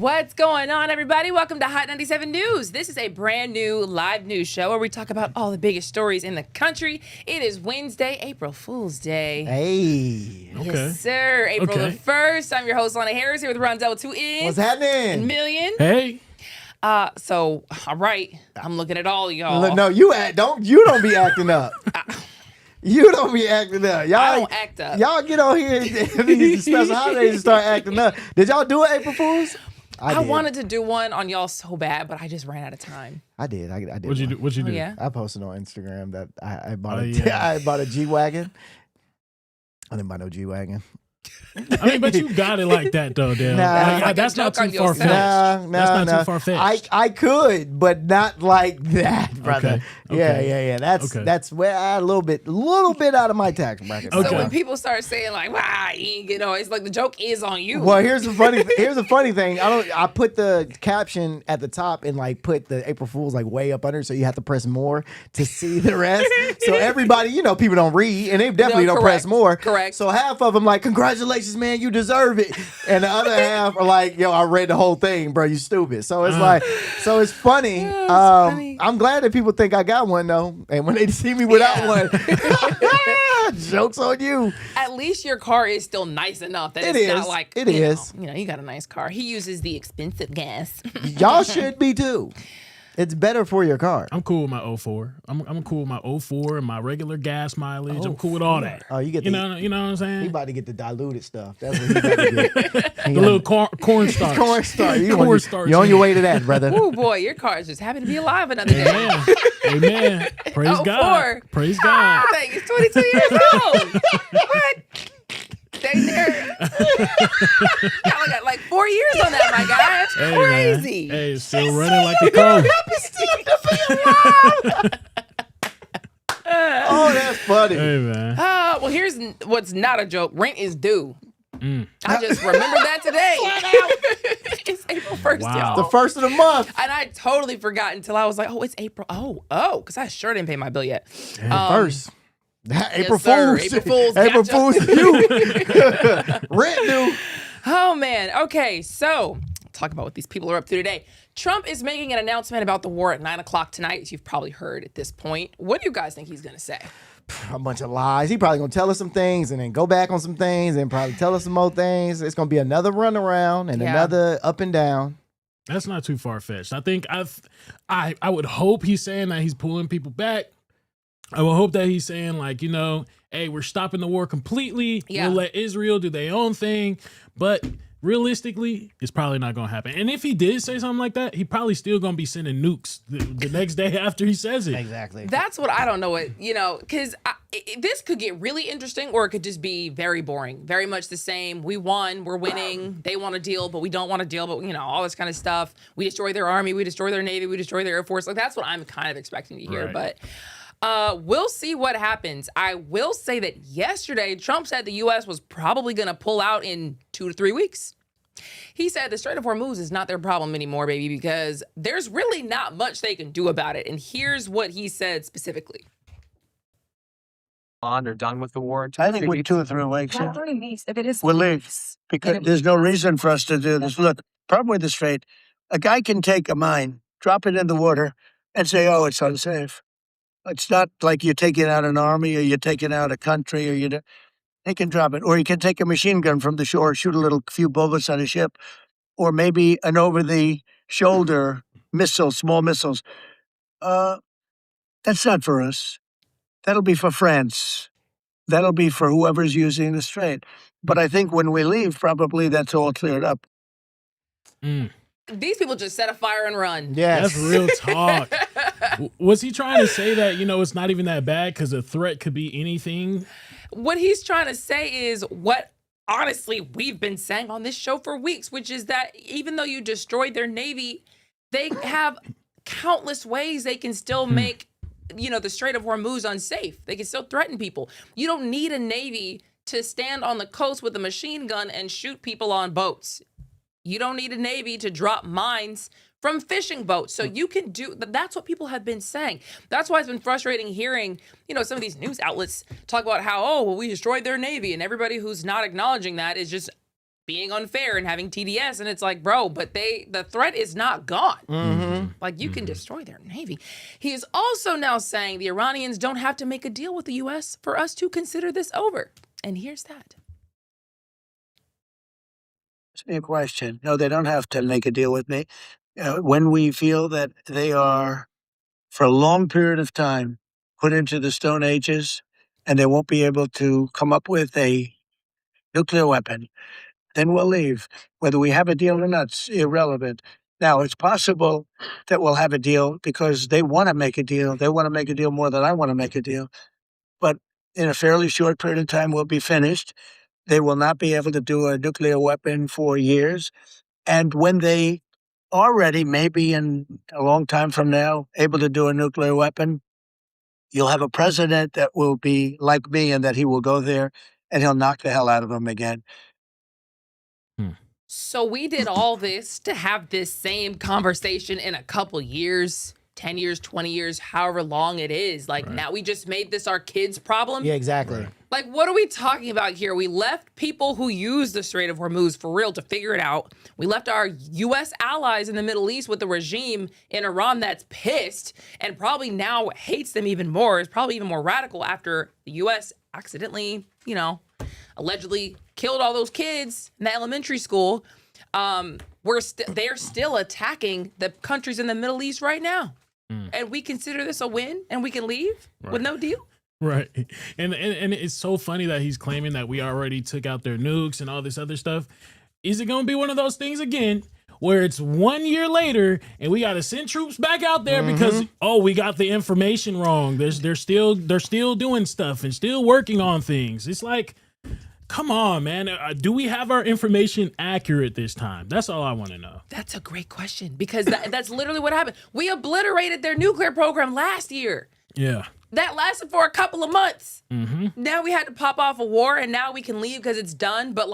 What's going on, everybody? Welcome to Hot 97 News. This is a brand new live news show where we talk about all the biggest stories in the country. It is Wednesday, April Fool's Day. Hey. Yes, Okay. sir. April the 1st. I'm your host, Lana Harris, here with Rondell 2 is. What's happening? Million. Hey. So, all right. I'm looking at all y'all. No, you don't be acting up. You don't be acting up. Y'all, I don't act up. Y'all get on here and these special holidays and start acting up. Did y'all do it, April Fools? I did. wanted to do one on y'all so bad, but I just ran out of time. I did. I did. What'd you do? What'd you do? Yeah. I posted on Instagram that I bought yeah. I bought a G-Wagon. I didn't buy no G-Wagon. I mean, but you got it like that, though, Dale. Nah. Like that's a not joke on too far fetched. yourself. That's not too far fetched. I could, but not like that, brother. Okay. Yeah. That's where I a little bit out of my tax bracket. So Okay. when people start saying like, "Wow, it's like the joke is on you." Well, here's the funny thing. I put the caption at the top and like put the April Fools like way up under, so you have to press more to see the rest. So everybody, people don't read, and they definitely don't press more. Correct. So half of them like, "Congratulations, man, you deserve it," and the other half are like, "Yo, I read the whole thing, bro. You stupid." So it's it's funny. funny. I'm glad that people think I got one though, and when they see me without one, jokes on you. At least your car is still nice enough that It it's is. not like It is. You got a nice car. He uses the expensive gas. Y'all should be too. It's better for your car. I'm cool with my 04. I'm cool with my 04 and my regular gas mileage. I'm cool with all that. Oh, you get you know what I'm saying? He about to get the diluted stuff. That's what he about to get. The little corn starch. Cornstarch. Cornstarch. You're on your way to that, brother. Oh boy, your car is just happy to be alive another day. Amen. Praise God. 04. Praise God. I think it's 22 years old. What? Stay there. I got like 4 years on that, my guy. That's Hey, crazy. Man. Hey, it's still running like a car. Oh, that's funny. Hey, man. Well, here's what's not a joke. Rent is due. I just remembered that today. It's April 1st, Wow. y'all. The first of the month. And I totally forgot until I was like, oh, it's April. Oh, because I sure didn't pay my bill yet. First. April sir. Fools. April Fools. April Gotcha. Fools to you. Rent due. Oh, man. Okay, so talk about what these people are up to today. Trump is making an announcement about the war at 9 o'clock tonight, as you've probably heard at this point. What do you guys think he's going to say? A bunch of lies. He probably gonna tell us some things and then go back on some things and probably tell us some more things. It's gonna be another runaround and another up and down. That's not too far fetched. I think I would hope he's saying that he's pulling people back. I would hope that he's saying like, hey, we're stopping the war completely. Yeah. We'll let Israel do their own thing. But realistically, it's probably not going to happen. And if he did say something like that, he probably still going to be sending nukes the next day after he says it. Exactly. That's what I don't know because this could get really interesting or it could just be very boring. Very much the same. We won. We're winning. They want to deal, but we don't want to deal. But, all this kind of stuff. We destroy their army. We destroy their navy. We destroy their air force. Like, that's what I'm kind of expecting to hear. Right. But we'll see what happens. I will say that yesterday, Trump said the U.S. was probably going to pull out in 2 to 3 weeks. He said the Strait of Hormuz is not their problem anymore, baby, because there's really not much they can do about it. And here's what he said specifically. Or done with the war? I think we're 2 or 3 weeks. Not 3 weeks. If it is We'll leave weeks, because there's no reason for us to do this. Look, problem with the Strait, a guy can take a mine, drop it in the water, and say, "Oh, it's unsafe." It's not like you're taking out an army or you're taking out a country or they can drop it. Or you can take a machine gun from the shore, shoot a few bullets on a ship, or maybe an over-the-shoulder missile, small missiles. That's not for us. That'll be for France. That'll be for whoever's using the Strait. But I think when we leave, probably that's all cleared up. These people just set a fire and run. Yes. That's real talk. Was he trying to say that, it's not even that bad because a threat could be anything? What he's trying to say is what, honestly, we've been saying on this show for weeks, which is that even though you destroyed their navy, they have countless ways they can still make, the Strait of Hormuz unsafe. They can still threaten people. You don't need a navy to stand on the coast with a machine gun and shoot people on boats. You don't need a navy to drop mines from fishing boats. So you can do, that's what people have been saying. That's why it's been frustrating hearing, some of these news outlets talk about how, we destroyed their navy. And everybody who's not acknowledging that is just being unfair and having TDS. And it's like, bro, but the threat is not gone. Mm-hmm. Like, you can destroy their navy. He is also now saying the Iranians don't have to make a deal with the U.S. for us to consider this over. And here's that. Ask me a question. No, they don't have to make a deal with me. When we feel that they are, for a long period of time, put into the Stone Ages, and they won't be able to come up with a nuclear weapon, then we'll leave. Whether we have a deal or not, it's irrelevant. Now, it's possible that we'll have a deal because they want to make a deal. They want to make a deal more than I want to make a deal. But in a fairly short period of time, we'll be finished. They will not be able to do a nuclear weapon for years. And when they are ready, maybe in a long time from now, able to do a nuclear weapon, you'll have a president that will be like me and that he will go there and he'll knock the hell out of them again. So we did all this to have this same conversation in a couple years, 10 years, 20 years, however long it is. Like, now we just made this our kids' problem. Yeah, exactly. Like, what are we talking about here? We left people who use the Strait of Hormuz for real to figure it out. We left our U.S. allies in the Middle East with the regime in Iran that's pissed and probably now hates them even more. Is probably even more radical after the U.S. accidentally, allegedly killed all those kids in the elementary school. They're still attacking the countries in the Middle East right now. And we consider this a win and we can leave with no deal? Right. And it's so funny that he's claiming that we already took out their nukes and all this other stuff. Is it going to be one of those things again where it's 1 year later and we got to send troops back out there because, we got the information wrong. They're still doing stuff and still working on things. It's like, come on, man. Do we have our information accurate this time? That's all I want to know. That's a great question because that's literally what happened. We obliterated their nuclear program last year. Yeah. That lasted for a couple of months. Now we had to pop off a war and now we can leave because it's done. But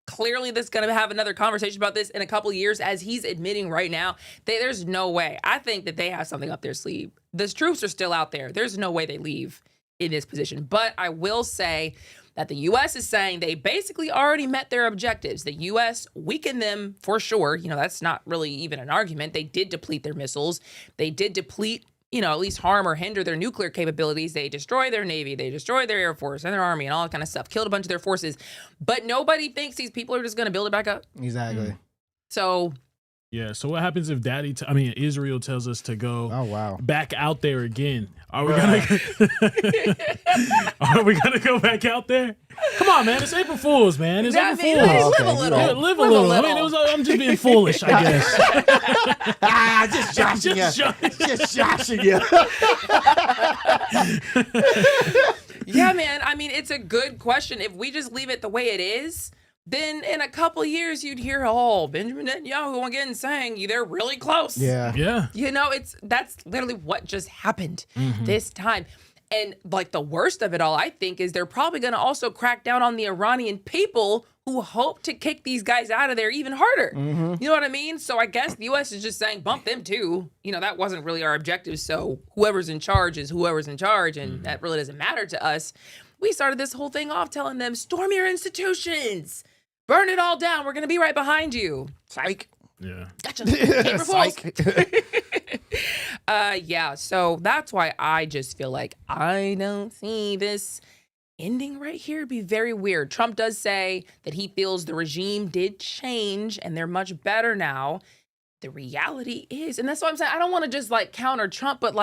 clearly this is going to have another conversation about this in a couple of years, as he's admitting right now. There's no way. I think that they have something up their sleeve. The troops are still out there. There's no way they leave in this position. But I will say that the U.S. is saying they basically already met their objectives. The U.S. weakened them for sure. That's not really even an argument. They did deplete their missiles. They did deplete, at least harm or hinder their nuclear capabilities. They destroyed their Navy. They destroyed their Air Force and their Army and all that kind of stuff. Killed a bunch of their forces. But nobody thinks these people are just going to build it back up. Exactly. So... Yeah, so what happens if Israel tells us to go back out there again? Are we gonna go back out there? Come on, man. It's April Fool's, man. It's April Fool's. Live a little. Yeah, live a little. I mean, I'm just being foolish, I guess. Just joshing you. Just joshing you. Yeah, man. I mean, it's a good question. If we just leave it the way it is, then in a couple of years, you'd hear, Benjamin Netanyahu again saying they're really close. Yeah. That's literally what just happened this time. And the worst of it all, I think, is they're probably going to also crack down on the Iranian people who hope to kick these guys out of there even harder. You know what I mean? So I guess the U.S. is just saying, bump them too. That wasn't really our objective. So whoever's in charge is whoever's in charge. And that really doesn't matter to us. We started this whole thing off telling them, storm your institutions. Burn it all down. We're going to be right behind you. Psych. Yeah. Gotcha. April Fools. So that's why I just feel like I don't see this ending right here. It'd be very weird. Trump does say that he feels the regime did change and they're much better now. The reality is, and that's why I'm saying I don't want to just counter Trump, but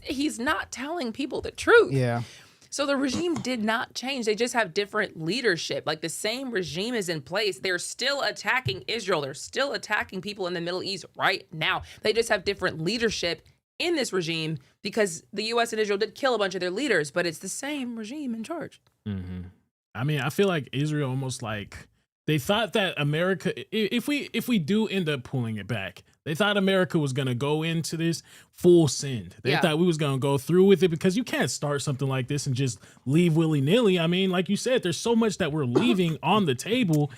he's not telling people the truth. Yeah. So the regime did not change. They just have different leadership. The same regime is in place. They're still attacking Israel. They're still attacking people in the Middle East right now. They just have different leadership in this regime because the U.S. and Israel did kill a bunch of their leaders, but it's the same regime in charge. I mean, I feel like Israel almost they thought that America, if we do end up pulling it back, they thought America was going to go into this full send. They thought we was going to go through with it because you can't start something like this and just leave willy-nilly. I mean, like you said, there's so much that we're leaving on the table.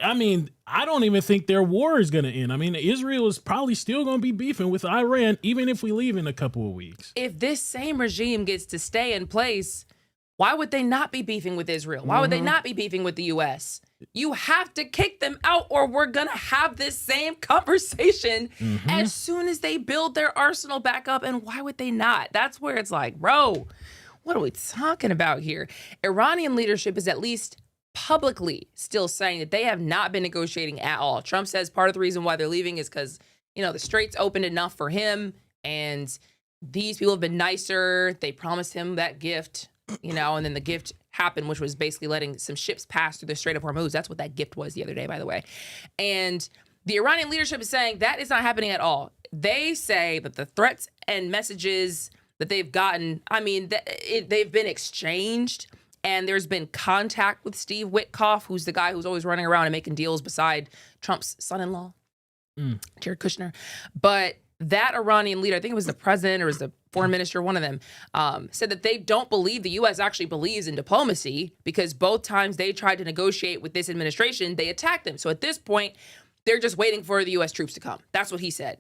I mean, I don't even think their war is going to end. I mean, Israel is probably still going to be beefing with Iran, even if we leave in a couple of weeks. If this same regime gets to stay in place, Why would they not be beefing with Israel? Why would they not be beefing with the U.S.? You have to kick them out or we're going to have this same conversation as soon as they build their arsenal back up. And why would they not? That's where it's like, bro, what are we talking about here? Iranian leadership is at least publicly still saying that they have not been negotiating at all. Trump says part of the reason why they're leaving is because, the straits opened enough for him and these people have been nicer. They promised him that gift, and then the gift happened, which was basically letting some ships pass through the Strait of Hormuz. That's what that gift was the other day, by the way. And the Iranian leadership is saying that is not happening at all. They say that the threats and messages that they've gotten, they've been exchanged. And there's been contact with Steve Witkoff, who's the guy who's always running around and making deals beside Trump's son-in-law, Jared Kushner. But that Iranian leader, I think it was the president or it was the foreign minister, one of them, said that they don't believe the U.S. actually believes in diplomacy because both times they tried to negotiate with this administration, they attacked them. So at this point, they're just waiting for the U.S. troops to come. That's what he said.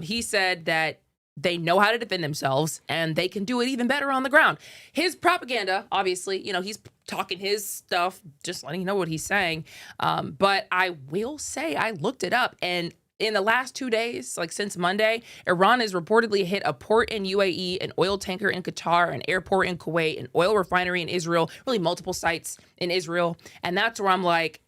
He said that they know how to defend themselves and they can do it even better on the ground. His propaganda, obviously, he's talking his stuff, just letting you know what he's saying. But I will say I looked it up and in the last 2 days, like since Monday, Iran has reportedly hit a port in UAE, an oil tanker in Qatar, an airport in Kuwait, an oil refinery in Israel, really multiple sites in Israel. And that's where I'm like,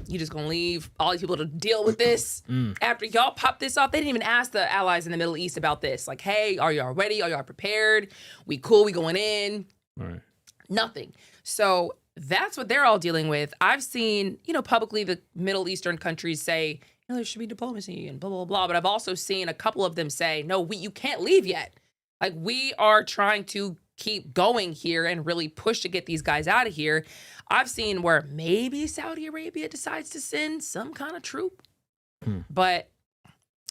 you just gonna leave all these people to deal with this? After y'all pop this off, they didn't even ask the allies in the Middle East about this. Like, hey, are y'all ready? Are y'all prepared? We cool, we going in? Right. Nothing. So that's what they're all dealing with. I've seen, publicly the Middle Eastern countries say, there should be diplomacy and blah, blah, blah. But I've also seen a couple of them say, no, you can't leave yet. Like, we are trying to keep going here and really push to get these guys out of here. I've seen where maybe Saudi Arabia decides to send some kind of troop. But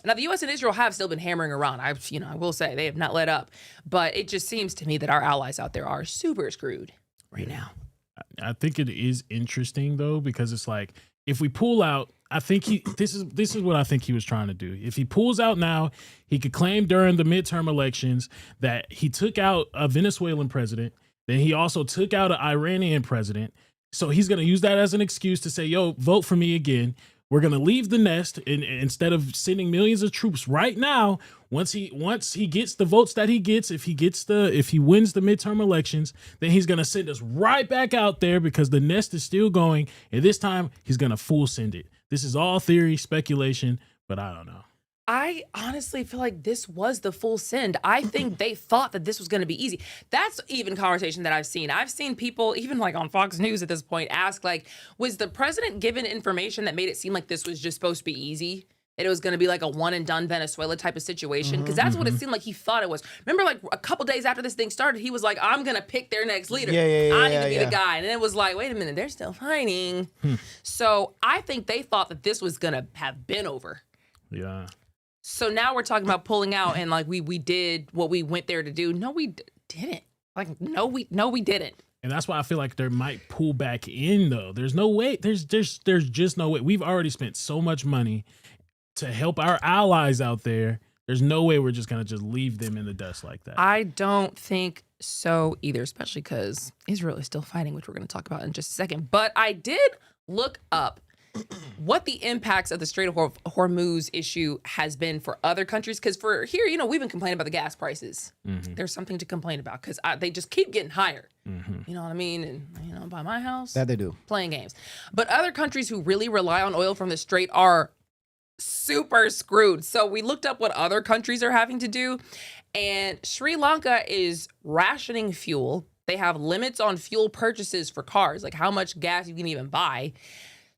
now the U.S. and Israel have still been hammering Iran. I will say they have not let up. But it just seems to me that our allies out there are super screwed right now. I think it is interesting, though, because it's like, if we pull out, I think this is what I think he was trying to do. If he pulls out now, he could claim during the midterm elections that he took out a Venezuelan president. Then he also took out an Iranian president. So he's going to use that as an excuse to say, yo, vote for me again. We're going to leave the nest and instead of sending millions of troops right now. Once he gets the votes that he gets, if he wins the midterm elections, then he's going to send us right back out there because the nest is still going. And this time he's going to full send it. This is all theory, speculation, but I don't know. I honestly feel like this was the full send. I think they thought that this was going to be easy. That's even conversation that I've seen. I've seen people, even like on Fox News at this point, ask like, was the president given information that made it seem like this was just supposed to be easy? That it was going to be like a one and done Venezuela type of situation? Because that's what it seemed like he thought it was. Remember, like a couple days after this thing started, he was like, I'm going to pick their next leader. I need to be the guy. And then it was like, wait a minute, they're still fighting. So I think they thought that this was going to have been over. Yeah. So now we're talking about pulling out and like we did what we went there to do. No, we didn't. Like, no, we didn't. And that's why I feel like there might pull back in though. There's no way. There's just no way. We've already spent so much money to help our allies out there. There's no way we're just going to just leave them in the dust like that. I don't think so either, especially because Israel is still fighting, which we're going to talk about in just a second. But I did look up what the impacts of the Strait of Hormuz issue has been for other countries. Because for here, we've been complaining about the gas prices. There's something to complain about because they just keep getting higher. You know what I mean? And, by my house, that they do. Playing games. But other countries who really rely on oil from the Strait are super screwed. So we looked up what other countries are having to do. And Sri Lanka is rationing fuel. They have limits on fuel purchases for cars, like how much gas you can even buy.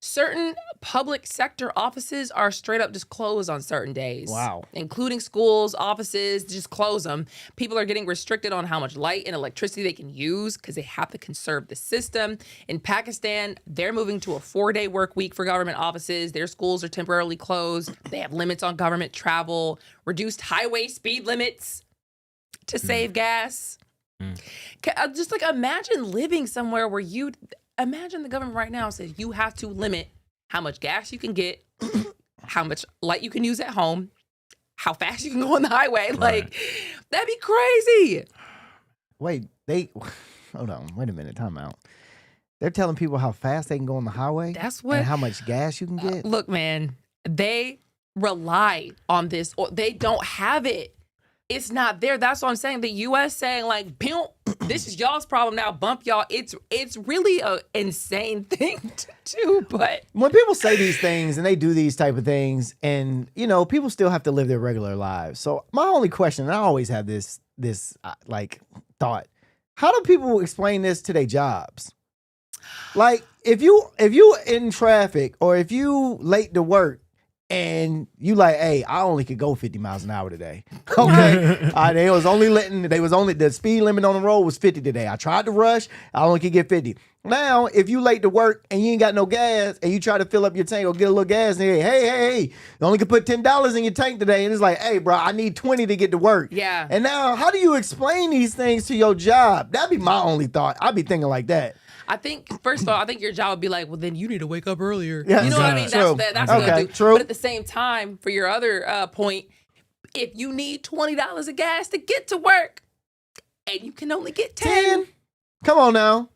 Certain public sector offices are straight up just closed on certain days. Wow. Including schools, offices, just close them. People are getting restricted on how much light and electricity they can use because they have to conserve the system. In Pakistan, they're moving to a 4-day work week for government offices. Their schools are temporarily closed. They have limits on government travel, reduced highway speed limits to save gas. Just like imagine living somewhere where imagine the government right now says you have to limit how much gas you can get, how much light you can use at home, how fast you can go on the highway. Like, that'd be crazy. Wait, hold on, wait a minute, time out. They're telling people how fast they can go on the highway. That's what. And how much gas you can get. Look, man, they rely on this, or they don't have it. It's not there. That's what I'm saying. The U.S. saying like, this is y'all's problem now. Bump y'all. It's really a insane thing to do. But when people say these things and they do these type of things, and people still have to live their regular lives. So my only question, and I always have this like thought: how do people explain this to their jobs? Like if you in traffic or if you late to work. And you like, hey, I only could go 50 miles an hour today. Okay. They was only the speed limit on the road was 50 today. I tried to rush, I only could get 50. Now, if you late to work and you ain't got no gas and you try to fill up your tank or get a little gas and hey, you only can put $10 in your tank today. And it's like, hey, bro, I need 20 to get to work. Yeah. And now, how do you explain these things to your job? That'd be my only thought. I'd be thinking like that. I think, first of all, your job would be like, well, then you need to wake up earlier. Yeah, you know what I mean? true. That's okay, what I do. true. But at the same time, for your other point, if you need $20 of gas to get to work and you can only get 10. Come on now.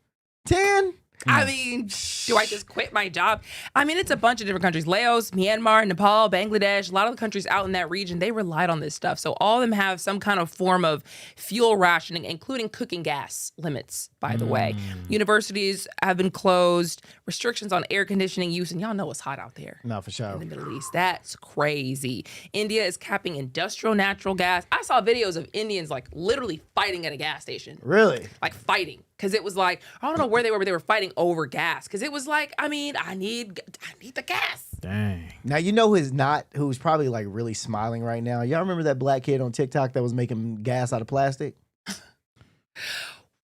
10? I mean, do I just quit my job? I mean, it's a bunch of different countries. Laos, Myanmar, Nepal, Bangladesh, a lot of the countries out in that region, they relied on this stuff. So all of them have some kind of form of fuel rationing, including cooking gas limits, by the way. Universities have been closed, restrictions on air conditioning use, and y'all know it's hot out there. No, for sure. In the Middle East. That's crazy. India is capping industrial natural gas. I saw videos of Indians like literally fighting at a gas station. Really? Like fighting. Because it was like, I don't know where they were, but they were fighting over gas. Because it was like, I need the gas. Dang. Now, who's probably like really smiling right now. Y'all remember that black kid on TikTok that was making gas out of plastic?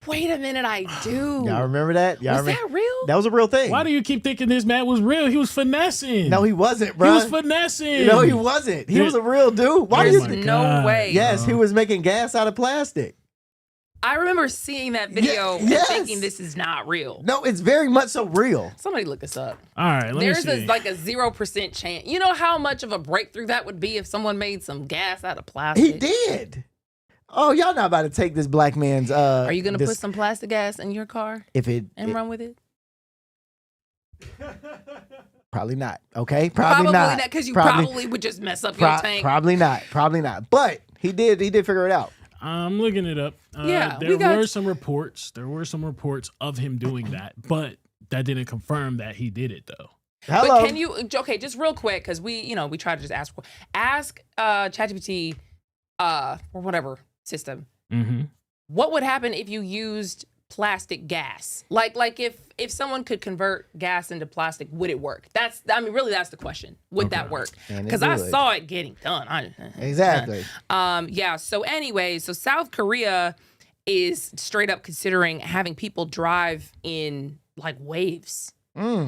Wait a minute, I do. Y'all remember that? Was that real? That was a real thing. Why do you keep thinking this man was real? He was finessing. No, he wasn't, bro. He was finessing. No, he wasn't. He was a real dude. Why do There's you no way. Yes, he was making gas out of plastic. I remember seeing that video and yes. thinking this is not real. No, it's very much so real. Somebody look this up. All right, There's me see. like a 0% chance. You know how much of a breakthrough that would be if someone made some gas out of plastic? He did. Oh, y'all not about to take this black man's. Are you gonna put some plastic gas in your car and run with it? Probably not. Okay, probably not. Because you probably would just mess up your tank. Probably not. But he did figure it out. I'm looking it up. There were some reports. There were some reports of him doing that, but that didn't confirm that he did it though. Hello. But can you? Okay, just real quick, because we try to just ask ChatGPT or whatever system. Mm-hmm. What would happen if you used plastic gas? Like if someone could convert gas into plastic, would it work? That's the question. Would that work? Because I saw it getting done. Exactly. So anyway, South Korea is straight up considering having people drive in like waves.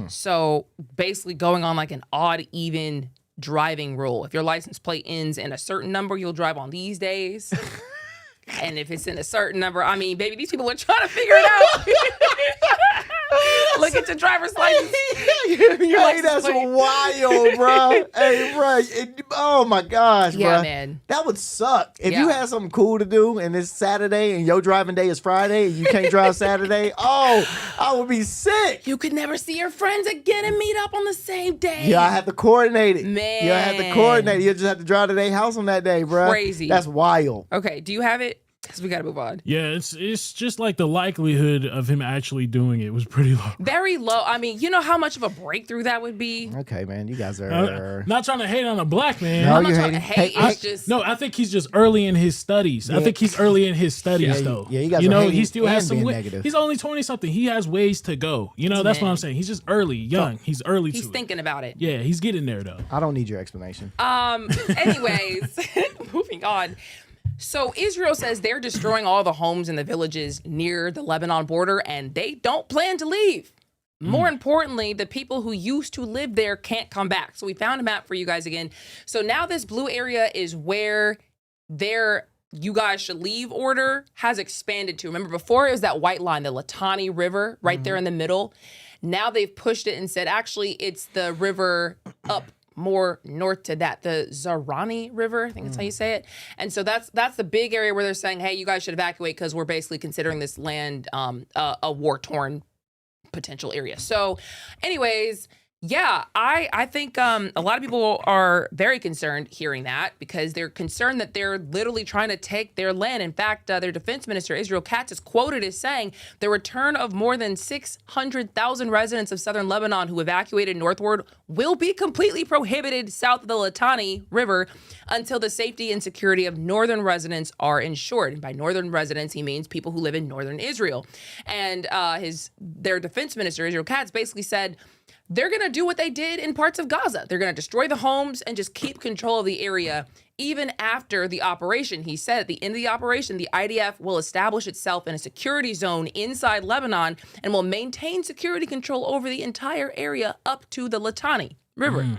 So basically going on like an odd even driving rule. If your license plate ends in a certain number, you'll drive on these days. And if it's in a certain number, I mean, baby, these people are trying to figure it out. Look at your driver's license. Hey, that's wild, bro. Hey, bro. Oh my gosh, bro. Yeah, man. That would suck. If you had something cool to do and it's Saturday and your driving day is Friday and you can't drive Saturday, I would be sick. You could never see your friends again and meet up on the same day. Yeah, I have to coordinate it. Man. You have to coordinate it. You just have to drive to their house on that day, bro. Crazy. That's wild. Okay, do you have it? Because we got to move on. Yeah, it's just like the likelihood of him actually doing it was pretty low. Very low. I mean, you know how much of a breakthrough that would be? Okay, man. You guys are... Not trying to hate on a black man. No, I'm not you're trying to hating. hate. It's just... No, I think he's just early in his studies. Yeah. I think he's early in his studies, though. Yeah, you guys are hating he still has and some being way. negative. He's only 20-something. He has ways to go. That's what I'm saying. He's just early, young. He's early He's to it. thinking about it. Yeah, he's getting there, though. I don't need your explanation. Anyways, moving on. So Israel says they're destroying all the homes and the villages near the Lebanon border, and they don't plan to leave. More importantly, the people who used to live there can't come back. So we found a map for you guys again. So now this blue area is where their you guys should leave order has expanded to. Remember before it was that white line, the Litani River right there in the middle. Now they've pushed it and said, actually, it's the river up more north to that, the Zarani River, I think that's how you say it. And so that's the big area where they're saying, hey, you guys should evacuate because we're basically considering this land a war-torn potential area. So anyways, yeah, I think a lot of people are very concerned hearing that because they're concerned that they're literally trying to take their land. In fact, their defense minister, Israel Katz, is quoted as saying the return of more than 600,000 residents of southern Lebanon who evacuated northward will be completely prohibited south of the Litani River until the safety and security of northern residents are ensured. And by northern residents, he means people who live in northern Israel. And their defense minister, Israel Katz, basically said, they're going to do what they did in parts of Gaza. They're going to destroy the homes and just keep control of the area even after the operation. He said at the end of the operation, the IDF will establish itself in a security zone inside Lebanon and will maintain security control over the entire area up to the Litani River.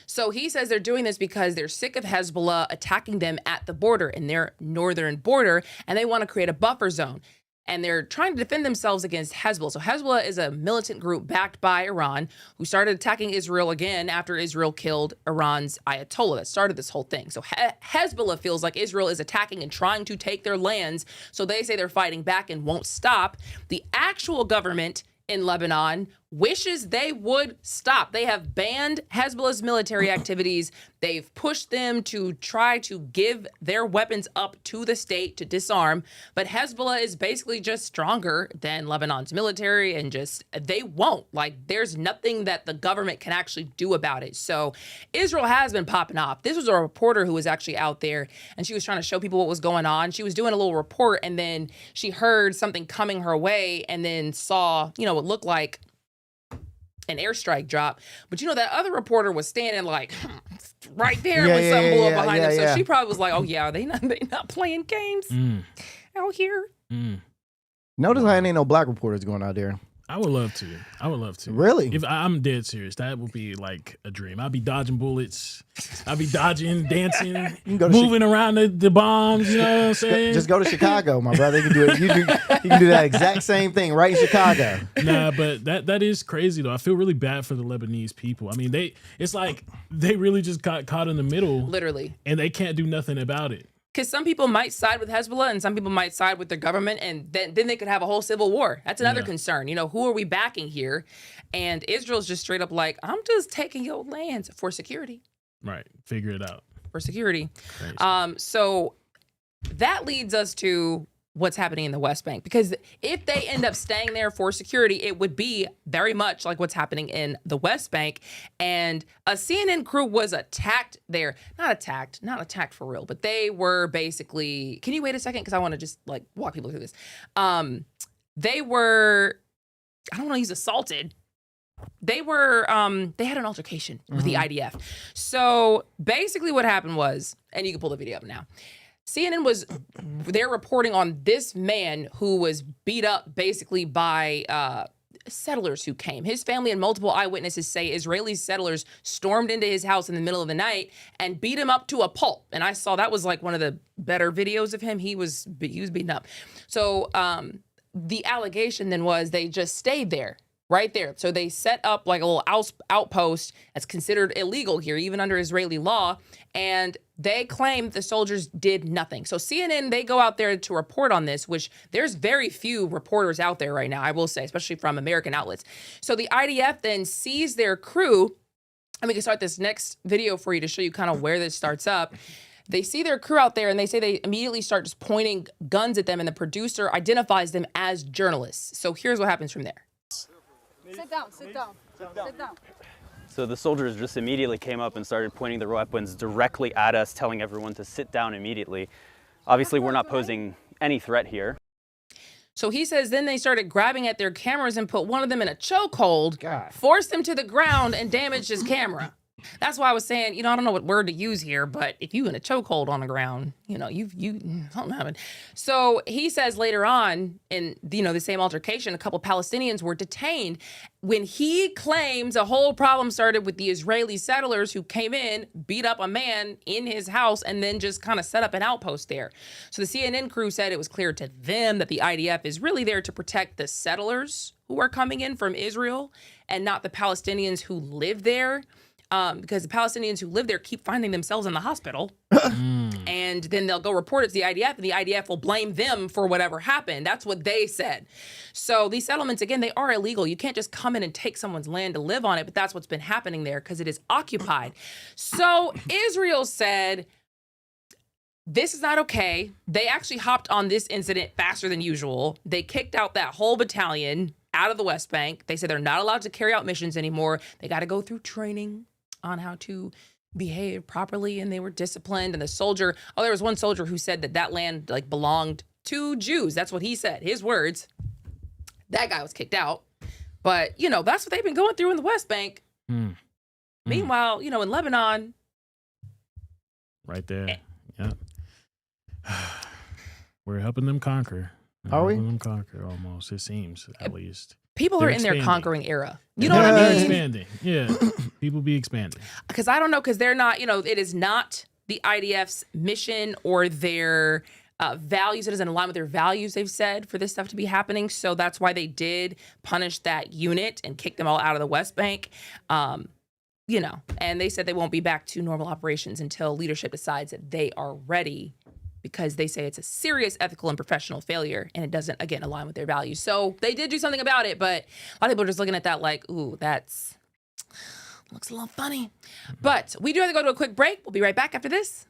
So he says they're doing this because they're sick of Hezbollah attacking them at the border, in their northern border, and they want to create a buffer zone. And they're trying to defend themselves against Hezbollah. So Hezbollah is a militant group backed by Iran who started attacking Israel again after Israel killed Iran's Ayatollah. That started this whole thing. So Hezbollah feels like Israel is attacking and trying to take their lands. So they say they're fighting back and won't stop. The actual government in Lebanon wishes they would stop. They have banned Hezbollah's military activities. They've pushed them to try to give their weapons up to the state to disarm. But Hezbollah is basically just stronger than Lebanon's military and just, they won't. Like, there's nothing that the government can actually do about it. So Israel has been popping off. This was a reporter who was actually out there and she was trying to show people what was going on. She was doing a little report and then she heard something coming her way and then saw, what looked like an airstrike drop. But that other reporter was standing like right there when something blew up behind him. So she probably was like, oh yeah, they not playing games out here. Notice how ain't no black reporters going out there. I would love to. Really? If I'm dead serious, that would be like a dream. I'd be dodging bullets. I'd be dodging, dancing, moving around the bombs. You know what I'm saying? Just go to Chicago, my brother. You can do it. You can do that exact same thing right in Chicago. Nah, but that is crazy though. I feel really bad for the Lebanese people. I mean, it's like they really just got caught in the middle, literally, and they can't do nothing about it. Because some people might side with Hezbollah and some people might side with their government, and then they could have a whole civil war. That's another concern. Who are we backing here? And Israel's just straight up like, I'm just taking your lands for security. Right. Figure it out. For security. Crazy. So that leads us to what's happening in the West Bank. Because if they end up staying there for security, it would be very much like what's happening in the West Bank. And a CNN crew was attacked there. Not attacked for real, but they were basically, can you wait a second? Because I want to just like walk people through this. They were, I don't want to use assaulted. They were, they had an altercation with the IDF. So basically what happened was, and you can pull the video up now. CNN they're reporting on this man who was beat up basically by settlers who came. His family and multiple eyewitnesses say Israeli settlers stormed into his house in the middle of the night and beat him up to a pulp. And I saw that was like one of the better videos of him. He was beaten up. So the allegation then was they just stayed there. Right there. So they set up like a little outpost that's considered illegal here, even under Israeli law. And they claim the soldiers did nothing. So CNN, they go out there to report on this, which there's very few reporters out there right now, I will say, especially from American outlets. So the IDF then sees their crew, and we can start this next video for you to show you kind of where this starts up. They see their crew out there and they say they immediately start just pointing guns at them, and the producer identifies them as journalists. So here's what happens from there. Sit down, sit down, sit down. So the soldiers just immediately came up and started pointing their weapons directly at us, telling everyone to sit down immediately. Obviously, we're not posing any threat here. So he says then they started grabbing at their cameras and put one of them in a chokehold, forced him to the ground, and damaged his camera. That's why I was saying, I don't know what word to use here, but if you in a chokehold on the ground, you something happened. So he says later on in, the same altercation, a couple Palestinians were detained when he claims a whole problem started with the Israeli settlers who came in, beat up a man in his house, and then just kind of set up an outpost there. So the CNN crew said it was clear to them that the IDF is really there to protect the settlers who are coming in from Israel and not the Palestinians who live there. because the Palestinians who live there keep finding themselves in the hospital. And then they'll go report it to the IDF, and the IDF will blame them for whatever happened. That's what they said. So these settlements, again, they are illegal. You can't just come in and take someone's land to live on it, but that's what's been happening there because it is occupied. So Israel said, this is not okay. They actually hopped on this incident faster than usual. They kicked out that whole battalion out of the West Bank. They said they're not allowed to carry out missions anymore. They got to go through training on how to behave properly, and they were disciplined. And the soldier, there was one soldier who said that land like belonged to Jews. That's what he said, his words. That guy was kicked out. But, that's what they've been going through in the West Bank. Meanwhile, in Lebanon. Right there. Yeah. We're helping them conquer. Are we? Helping them conquer almost, it seems, at least. People They're are in their expanding. conquering era. You know what I They're mean? expanding. Yeah. People be expanding. Because I don't know, because they're not, it is not the IDF's mission or their values. It doesn't align with their values, they've said, for this stuff to be happening. So that's why they did punish that unit and kick them all out of the West Bank. And they said they won't be back to normal operations until leadership decides that they are ready, because they say it's a serious ethical and professional failure, and it doesn't, again, align with their values. So they did do something about it, but a lot of people are just looking at that like, ooh, looks a little funny. But we do have to go to a quick break. We'll be right back after this.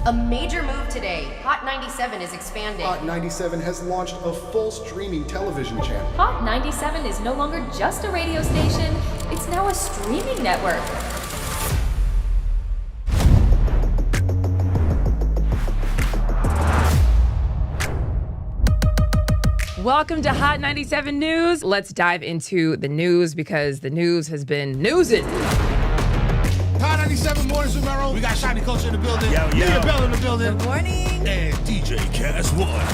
A major move today. Hot 97 is expanding. Hot 97 has launched a full streaming television channel. Hot 97 is no longer just a radio station, it's now a streaming network. Welcome to Hot 97 News. Let's dive into the news because the news has been newsing. Hot 97 Mornings with Mero. We got Shiny Culture in the building. Leah Bell in the building. Good morning. And DJ Cass One.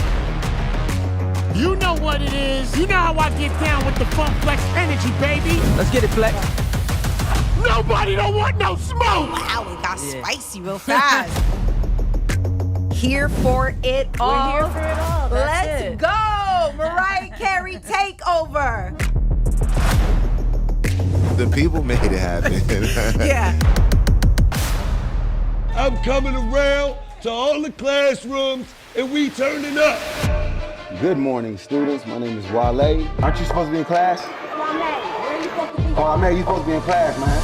You know what it is. You know how I get down with the Funk Flex energy, baby. Let's get it, Flex. Nobody don't want no smoke. Wow, it got spicy real fast. Here for it all. We're here for it all. Let's go. Mariah Carey takeover. The people made it happen. Yeah. I'm coming around to all the classrooms and we turning up. Good morning, students. My name is Wale. Aren't you supposed to be in class? Wale, where are you supposed to be? Oh, man, you supposed to be in class, man.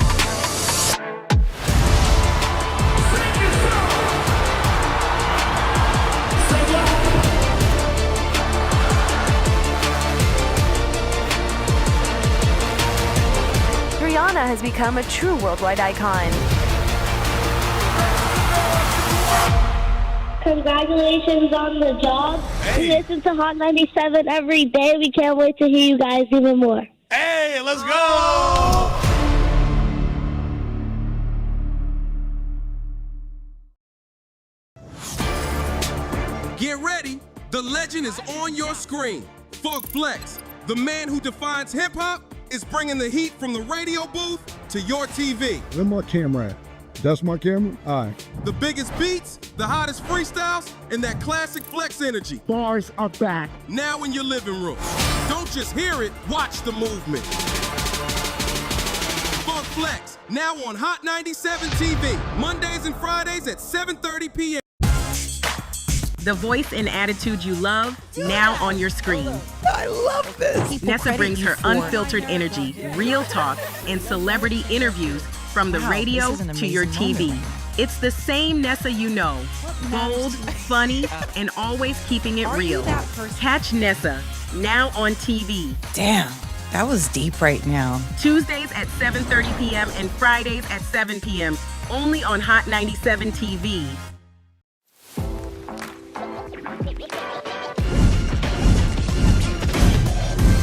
Rihanna has become a true worldwide icon. Congratulations on the job. We listen to Hot 97 every day. We can't wait to hear you guys even more. Hey, let's go! Get ready. The legend is on your screen. Funk Flex, the man who defines hip-hop, is bringing the heat from the radio booth to your TV. Where's my camera at? That's my camera? All right. The biggest beats, the hottest freestyles, and that classic Flex energy. Bars are back. Now in your living room. Don't just hear it, watch the movement. Funk Flex, now on Hot 97 TV, Mondays and Fridays at 7:30 p.m. The voice and attitude you love, now on your screen. I love this. Nessa brings her unfiltered energy, real talk, and celebrity interviews from the radio to your TV. It's the same Nessa you know. Bold, funny, and always keeping it real. Catch Nessa, now on TV. Damn, that was deep right now. Tuesdays at 7:30 p.m. and Fridays at 7 p.m. Only on Hot 97 TV.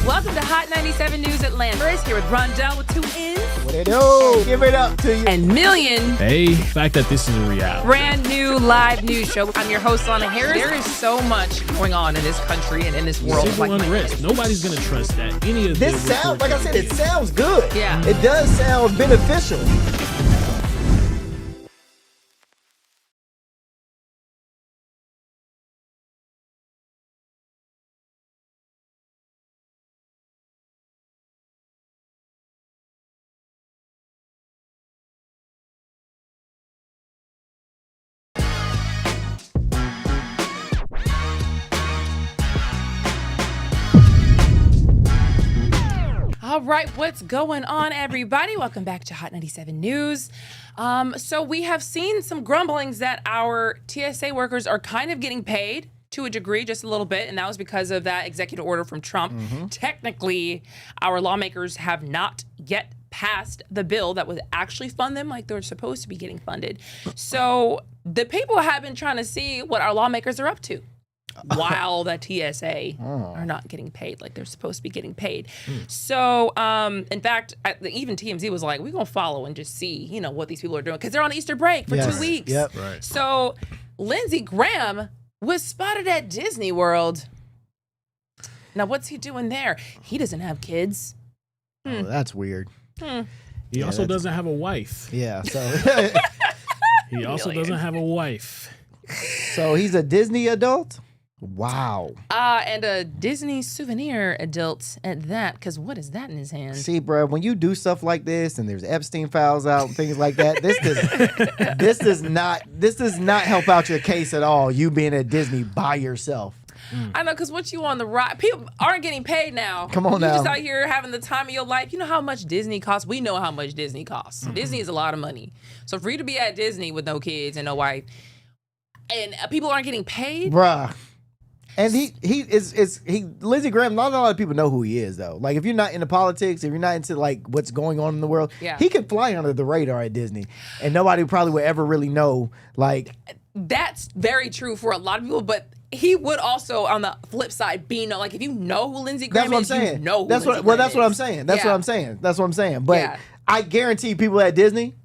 Welcome to Hot 97 News Atlanta. Here with Rondell with 2 N's. What it do? Give it up to you. And Million. Hey, the fact that this is a reality. Brand new live news show. I'm your host, Lana Harris. There is so much going on in this country and in this world. Civil unrest. Nobody's going to trust that. Any of This sounds, like I said, it sounds good. Yeah. It does sound beneficial. All right, what's going on, everybody? Welcome back to Hot 97 News. So we have seen some grumblings that our TSA workers are kind of getting paid to a degree, just a little bit, and that was because of that executive order from Trump. Technically, our lawmakers have not yet passed the bill that would actually fund them like they're supposed to be getting funded. So the people have been trying to see what our lawmakers are up to while the TSA are not getting paid like they're supposed to be getting paid. So, in fact, even TMZ was like, we're going to follow and just see, you know, what these people are doing because they're on Easter break for 2 weeks. Yep. Right. So Lindsey Graham was spotted at Disney World. Now, what's he doing there? He doesn't have kids. Oh, that's weird. He also doesn't have a wife. Yeah, so He also doesn't have a wife. so he's a Disney adult? Wow. And a Disney souvenir adult at that, because what is that in his hand? See, bro, when you do stuff like this and there's Epstein files out and things like that, this does not help out your case at all. You being at Disney by yourself. I know, because what you on the ride, people aren't getting paid now. Come on you now. just out here having the time of your life. You know how much Disney costs? We know how much Disney costs. Disney is a lot of money. So for you to be at Disney with no kids and no wife, and people aren't getting paid? Bruh. And Lindsey Graham, not a lot of people know who he is, though. Like, if you're not into politics, if you're not into, like, what's going on in the world, he could fly under the radar at Disney. And nobody probably would ever really know, like... That's very true for a lot of people, but he would also, on the flip side, be known. Like, if you know who Lindsey Graham is, you know who that's Lindsey what Graham That's what I'm is. saying. That's what I'm saying. That's what I'm saying. But I guarantee people at Disney,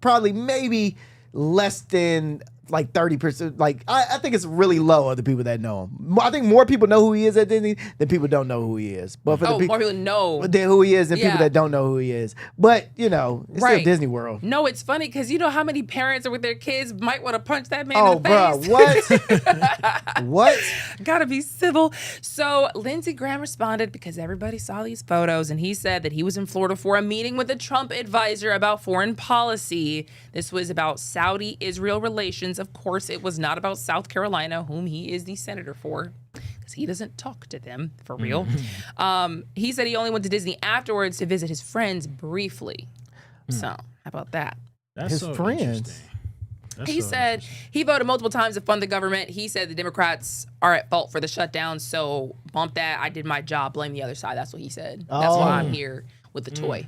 probably maybe less than... like 30%, like I think it's really low of the people that know him. I think more people know who he is at Disney than people don't know who he is. But for more people know who he is than people that don't know who he is. But you know, it's still Disney World. No, it's funny because you know how many parents are with their kids might want to punch that man in the face. What? What? Gotta be civil. So Lindsey Graham responded because everybody saw these photos, and he said that he was in Florida for a meeting with a Trump advisor about foreign policy. This was about Saudi-Israel relations. Of course, it was not about South Carolina, whom he is the senator for, because he doesn't talk to them for real. He said he only went to Disney afterwards to visit his friends briefly. So, how about that? That's his so friends. He said he voted multiple times to fund the government. He said the Democrats are at fault for the shutdown, so bump that. I did my job. Blame the other side. That's what he said. That's why I'm here with the toy.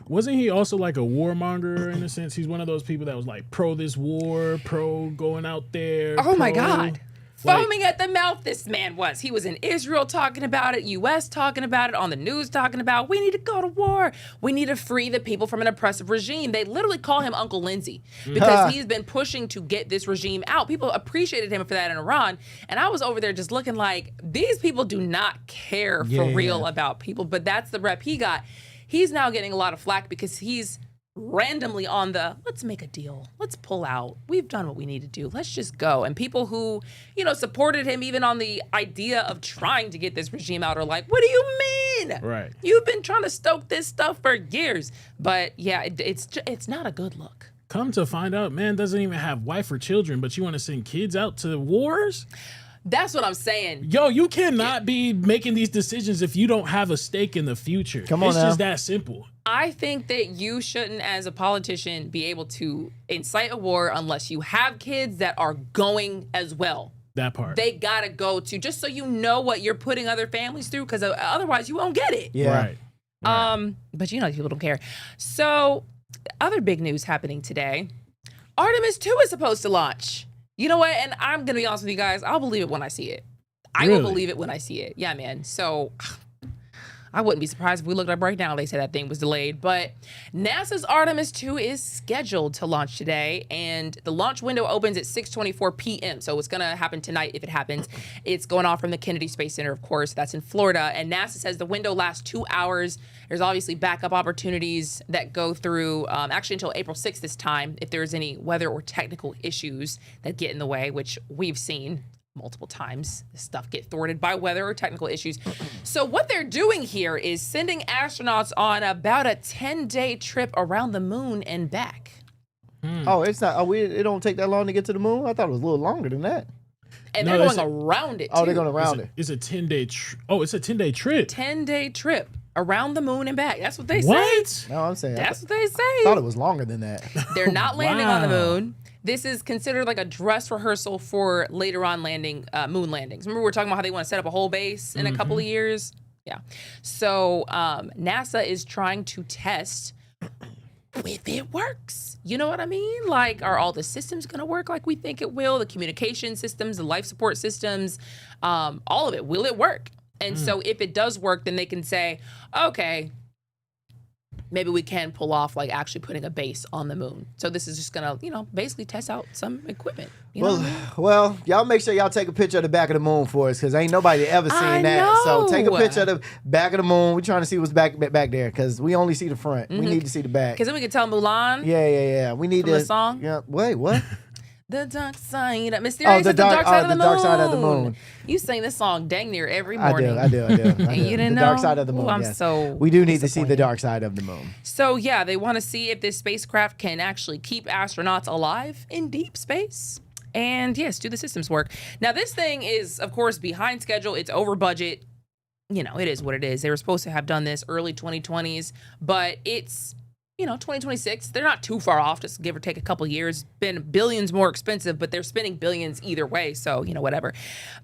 Wasn't he also like a warmonger in a sense? He's one of those people that was like pro this war, pro going out there. Oh my God. Foaming at the mouth, this man was. He was in Israel talking about it, U.S. talking about it, on the news talking about, we need to go to war. We need to free the people from an oppressive regime. They literally call him Uncle Lindsey because he's been pushing to get this regime out. People appreciated him for that in Iran. And I was over there just looking like, these people do not care for real about people. But that's the rep he got. He's now getting a lot of flack because he's randomly on the, let's make a deal. Let's pull out. We've done what we need to do. Let's just go. And people who, you know, supported him even on the idea of trying to get this regime out are like, what do you mean? Right. You've been trying to stoke this stuff for years. But yeah, it's not a good look. Come to find out, man doesn't even have wife or children, but you want to send kids out to wars? That's what I'm saying. Yo, you cannot be making these decisions if you don't have a stake in the future. Come on it's now. just that simple. I think that you shouldn't, as a politician, be able to incite a war unless you have kids that are going as well. That part. They gotta go to, just so you know what you're putting other families through, because otherwise you won't get it. Yeah. Right. But you know, people don't care. So, other big news happening today: Artemis 2 is supposed to launch. You know what? And I'm gonna be honest with you guys. I'll believe it when I see it. I will believe it when I see it. Yeah, man. So I wouldn't be surprised if we looked up right now, they said that thing was delayed. But NASA's Artemis 2 is scheduled to launch today, and the launch window opens at 6:24 p.m. So it's gonna happen tonight if it happens. It's going off from the Kennedy Space Center, of course. That's in Florida. And NASA says the window lasts 2 hours. There's obviously backup opportunities that go through actually until April 6th this time, if there's any weather or technical issues that get in the way, which we've seen multiple times. This stuff get thwarted by weather or technical issues. So what they're doing here is sending astronauts on about a 10-day trip around the moon and back. Oh, it's not. Oh, it don't take that long to get to the moon. I thought it was a little longer than that. And they're going around it. Oh, they're going around it. It's a 10-day. It's a 10-day trip. 10-day trip. around the moon and back. That's what they What? say. No, I'm saying That's what they I say. thought it was longer than that. They're not landing on the Wow. moon. This is considered like a dress rehearsal for later on landing, moon landings. Remember we were talking about how they want to set up a whole base in a couple of years? Yeah. So NASA is trying to test if it works. You know what I mean? Like, are all the systems going to work like we think it will? The communication systems, the life support systems, all of it. Will it work? And so if it does work, then they can say, okay, maybe we can pull off like actually putting a base on the moon. So this is just gonna, basically test out some equipment. You know what I mean? Well, y'all make sure y'all take a picture of the back of the moon for us, because ain't nobody ever seen that. So take a picture of the back of the moon. We're trying to see what's back there, because we only see the front. We need to see the back. Because then we can tell Mulan. Yeah. We need from the song. Yeah. Wait, what? The dark side, mysterious the is the dark side of the moon. Dark side of the moon. You sing this song dang near every morning. I do. And you didn't the know? dark side of the moon. Ooh, I'm yes. so we do need to see the dark side of the moon. So yeah, they want to see if this spacecraft can actually keep astronauts alive in deep space. And yes, do the systems work? Now this thing is, of course, behind schedule. It's over budget. It is what it is. They were supposed to have done this early 2020s, but it's 2026, they're not too far off, just give or take a couple years. Been billions more expensive, but they're spending billions either way. So, whatever.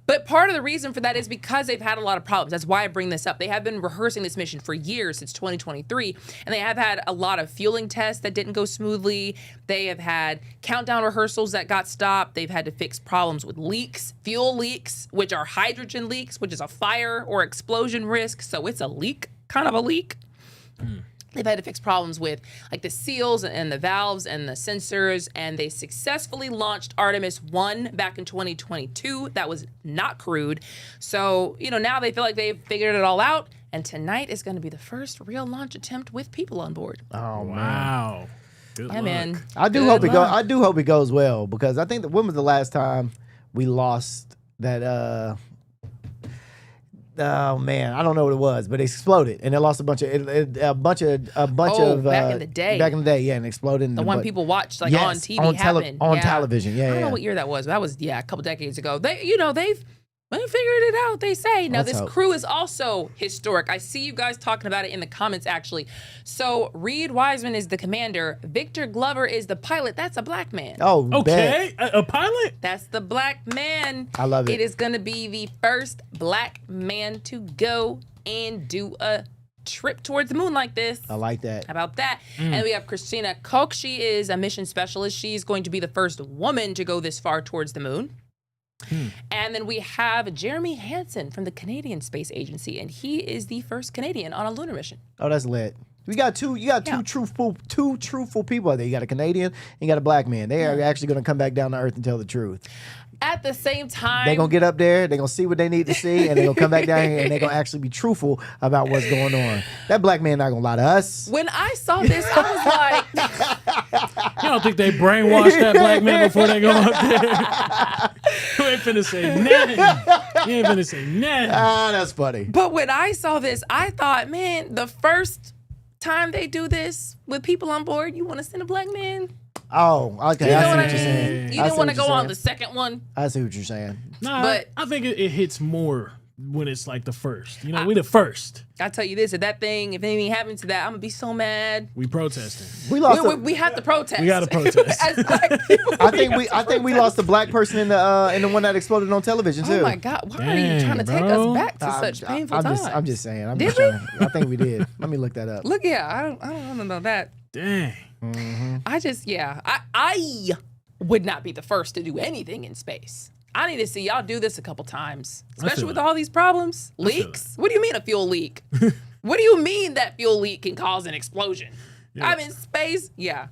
But part of the reason for that is because they've had a lot of problems. That's why I bring this up. They have been rehearsing this mission for years, since 2023, and they have had a lot of fueling tests that didn't go smoothly. They have had countdown rehearsals that got stopped. They've had to fix problems with leaks, fuel leaks, which are hydrogen leaks, which is a fire or explosion risk. So it's a leak, kind of a leak. They've had to fix problems with like the seals and the valves and the sensors, and they successfully launched Artemis 1 back in 2022. That was not crewed. So, now they feel like they've figured it all out, and tonight is going to be the first real launch attempt with people on board. Oh, wow. Good luck. Man. I do hope it goes well, because I think when was the last time we lost that oh man, I don't know what it was, but it exploded and it lost a bunch of back in the day. Back in the day, yeah, and exploded. The one people watched on TV on television. Yeah, I don't know what year that was, but that was a couple decades ago. They figured it out, they say. Now, this crew is also historic. I see you guys talking about it in the comments, actually. So, Reed Wiseman is the commander. Victor Glover is the pilot. That's a black man. Oh, okay. A pilot? That's the black man. I love it. It is going to be the first black man to go and do a trip towards the moon like this. I like that. How about that? And we have Christina Koch. She is a mission specialist. She's going to be the first woman to go this far towards the moon. And then we have Jeremy Hansen from the Canadian Space Agency, and he is the first Canadian on a lunar mission. Oh, that's lit. You got two truthful people out there. You got a Canadian and you got a black man. They are actually going to come back down to earth and tell the truth. At the same time, they're going to get up there, they're going to see what they need to see, and they're going to come back down here and they're going to actually be truthful about what's going on. That black man not going to lie to us. When I saw this, I was like... You don't think they brainwashed that black man before they go up there? You ain't finna say nothing. You ain't finna say nothing. That's funny. But when I saw this, I thought, man, the first time they do this with people on board, you want to send a black man? Oh, okay. You know I see what what I you're mean? saying. You didn't want to go on the second one? I see what you're saying. Nah, but I think it hits more when it's like the first. We the first. I tell you this, if anything happens to that, I'm gonna be so mad. We protesting. We lost. We have to protest. We gotta protest. As black people, I think we lost the black person in the one that exploded on television too. Oh my God! Why are you trying to take us back to such painful times? I'm just saying. I think we did. Let me look that up. Look, I don't want to know that. Dang. Mm-hmm. I would not be the first to do anything in space. I need to see y'all do this a couple times, especially with all these problems. Leaks? What do you mean a fuel leak? What do you mean that fuel leak can cause an explosion? Yeah. I'm in space? Yeah.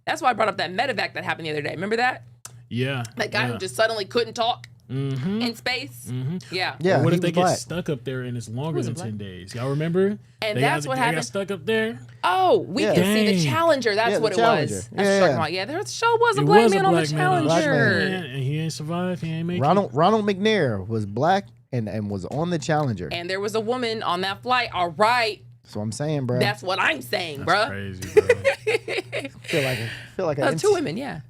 That's why I brought up that medevac that happened the other day. Remember that? Yeah. That guy who just suddenly couldn't talk in space? Yeah. Yeah. What if they get stuck up there and it's longer than 10 days? Y'all remember? And that's what happened. They got stuck up there? Oh, we can see the Challenger. That's what it was. Yeah, there sure was a black man on the Challenger. And he ain't survived. He ain't make it. Ronald McNair was black and was on the Challenger. And there was a woman on that flight. All right. That's what I'm saying, bro. That's what I'm saying, bro. Crazy, bro. feel like two women, yeah.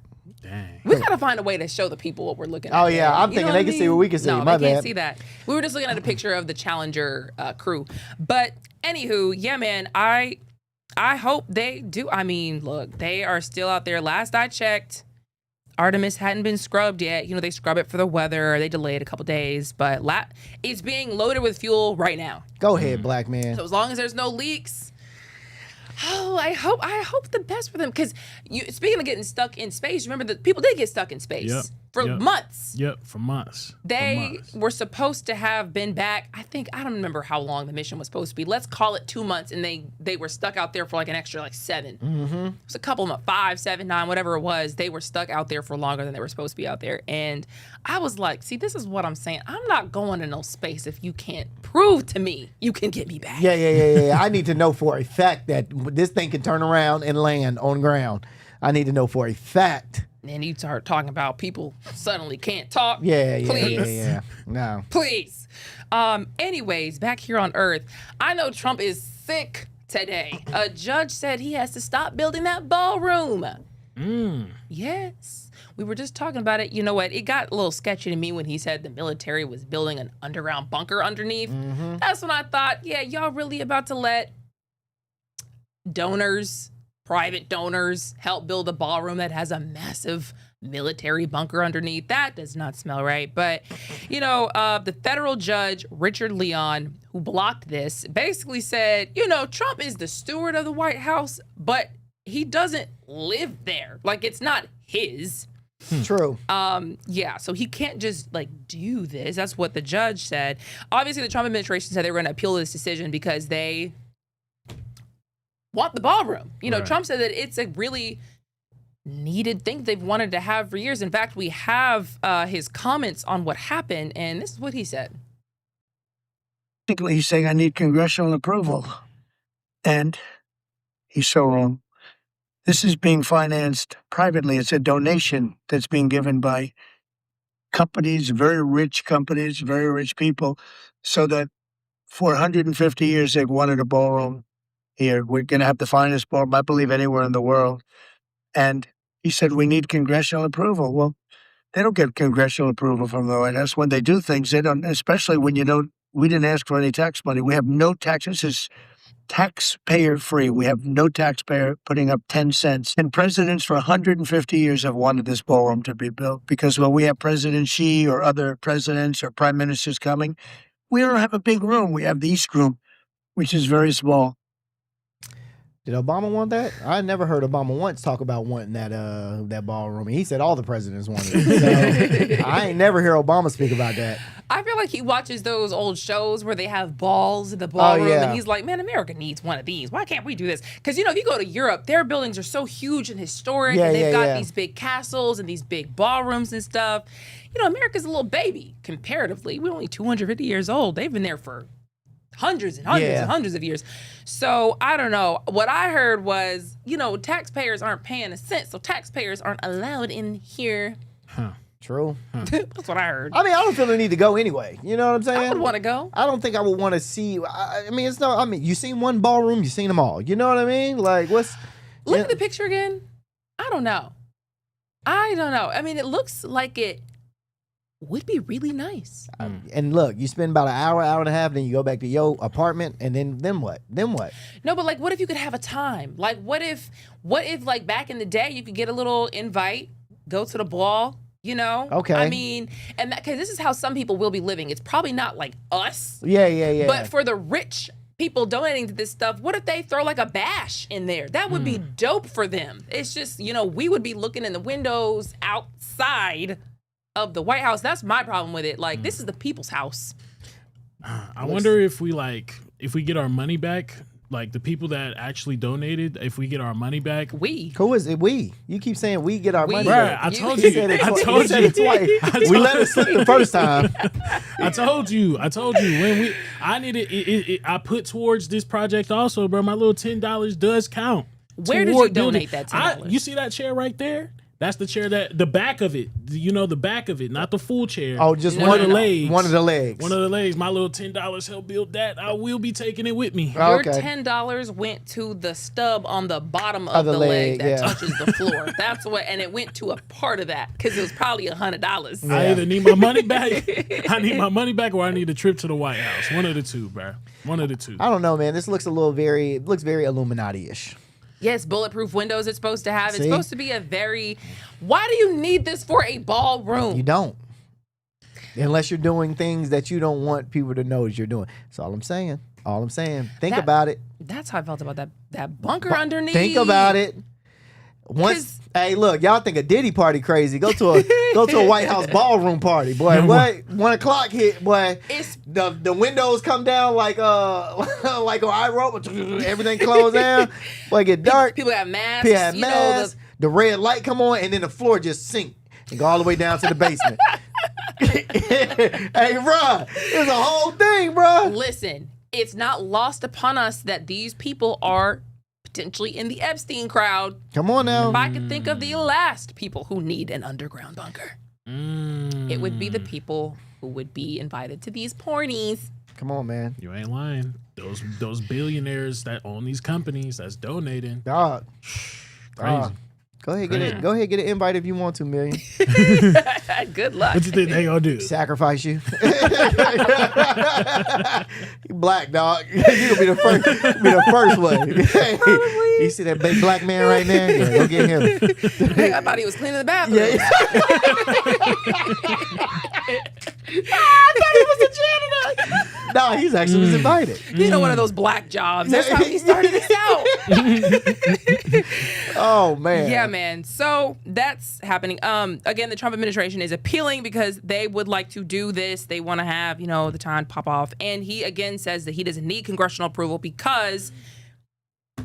Dang. We gotta find a way to show the people what we're looking at. Oh yeah, man. I'm You know thinking what they I can see mean? what we can see. No, My they can't bad. see that. We were just looking at a picture of the Challenger crew. But anywho, yeah, man, I hope they do. I mean, look, they are still out there. Last I checked, Artemis hadn't been scrubbed yet. You know, they scrub it for the weather. They delayed a couple days, but it's being loaded with fuel right now. Go ahead, black man. So as long as there's no leaks, I hope the best for them. Because speaking of getting stuck in space, remember that people did get stuck in space for months. Yep, for months. They were supposed to have been back. I don't remember how long the mission was supposed to be. Let's call it 2 months, and they were stuck out there for like an extra like 7. Mm-hmm. It was a couple of months, 5, 7, 9, whatever it was. They were stuck out there for longer than they were supposed to be out there. And I was like, see, this is what I'm saying. I'm not going to no space if you can't prove to me you can get me back. Yeah. I need to know for a fact that this thing can turn around and land on ground. I need to know for a fact. And you start talking about people suddenly can't talk. Yeah. No. Please. Anyways, back here on Earth, I know Trump is sick today. A judge said he has to stop building that ballroom. Yes. We were just talking about it. You know what? It got a little sketchy to me when he said the military was building an underground bunker underneath. Mm-hmm. That's when I thought, yeah, y'all really about to let donors, private donors, help build a ballroom that has a massive military bunker underneath? That does not smell right. But, you know, the federal judge, Richard Leon, who blocked this, basically said, you know, Trump is the steward of the White House, but he doesn't live there. Like, it's not his. True. Yeah, so he can't just like do this. That's what the judge said. Obviously, the Trump administration said they were going to appeal this decision because they want the ballroom. You know, Trump said that it's a really needed thing they've wanted to have for years. In fact, we have his comments on what happened, and this is what he said. Basically, he's saying I need congressional approval. And he's so wrong. This is being financed privately. It's a donation that's being given by companies, very rich people, so that for 150 years they've wanted a ballroom here. We're going to have the finest ballroom, I believe, anywhere in the world. And he said, we need congressional approval. Well, they don't get congressional approval from the White House. When they do things, they don't, especially when we didn't ask for any tax money. We have no taxes. This is taxpayer free. We have no taxpayer putting up 10 cents. And presidents for 150 years have wanted this ballroom to be built because when we have President Xi or other presidents or prime ministers coming, we don't have a big room. We have the East Room, which is very small. Did Obama want that? I never heard Obama once talk about wanting that ballroom. He said all the presidents wanted it. So I ain't never hear Obama speak about that. I feel like he watches those old shows where they have balls in the ballroom, yeah. and he's like, man, America needs one of these. Why can't we do this? Because, you know, if you go to Europe, their buildings are so huge and historic, and they've got these big castles and these big ballrooms and stuff. You know, America's a little baby, comparatively. We're only 250 years old. They've been there for hundreds and hundreds and hundreds of years. So I don't know. What I heard was, you know, taxpayers aren't paying a cent, so taxpayers aren't allowed in here. True. That's what I heard. I mean, I don't feel the need to go anyway. You know what I'm saying? I would want to go. I don't think I would want to see. I mean, it's no. I mean, you seen one ballroom, you seen them all. You know what I mean? Like, what's? Look at the picture again. I don't know. I mean, it looks like it would be really nice. And look, you spend about an hour and a half, then you go back to your apartment, and then what? Then what? No, but like, what if you could have a time? Like, what if like back in the day, you could get a little invite, go to the ball, you know? Okay. I mean, and because this is how some people will be living. It's probably not like us. Yeah. But for the rich people donating to this stuff, what if they throw like a bash in there? That would be dope for them. It's just, you know, we would be looking in the windows outside of the White House. That's my problem with it. Like, this is the people's house. I wonder if we get our money back, like the people that actually donated, if we get our money back. Who is it? We. You keep saying we get our money back. back. I told you. You said it twice. We let it slip the first time. I told you. When I needed I put towards this project also, bro. My little $10 does count. Where did you donate that $10? You see that chair right there? That's the chair that the back of it. You know, the back of it, not the full chair. Oh, just one of the legs. One of the legs. One of the legs. My little $10 helped build that. I will be taking it with me. Your $10 went to the stub on the bottom of the leg that touches the floor. That's what, and it went to a part of that because it was probably $100. I either need my money back. I need my money back, or I need a trip to the White House. One of the two, bro. One of the two. I don't know, man. This looks very Illuminati-ish. Yes, bulletproof windows it's supposed to have. It's supposed to be a very... Why do you need this for a ballroom? You don't. Unless you're doing things that you don't want people to know that you're doing. That's all I'm saying. Think about it. That's how I felt about that bunker underneath. Think about it. Hey, look, y'all think a Diddy party crazy. Go to a White House ballroom party, boy. What? 1 o'clock hit, boy. The windows come down like on iRobot. Everything closed down. Boy, get dark. People have masks. People have masks. The red light come on, and then the floor just sink and go all the way down to the basement. Hey, bro, it's a whole thing, bro. Listen, it's not lost upon us that these people are potentially in the Epstein crowd. Come on now. If I could think of the last people who need an underground bunker, it would be the people who would be invited to these pornies. Come on, man. You ain't lying. Those billionaires that own these companies that's donating. Dog. Crazy. Go ahead, get an invite if you want to, Million. Good luck. What you think they gonna do? Sacrifice you. You black, dog. You gonna be the first one. You see that big black man right there? Yeah, go get him. Hey, I thought he was cleaning the bathroom. Yeah. I thought he was a janitor. No, he's actually was invited. You know, one of those black jobs. That's how he started this out. Oh man. Yeah, man. So that's happening. Again, the Trump administration is appealing because they would like to do this. They want to have, the time pop off. And he again says that he doesn't need congressional approval because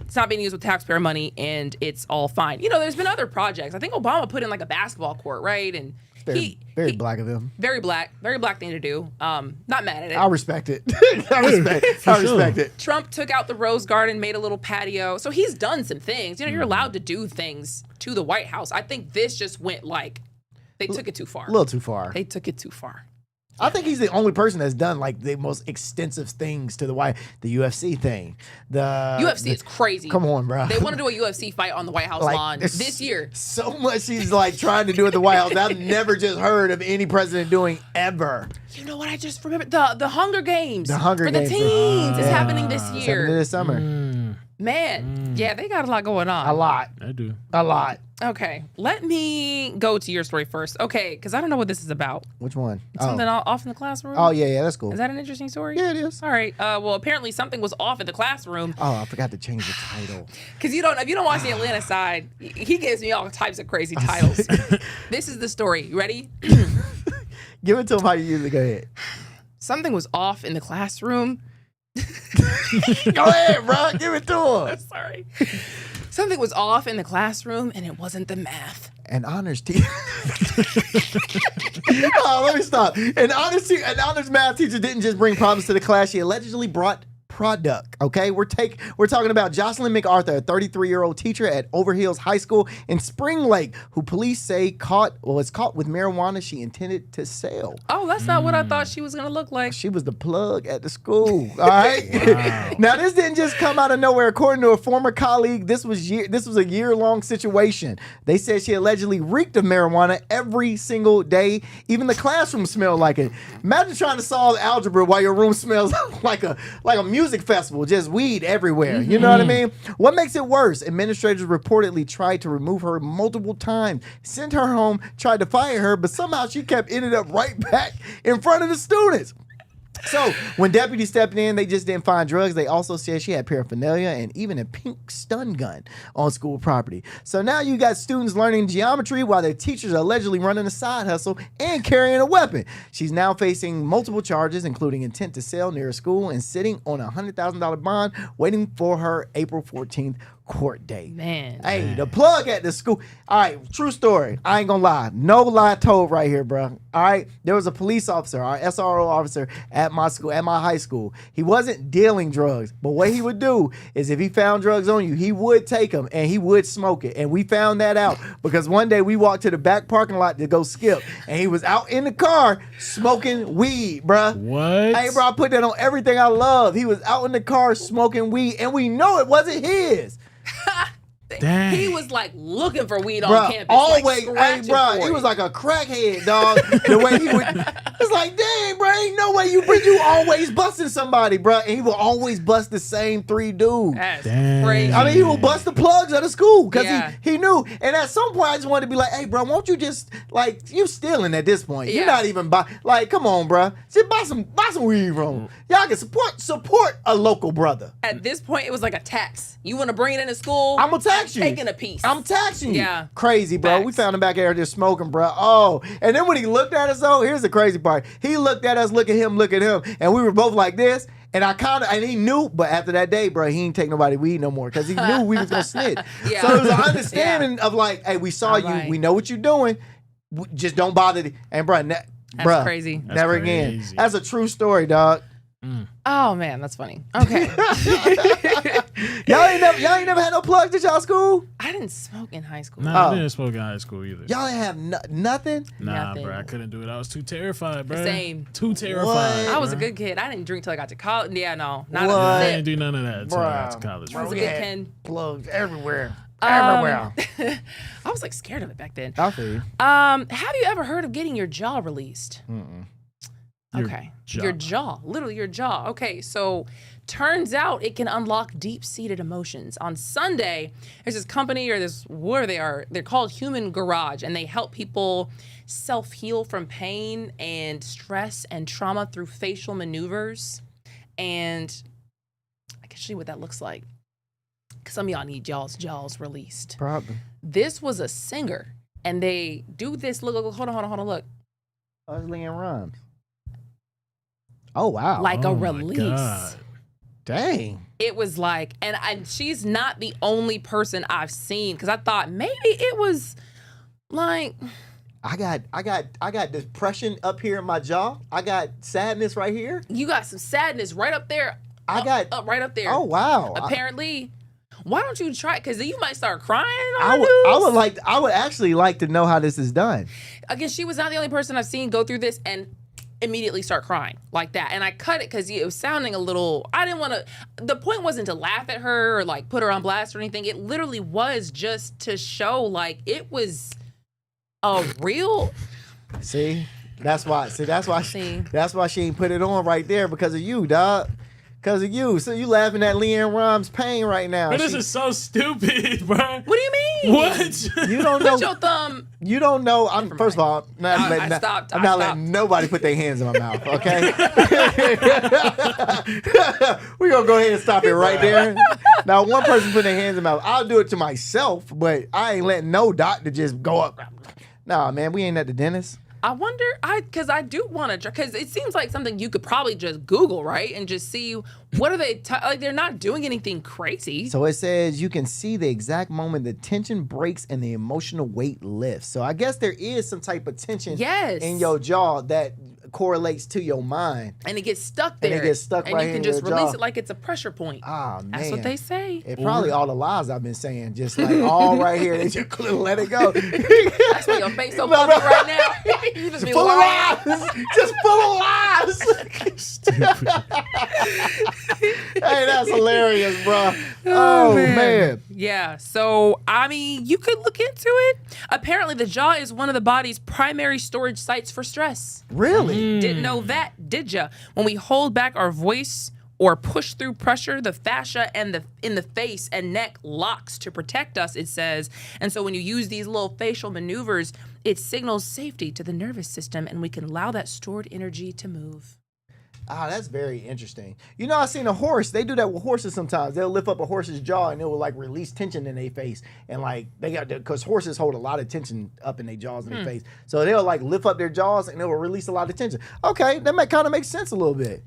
it's not being used with taxpayer money and it's all fine. There's been other projects. I think Obama put in like a basketball court, right? And very black of him. Very black thing to do. Not mad at it. I respect it. I respect it. Trump took out the Rose Garden, made a little patio. So he's done some things. You're allowed to do things to the White House. I think this just went they took it too far. A little too far. They took it too far. I think he's the only person that's done the most extensive things to the UFC thing. UFC is crazy. Come on, bro. They want to do a UFC fight on the White House lawn this year. So much he's trying to do at the White House. I've never just heard of any president doing ever. You know what? I just remembered the Hunger Games. The Hunger for Games the teens is happening this It's year. happening this summer. Man, yeah, they got a lot going on. A lot. I do. A lot. Okay, let me go to your story first. Okay, because I don't know what this is about. Which one? Something off in the classroom? Oh, yeah, that's cool. Is that an interesting story? Yeah, it is. All right. Well, apparently something was off in the classroom. Oh, I forgot to change the title. Because if you don't watch the Atlanta side, he gives me all types of crazy titles. This is the story. You ready? Give it to him how you usually go ahead. Something was off in the classroom. Go ahead, bro. Give it to him. Sorry. Something was off in the classroom, and it wasn't the math. An honors teacher. Oh, let me stop. An honors math teacher didn't just bring problems to the class. She allegedly brought product. Okay, we're talking about Jocelyn MacArthur, a 33-year-old teacher at Overhills High School in Spring Lake, who police say was caught with marijuana she intended to sell. Oh, that's not what I thought she was gonna look like. She was the plug at the school. All right. Wow. Now this didn't just come out of nowhere. According to a former colleague, this was a year-long situation. They said she allegedly reeked of marijuana every single day. Even the classroom smelled like it. Imagine trying to solve algebra while your room smells like a music festival, just weed everywhere. You know what I mean? What makes it worse? Administrators reportedly tried to remove her multiple times, sent her home, tried to fire her, but somehow she ended up right back in front of the students. So when deputies stepped in, they just didn't find drugs. They also said she had paraphernalia and even a pink stun gun on school property. So now you got students learning geometry while their teachers are allegedly running a side hustle and carrying a weapon. She's now facing multiple charges, including intent to sell near a school and sitting on a $100,000 bond, waiting for her April 14th court date. Man. Hey, the plug at the school. All right, true story. I ain't gonna lie. No lie told right here, bro. All right, there was a police officer, our SRO officer at my school, at my high school. He wasn't dealing drugs, but what he would do is if he found drugs on you, he would take them and he would smoke it. And we found that out because one day we walked to the back parking lot to go skip, and he was out in the car smoking weed, bro. What? Hey, bro, I put that on everything I love. He was out in the car smoking weed, and we know it wasn't his. Dang. He was like looking for weed on Bruh, campus. always, like, hey, scratching bro, for he it. was like a crackhead, dog. The way he would, it's like, dang, bro, ain't no way you always busting somebody, bro. And he will always bust the same 3 dudes. That's Dang. crazy. I mean, he will bust the plugs of the school because Yeah. he knew. And at some point, I just wanted to be like, hey, bro, won't you just, like, you stealing at this point. You're Yeah. not even like, come on, bro. Just buy some weed from him. Y'all can support a local brother. At this point, it was like a tax. You want to bring it into school? I'm gonna tax you. Taking a piece. I'm taxing you. Yeah. Crazy, bro. Facts. We found him back there just smoking, bro. Oh, and then when he looked at us, though, here's the crazy part. He looked at us, look at him, and we were both like this. And and he knew, but after that day, bro, he ain't take nobody weed no more because he knew we was gonna snitch. Yeah. So it was an understanding of like, hey, we saw All you, right. we know what you're doing, just don't bother. And bro, That's crazy. Never That's again. crazy. That's a true story, dog. Oh man, that's funny. Okay. Y'all ain't never had no plugs at y'all school. I didn't smoke in high school. Nah, Oh. I didn't smoke in high school either. Y'all ain't have nothing. Nah, Nothing. bro, I couldn't do it. I was too terrified, bro. Same. Too terrified. I was a bruh. good kid. I didn't drink till I got to college. Yeah, no, not What? I a didn't do none of that until I got to college. I was a We good had kid. plugs everywhere. I was like scared of it back then. I feel you. Have you ever heard of getting your jaw released? Your Okay. jaw. Your jaw. Literally your jaw. Okay, so turns out it can unlock deep-seated emotions. On Sunday, there's this company or this, where they are, they're called Human Garage, and they help people self-heal from pain and stress and trauma through facial maneuvers. And I can show you what that looks like. Because some of y'all need y'all's jaws released. Probably. This was a singer, and they do this. Look, hold on, look. Oh, it's Leanne Rhymes. Oh, wow. Like Oh a my release. God. Dang. It was like, and she's not the only person I've seen, because I thought maybe it was like, I got depression up here in my jaw. I got sadness right here. you got some sadness right up there. I got right up there. Oh, wow. Apparently, why don't you try it? Because you might start crying I on the would news. I would actually like to know how this is done. Again, she was not the only person I've seen go through this and immediately start crying like that. And I cut it because it was sounding a little, I didn't want to, the point wasn't to laugh at her or like put her on blast or anything. It literally was just to show like it was a real. See? That's why See. that's why she ain't put it on right there because of you, dog. Because of you. So you laughing at Leanne Rhymes' pain right now. But this is so stupid, bro. What do you mean? What? You don't know. Put your thumb. You don't know. First of all, I'm not letting nobody put their hands in my mouth, okay? We're going to go ahead and stop it right there. Now, one person put their hands in my mouth. I'll do it to myself, but I ain't letting no doctor just go up. Nah, man, we ain't at the dentist. I wonder, because I do want to try, because it seems like something you could probably just Google, right? And just see what are they, like they're not doing anything crazy. So it says you can see the exact moment the tension breaks and the emotional weight lifts. So I guess there is some type of tension in your jaw that correlates to your mind. And it gets stuck there. And it gets stuck and right you can in just your release jaw. it like it's a pressure point. Ah, man. That's what they say. It probably all the lies I've been saying, just like all right here. They just couldn't let it go. That's why your face so bumpy right now. You just be full lying. of lies. Just full of lies. Hey, that's hilarious, bro. Oh, man. Yeah. So, I mean, you could look into it. Apparently, the jaw is one of the body's primary storage sites for stress. Really? Didn't know that, did ya? When we hold back our voice or push through pressure, the fascia and in the face and neck locks to protect us, it says. And so when you use these little facial maneuvers, it signals safety to the nervous system, and we can allow that stored energy to move. Ah, that's very interesting. You know, I've seen a horse. They do that with horses sometimes. They'll lift up a horse's jaw and it will like release tension in their face. And like they got because horses hold a lot of tension up in their jaws and their face. So they'll like lift up their jaws and it will release a lot of tension. Okay, that kind of makes sense a little bit.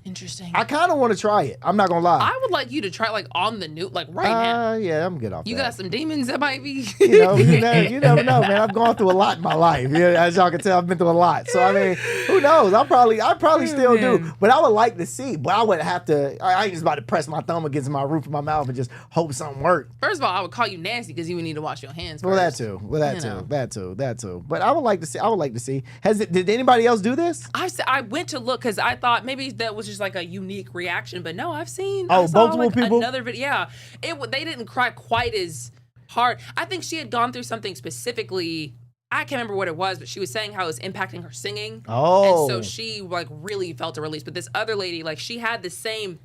Interesting. I kind of want to try it. I'm not gonna lie. I would like you to try like on the new, like right now. Yeah, I'm good off You that. got some demons that might be. You never know, man. I've gone through a lot in my life. Yeah, as y'all can tell, I've been through a lot. So I mean, who knows? I probably still do. But I would like to see. But I would have to. I ain't just about to press my thumb against my roof of my mouth and just hope something works. First of all, I would call you nasty because you would need to wash your hands first. Well, that too. That too. But I would like to see. Did anybody else do this? I went to look because I thought maybe that was just like a unique reaction, but no, I've seen. Oh, I saw, multiple people. Another video. Yeah, they didn't cry quite as hard. I think she had gone through something specifically. I can't remember what it was, but she was saying how it was impacting her singing. Oh, and so she like really felt a release. But this other lady, like she had the same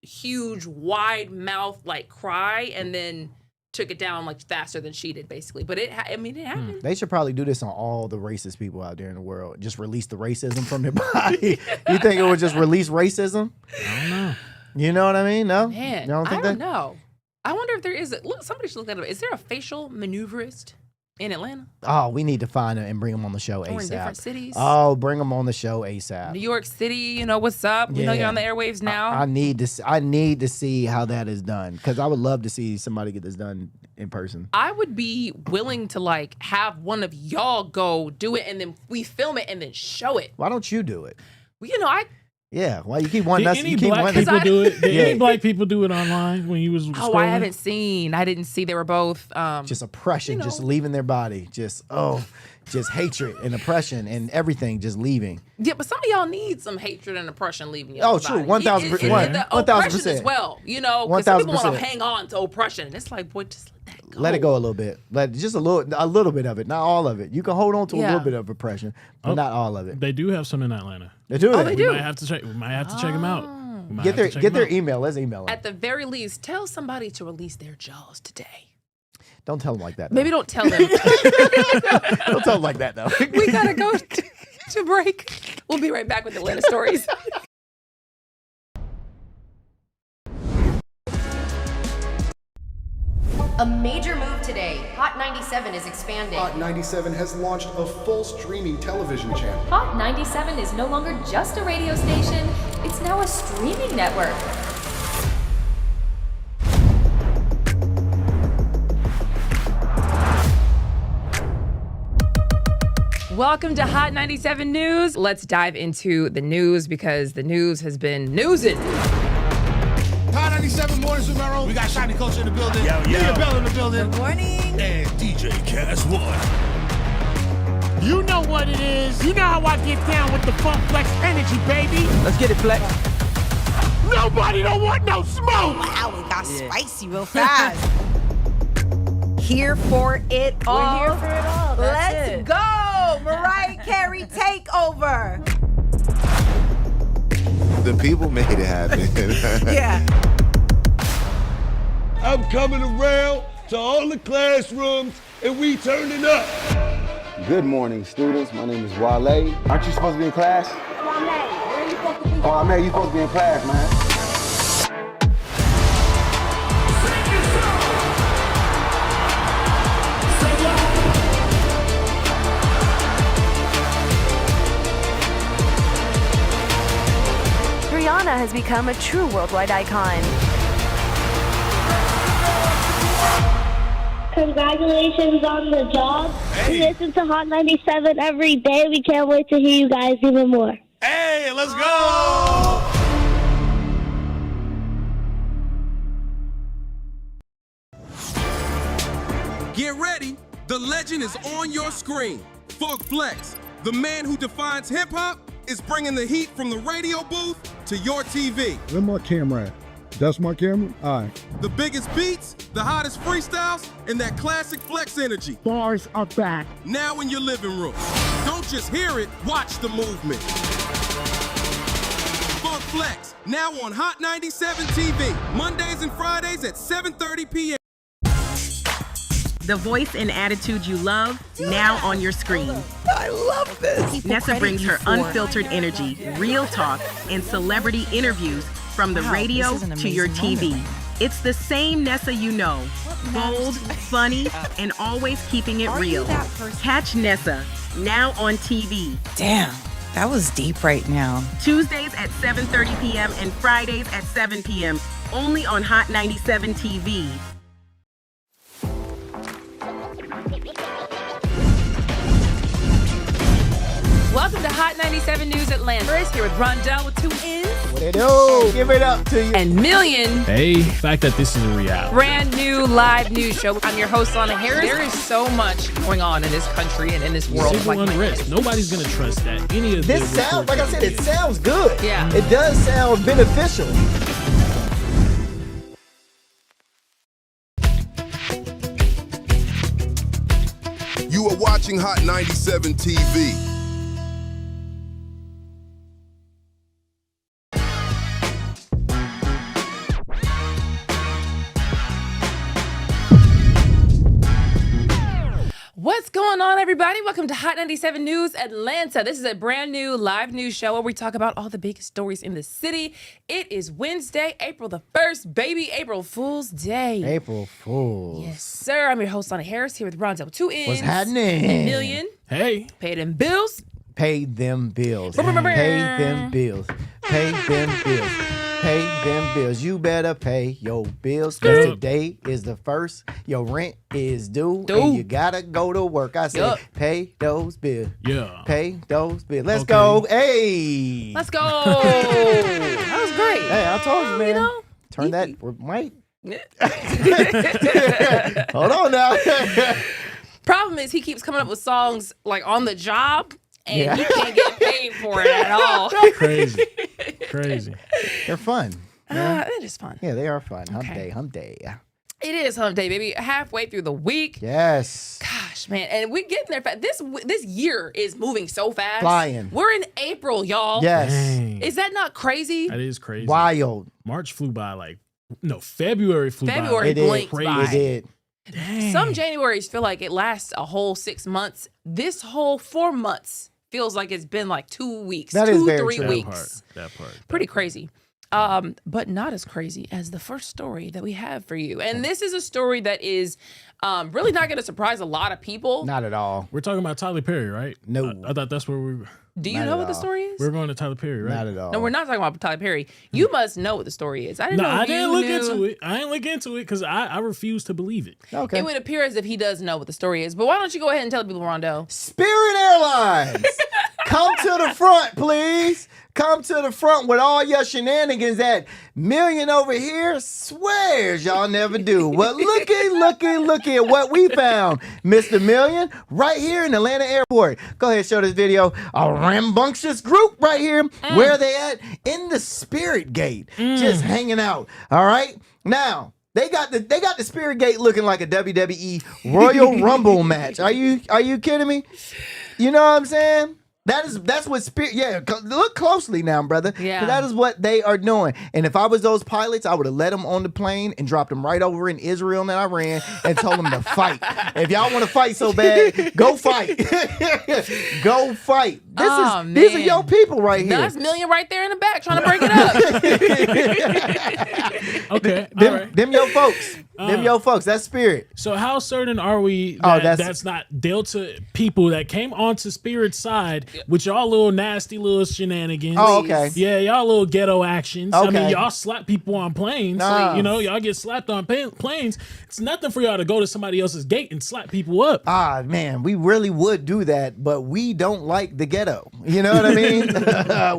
huge, wide mouth like cry, and then took it down like faster than she did, basically. But it happened. They should probably do this on all the racist people out there in the world. Just release the racism from their body. You think it would just release racism? I don't know. You know what I mean? No? Man, you don't think I don't that? know. I wonder if there is. Look, somebody should look that up. Is there a facial maneuverist in Atlanta? Oh, we need to find them and bring them on the show ASAP. Or in different cities? Oh, bring them on the show ASAP. New York City, you know what's up? We know you're on the airwaves now. I need to see how that is done because I would love to see somebody get this done in person. I would be willing to like have one of y'all go do it and then we film it and then show it. Why don't you do it? Well, you know, Yeah, why you keep wanting us? Any black people do it? Did any black people do it online when you was scrolling? Oh, I haven't seen. I didn't see. They were both just oppression, just leaving their body, just hatred and oppression and everything, just leaving. Yeah, but some of y'all need some hatred and oppression leaving you. Oh, true, 1,000%. Oppression as well, you know, because some people want to 1,000%. hang on to oppression, and it's like, boy, just let that go. Let it go a little bit. Just a little bit of it, not all of it. You can hold on to a little bit of oppression, but not all of it. They do have some in Atlanta. They do. Oh, they do. We might have to check them out. Get their email. Let's email them. At the very least, tell somebody to release their jaws today. Don't tell them like that. Maybe don't tell them. Don't tell them like that, though. We gotta go to break. We'll be right back with Atlanta stories. A major move today. Hot 97 is expanding. Hot 97 has launched a full streaming television channel. Hot 97 is no longer just a radio station, it's now a streaming network. Welcome to Hot 97 News. Let's dive into the news because the news has been newsing. Hot 97 mornings with Merrill. We got Shiny Culture in the building. Leah Bell in the building. Good morning. And DJ Cass One. You know what it is. You know how I get down with the Funk Flex energy, baby. Let's get it, Flex. Nobody don't want no smoke. Wow, it got spicy real fast. Here for it all. We're here for it all. That's Let's it. go. Mariah Carey takeover. The people made it happen. Yeah. I'm coming around to all the classrooms and we turning up. Good morning, students. My name is Wale. Aren't you supposed to be in class? Oh, man, you supposed to be in class, man. Rihanna has become a true worldwide icon. Congratulations on the job. We listen to Hot 97 every day. We can't wait to hear you guys even more. Hey, let's go! Get ready. The legend is on your screen. Funk Flex, the man who defines hip-hop, is bringing the heat from the radio booth to your TV. Where's my camera at? That's my camera? All right. The biggest beats, the hottest freestyles, and that classic Flex energy. Bars are back. Now in your living room. Don't just hear it, watch the movement. Funk Flex, now on Hot 97 TV, Mondays and Fridays at 7:30 p.m. The voice and attitude you love, now on your screen. I love this. Nessa brings her unfiltered energy, real talk, and celebrity interviews from the radio to your TV. It's the same Nessa you know. Bold, funny, and always keeping it real. Catch Nessa, now on TV. Damn. That was deep right now. Tuesdays at 7:30 p.m. and Fridays at 7 p.m. only on Hot 97 TV. Welcome to Hot 97 News Atlanta. First, here with Rondell with 2 N's. What it do? Give it up to you. And Million. Hey, the fact that this is a reality. Brand new live news show. I'm your host, Lana Harris. There is so much going on in this country and in this world. Civil unrest. Nobody's going to trust that. Any of this sounds, like I said, it sounds good. Yeah. It does sound beneficial. You are watching Hot 97 TV. What's going on, everybody? Welcome to Hot 97 News Atlanta. This is a brand new live news show where we talk about all the biggest stories in the city. It is Wednesday, April the 1st, baby. April Fool's Day. April Fools. Yes, sir. I'm your host, Lana Harris, here with Rondell with 2 N's. What's happening? And Million. Hey. Pay them bills. Pay them bills. Pay them bills. Pay them bills. Pay them bills. You better pay your bills because today is the 1st. Your rent is due. And you gotta go to work. I said, pay those bills. Yeah. Pay those bills. Let's go. Hey. Let's go. That was great. Hey, I told you, man. You know, turn that mic. Hold on now. Problem is, he keeps coming up with songs like on the job. And he can't get paid for it at all. Crazy. They're fun. It is fun. Yeah, they are fun. Hump day. It is hump day, baby. Halfway through the week. Yes. Gosh, man. And we're getting there fast. This year is moving so fast. Flying. We're in April, y'all. Yes. Dang. Is that not crazy? That is crazy. Wild. March flew by February flew by. February blinked by. It did. Dang. Some Januaries feel like it lasts a whole 6 months. This whole 4 months feels like it's been like 2 weeks. That 2, is very 3 true. weeks. That part. Pretty crazy. But not as crazy as the first story that we have for you. And this is a story that is really not going to surprise a lot of people. Not at all. We're talking about Tyler Perry, right? No. I thought that's where we were. Do you know what the story is? We're going to Tyler Perry, right? Not at all. No, we're not talking about Tyler Perry. You must know what the story is. I didn't know. I if didn't you look knew. into it. I didn't look into it because I refuse to believe it. Okay. It would appear as if he does know what the story is. But why don't you go ahead and tell people, Rondo? Spirit Airlines, come to the front, please. Come to the front with all your shenanigans. That Million over here swears y'all never do. Well, looky at what we found, Mr. Million, right here in Atlanta Airport. Go ahead, show this video. A rambunctious group right here. Where are they at? In the Spirit Gate, just hanging out. All right, now. They got the Spirit Gate looking like a WWE Royal Rumble match. Are you kidding me? You know what I'm saying? That's what Spirit. Yeah, look closely now, brother. Yeah, that is what they are doing. And if I was those pilots, I would have let them on the plane and dropped them right over in Israel and Iran and told them to fight. If y'all want to fight so bad, go fight. Go fight. These are your people right here. That's Million right there in the back trying to break it up. Okay, them your folks. Them your folks. That's Spirit. So how certain are we that that's not Delta people that came onto Spirit's side with y'all little nasty little shenanigans? Oh, okay. Yeah, y'all little ghetto actions. Okay. I mean, y'all slap people on planes. Nah. You know, y'all get slapped on planes. It's nothing for y'all to go to somebody else's gate and slap people up. Ah, man, we really would do that, but we don't like the ghetto. You know what I mean?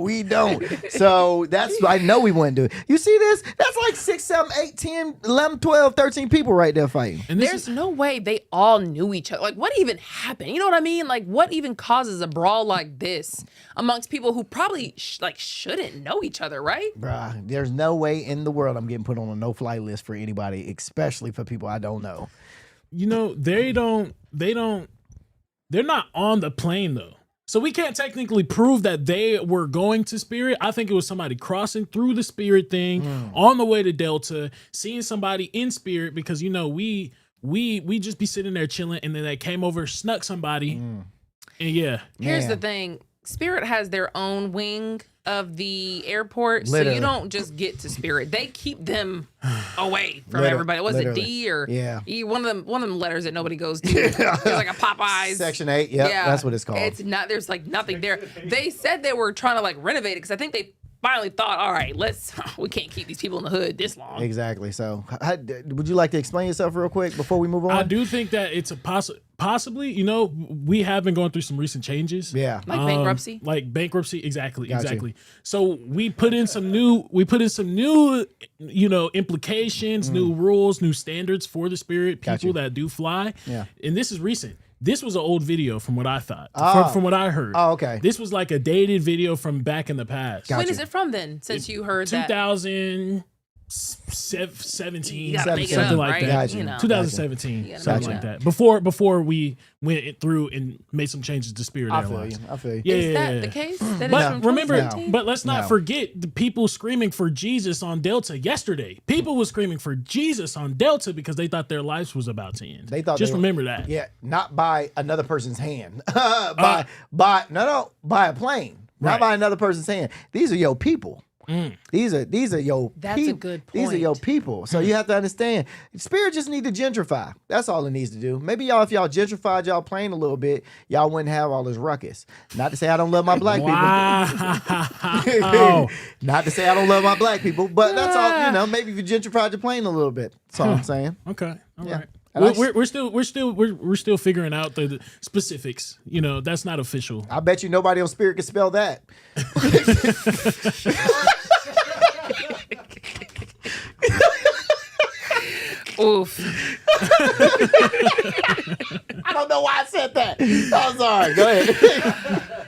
We don't. So I know we wouldn't do it. You see this? That's like 6, 7, 8, 10, 11, 12, 13 people right there fighting. And there's no way they all knew each other. Like, what even happened? You know what I mean? Like, what even causes a brawl like this amongst people who probably shouldn't know each other, right? Bruh, there's no way in the world I'm getting put on a no-fly list for anybody, especially for people I don't know. You know, they're not on the plane though. So we can't technically prove that they were going to Spirit. I think it was somebody crossing through the Spirit thing on the way to Delta, seeing somebody in Spirit because, you know, we just be sitting there chilling and then they came over, snuck somebody. And yeah. Here's the thing. Spirit has their own wing of the airport, so Literally. you don't just get to Spirit. They keep them away from Literally. everybody. Was it Literally. D or Yeah. E? One of them letters that nobody goes to. It's like a Popeyes. Section 8. Yep, that's what it's called. It's not. There's like nothing there. They said they were trying to like renovate it because I think they finally thought, all right, we can't keep these people in the hood this long. Exactly. So, would you like to explain yourself real quick before we move on? I do think that it's a possibly, we have been going through some recent changes. Yeah. Like bankruptcy? Like bankruptcy, exactly, Got you. exactly. So we put in some new, implications, new rules, new standards for the Spirit Got people you. that do fly. Yeah. And this is recent. This was an old video from what I thought, Oh. from what I heard. Oh, okay. This was like a dated video from back in the past. Got When you. is it from then? Since you heard that. 2017, You gotta make it something up, like right? that. You know. 2017, Gotcha. something like that. Before we went through and made some changes to Spirit I feel Airlines. you. I feel you. Yeah, Is that yeah, the yeah. case? That is But from remember, 2017? but let's not No. forget the people screaming for Jesus on Delta yesterday. People were screaming for Jesus on Delta because they thought their lives was about to end. They thought Just they were- remember that. Yeah, not by another person's hand. by a plane. Not Right. by another person's hand. These are your people. These are your That's a peop- good These are your point. people. So you have to understand, Spirit just need to gentrify. That's all it needs to do. Maybe if y'all gentrified y'all plane a little bit, y'all wouldn't have all this ruckus. Not to say I don't love my black people. Wow. Not to say I don't love my black people, but that's all. Maybe if you gentrified your plane a little bit. That's all I'm saying. Okay. All Yeah. right. And We're still figuring out the specifics. That's not official. I bet you nobody on Spirit can spell that. Oof. I don't know why I said that. I'm sorry. Go ahead.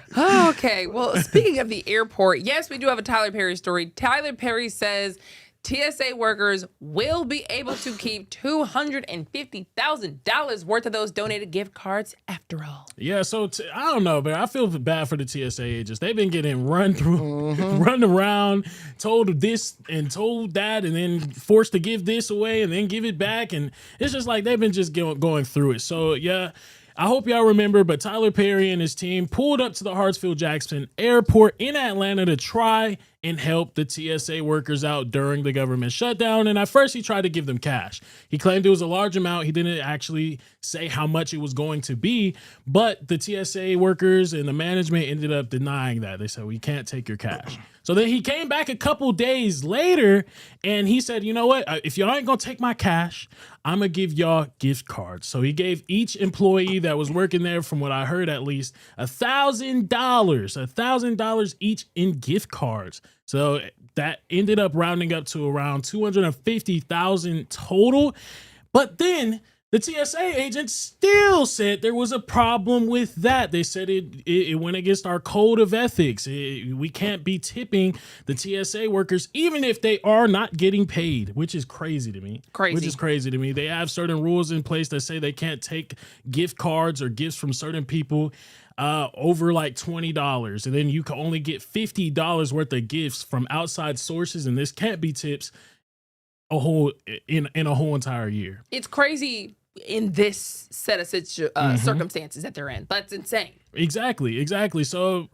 Okay. Well, speaking of the airport, yes, we do have a Tyler Perry story. Tyler Perry says TSA workers will be able to keep $250,000 worth of those donated gift cards after all. Yeah, so I don't know, but I feel bad for the TSA agents. They've been getting run through, run around, told this and told that, and then forced to give this away and then give it back. And it's just like they've been just going through it. So, yeah, I hope y'all remember, but Tyler Perry and his team pulled up to the Hartsfield-Jackson Airport in Atlanta to try and help the TSA workers out during the government shutdown. And at first, he tried to give them cash. He claimed it was a large amount. He didn't actually say how much it was going to be, but the TSA workers and the management ended up denying that. They said, we can't take your cash. So then he came back a couple days later and he said, you know what? If y'all ain't gonna take my cash, I'm gonna give y'all gift cards. So he gave each employee that was working there, from what I heard at least, $1,000 each in gift cards. So that ended up rounding up to around $250,000 total. But then the TSA agent still said there was a problem with that. They said it went against our code of ethics. We can't be tipping the TSA workers, even if they are not getting paid, which is crazy to me. They have certain rules in place that say they can't take gift cards or gifts from certain people over like $20. And then you can only get $50 worth of gifts from outside sources. And this can't be tips a whole entire year. It's crazy in this set of circumstances that they're in. That's insane. Exactly. So,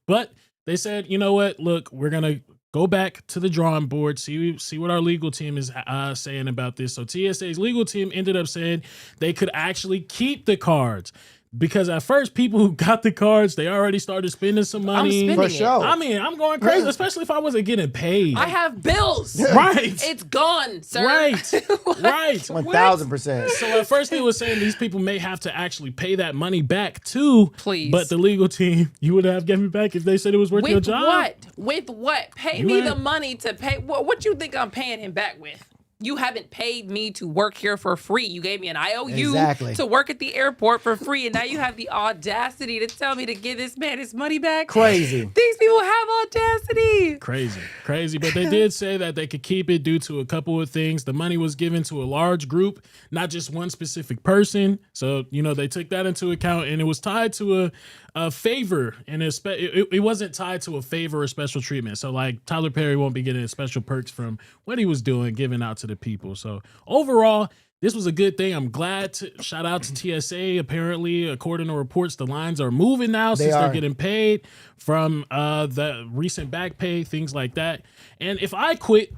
but they said, you know what? Look, we're gonna go back to the drawing board, see what our legal team is saying about this. So TSA's legal team ended up saying they could actually keep the cards. Because at first, people who got the cards, they already started spending some money. For sure. I mean, I'm going crazy, especially if I wasn't getting paid. I have bills. Right. It's gone, sir. Right. 1,000%. So at first they were saying these people may have to actually pay that money back too. Please. But the legal team, you would have given it back if they said it was worth your job. With what? Pay You me ain't- the money to pay. What you think I'm paying him back with? You haven't paid me to work here for free. You gave me an IOU Exactly. to work at the airport for free, and now you have the audacity to tell me to give this man his money back? Crazy. These people have audacity. Crazy. But they did say that they could keep it due to a couple of things. The money was given to a large group, not just one specific person. So, they took that into account, and it was tied to a favor, and it wasn't tied to a favor or special treatment. So like Tyler Perry won't be getting special perks from what he was doing, giving out to the people. So overall, this was a good thing. I'm glad to shout out to TSA. Apparently, according to reports, the lines are moving now since they're getting paid from the recent back pay, things like that. And if I quit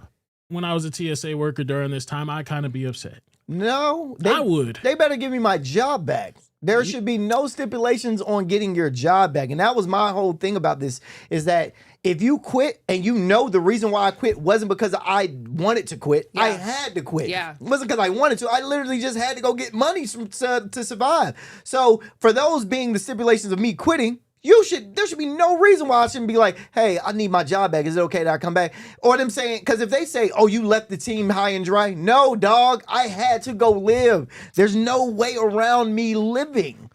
when I was a TSA worker during this time, I'd kind of be upset. No, I would. They better give me my job back. There should be no stipulations on getting your job back. And that was my whole thing about this, is that if you quit and you know the reason why I quit wasn't because I wanted to quit, I had to quit. Yeah. It wasn't because I wanted to. I literally just had to go get money to survive. So for those being the stipulations of me quitting, there should be no reason why I shouldn't be like, hey, I need my job back. Is it okay that I come back? Or them saying, because if they say, oh, you left the team high and dry. No, dog, I had to go live. There's no way around me living.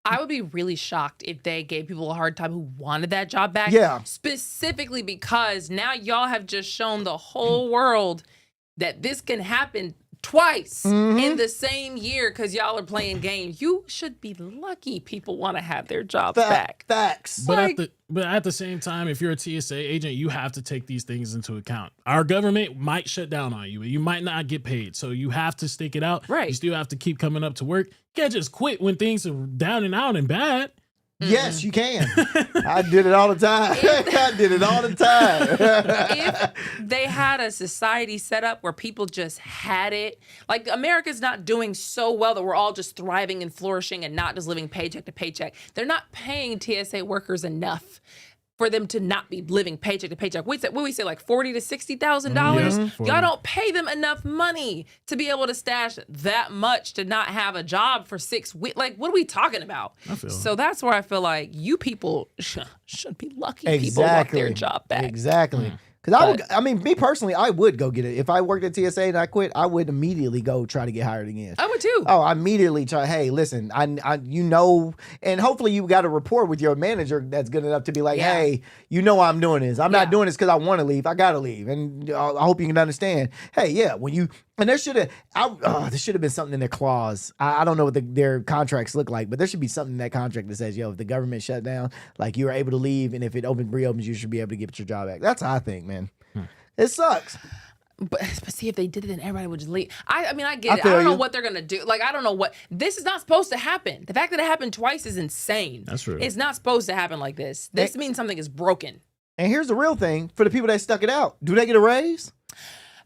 I would be really shocked if they gave people a hard time who wanted that job back. Yeah. Specifically because now y'all have just shown the whole world that this can happen twice in the same year because y'all are playing games. You should be lucky people want to have their jobs back. Facts. But at the same time, if you're a TSA agent, you have to take these things into account. Our government might shut down on you. You might not get paid. So you have to stick it out. Right. You still have to keep coming up to work. You can't just quit when things are down and out and bad. Yes, you can. I did it all the time. I did it all the time. If they had a society set up where people just had it, like America's not doing so well that we're all just thriving and flourishing and not just living paycheck to paycheck. They're not paying TSA workers enough for them to not be living paycheck to paycheck. What we say, like $40,000 to $60,000? Y'all don't pay them enough money to be able to stash that much to not have a job for 6 weeks. Like, what are we talking about? So that's where I feel like you people should be lucky people want their job back. Exactly. Because me personally, I would go get it. If I worked at TSA and I quit, I would immediately go try to get hired again. I would too. Oh, I immediately try. Hey, listen, and hopefully you got a rapport with your manager that's good enough to be like, hey, you know why I'm doing this. I'm not doing this because I want to leave. I gotta leave, and I hope you can understand. Hey, yeah, when you there should have been something in their clause. I don't know what their contracts look like, but there should be something in that contract that says, yo, if the government shut down, like you are able to leave, and if it reopens, you should be able to get your job back. That's how I think, man. It sucks. But see, if they did it, then everybody would just leave. I get it. I don't know what they're going to do. Like, I don't know what. This is not supposed to happen. The fact that it happened twice is insane. That's true. It's not supposed to happen like this. This means something is broken. And here's the real thing. For the people that stuck it out, do they get a raise?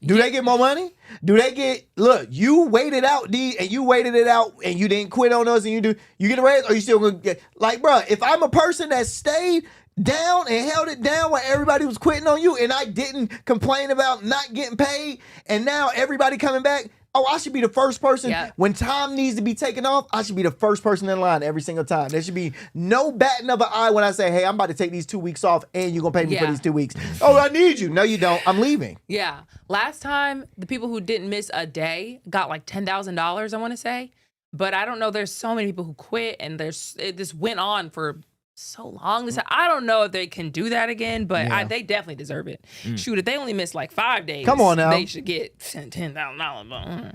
Do they get more money? Do they get, look, you waited out, D, and you waited it out, and you didn't quit on us, and you get a raise, or you still going to get, like, bro, if I'm a person that stayed down and held it down while everybody was quitting on you, and I didn't complain about not getting paid, and now everybody coming back, I should be the first person. When time needs to be taken off, I should be the first person in line every single time. There should be no batting of an eye when I say, hey, I'm about to take these 2 weeks off and you're going to pay me for these 2 weeks. Oh, I need you. No, you don't. I'm leaving. Yeah. Last time, the people who didn't miss a day got like $10,000, I want to say. But I don't know. There's so many people who quit, and this went on for so long. I don't know if they can do that again, but they definitely deserve it. Shoot, if they only missed like 5 days, come on now, they should get $10,000.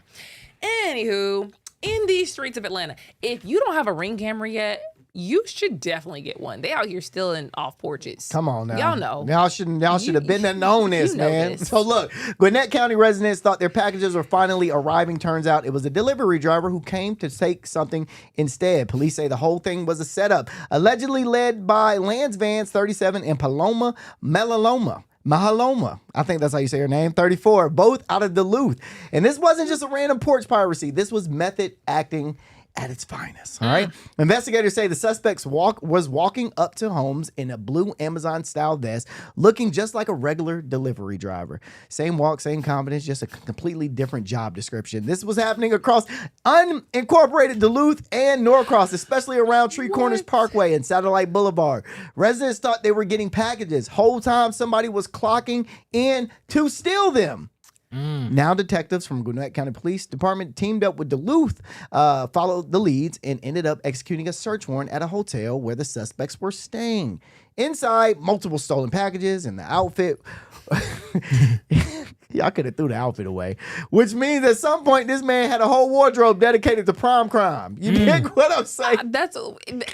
Anywho, in these streets of Atlanta, if you don't have a Ring camera yet, you should definitely get one. They out here still in off porches. Come on now. Y'all know. Y'all should have been there known this, man. So look, Gwinnett County residents thought their packages were finally arriving. Turns out it was a delivery driver who came to take something instead. Police say the whole thing was a setup, allegedly led by Lance Vance, 37, and Paloma Mahaloma, I think that's how you say her name, 34, both out of Duluth. And this wasn't just a random porch piracy. This was method acting at its finest. All right. Investigators say the suspects was walking up to homes in a blue Amazon-style vest, looking just like a regular delivery driver. Same walk, same confidence, just a completely different job description. This was happening across unincorporated Duluth and Norcross, especially around Tree Corners Parkway and Satellite Boulevard. Residents thought they were getting packages. Whole time somebody was clocking in to steal them. Now detectives from Gwinnett County Police Department teamed up with Duluth, followed the leads, and ended up executing a search warrant at a hotel where the suspects were staying. Inside, multiple stolen packages and the outfit. Y'all could have threw the outfit away, which means at some point this man had a whole wardrobe dedicated to prom crime. You get what I'm saying? That's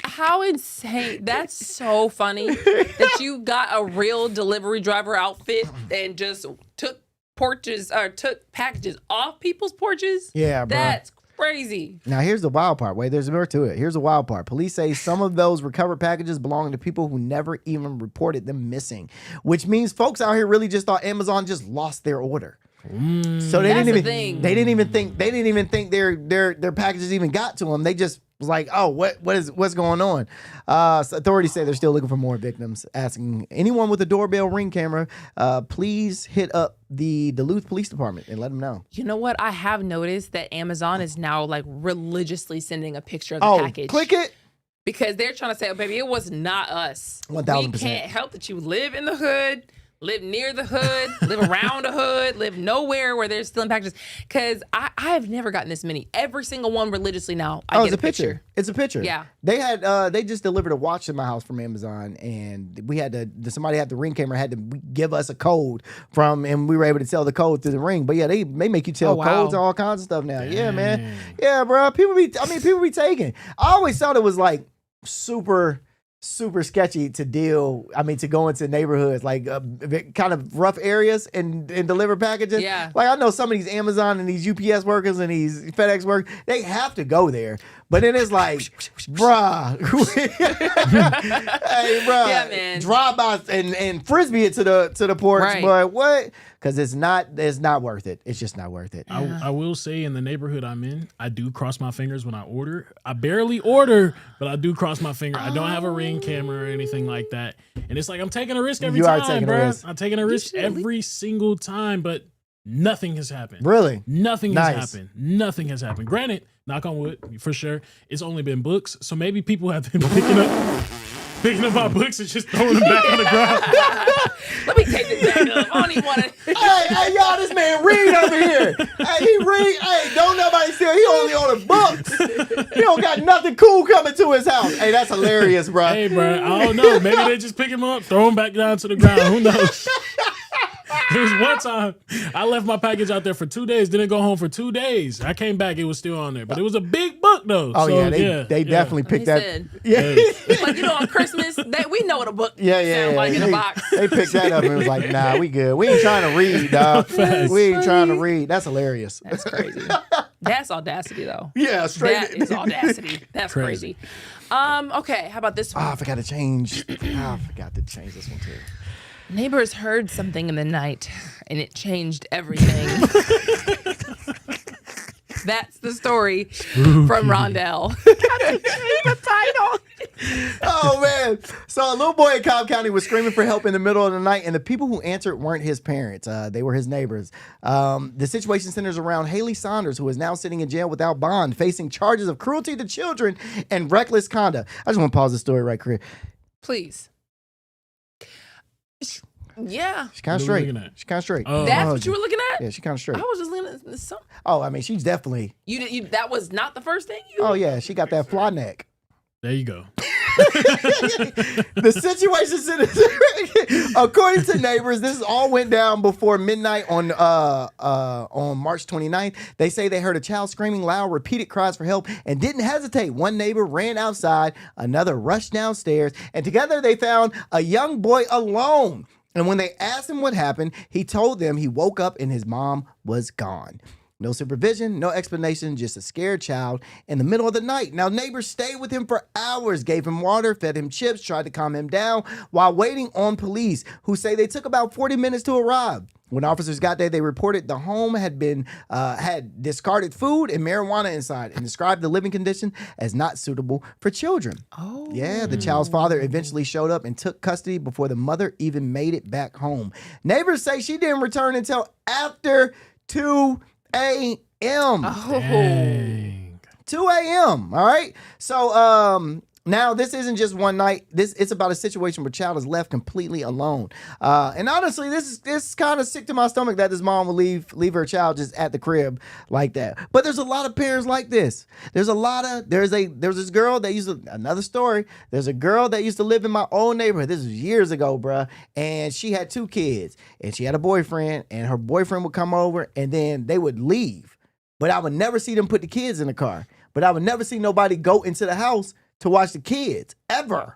how insane. That's so funny that you got a real delivery driver outfit and just took porches or took packages off people's porches. Yeah, bro. That's crazy. Now, here's the wild part. Wait, there's more to it. Here's the wild part. Police say some of those recovered packages belong to people who never even reported them missing, which means folks out here really just thought Amazon just lost their order. So they didn't even think their packages even got to them. They just was like, oh, what's going on? So authorities say they're still looking for more victims, asking anyone with a doorbell Ring camera, please hit up the Duluth Police Department and let them know. You know what? I have noticed that Amazon is now like religiously sending a picture of the package. Click it. Because they're trying to say, oh, baby, it was not us. 1000%. We can't help that you live in the hood, live near the hood, live around the hood, live nowhere where they're stealing packages. Because I've never gotten this many. Every single one religiously now, I get it's a picture. It's a picture. Yeah. They had they just delivered a watch to my house from Amazon, and we had to somebody had the Ring camera had to give us a code and we were able to tell the code through the Ring. But yeah, they make you tell codes and all kinds of stuff now. Yeah, man. Yeah, bro. People be taking. I always thought it was like super sketchy to to go into neighborhoods like kind of rough areas and deliver packages. Yeah. Like I know some of these Amazon and these UPS workers and these FedEx workers, they have to go there. But it is like, bruh. Hey, bruh. Yeah, man. Drive by and frisbee it to the porch. Right. But what? Because it's not worth it. It's just not worth it. I will say in the neighborhood I'm in, I do cross my fingers when I order. I barely order, but I do cross my finger. I don't have a Ring camera or anything like that. And it's like I'm taking a risk every time, bro. I'm taking a risk every single time, but nothing has happened. Really? Nothing has happened. Nothing has happened. Granted, knock on wood, for sure, it's only been books. So maybe people have been picking up my books and just throwing them back on the ground. Let me take this back up. I don't even want to. Hey, y'all, this man read over here. Hey, he read. Hey, don't nobody steal. He only on the books. He don't got nothing cool coming to his house. Hey, that's hilarious, bro. Hey, bro, I don't know. Maybe they just pick him up, throw him back down to the ground. Who knows? There was one time I left my package out there for 2 days, didn't go home for 2 days. I came back, it was still on there. But it was a big book, though. Oh, so, they definitely picked that. Like, on Christmas, we know what a book sounds like in a box. They picked that up and was like, nah, we good. We ain't trying to read, dog. We ain't trying to read. That's hilarious. That's crazy. That's audacity, though. Yeah, straight. That is audacity. That's crazy. Okay, how about this one? I forgot to change. I forgot to change this one, too. Neighbors heard something in the night, and it changed everything. That's the story from Rondell. The title. Oh, man. So a little boy in Cobb County was screaming for help in the middle of the night, and the people who answered weren't his parents. They were his neighbors. The situation centers around Haley Saunders, who is now sitting in jail without bond, facing charges of cruelty to children and reckless conduct. I just want to pause the story right here. Please. Yeah. She's kind of straight. She's kind of straight. That's what you were looking at? Yeah, she's kind of straight. I was just looking at something. Oh, I mean, she's definitely. You that was not the first thing you. Oh yeah, she got that fly neck. There you go. The situation centers, according to neighbors, this all went down before midnight on March 29th. They say they heard a child screaming loud, repeated cries for help, and didn't hesitate. One neighbor ran outside, another rushed downstairs, and together they found a young boy alone. And when they asked him what happened, he told them he woke up and his mom was gone. No supervision, no explanation, just a scared child in the middle of the night. Now, neighbors stayed with him for hours, gave him water, fed him chips, tried to calm him down while waiting on police, who say they took about 40 minutes to arrive. When officers got there, they reported the home had discarded food and marijuana inside and described the living condition as not suitable for children. Oh. Yeah, the child's father eventually showed up and took custody before the mother even made it back home. Neighbors say she didn't return until after 2 a.m. Oh. Dang. 2 a.m. All right. So now this isn't just one night. It's about a situation where a child is left completely alone. And honestly, this is kind of sick to my stomach that this mom will leave her child just at the crib like that. But there's a lot of parents like this. There's this girl that used to, another story. There's a girl that used to live in my old neighborhood. This was years ago, bruh. And she had 2 kids and she had a boyfriend, and her boyfriend would come over and then they would leave. But I would never see them put the kids in the car. But I would never see nobody go into the house to watch the kids ever.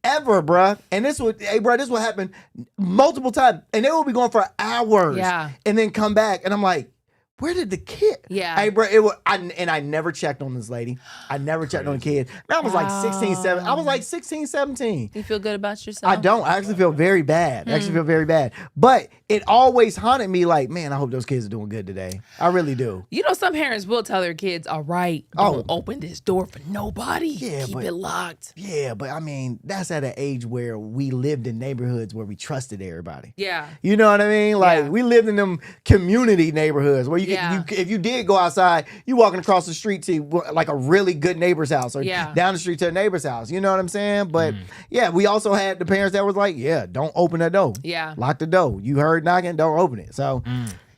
forever, bruh. And this would happen multiple times. And they will be going for hours. Yeah. And then come back. And I'm like, where did the kid? Yeah. Hey, bro, I never checked on this lady. I never checked on the kid. Man, I was like 16, 17. I was like 16, 17. You feel good about yourself? I don't. I actually feel very bad. But it always haunted me like, man, I hope those kids are doing good today. I really do. You know, some parents will tell their kids, all right, don't open this door for nobody. Yeah, Keep it locked. Yeah, but I mean, that's at an age where we lived in neighborhoods where we trusted everybody. Yeah. You know what I mean? Like, we lived in them community neighborhoods where if you did go outside, you walking across the street to like a really good neighbor's house or down the street to a neighbor's house. You know what I'm saying? But yeah, we also had the parents that was like, yeah, don't open that door. Yeah. Lock the door. You heard knocking, don't open it. So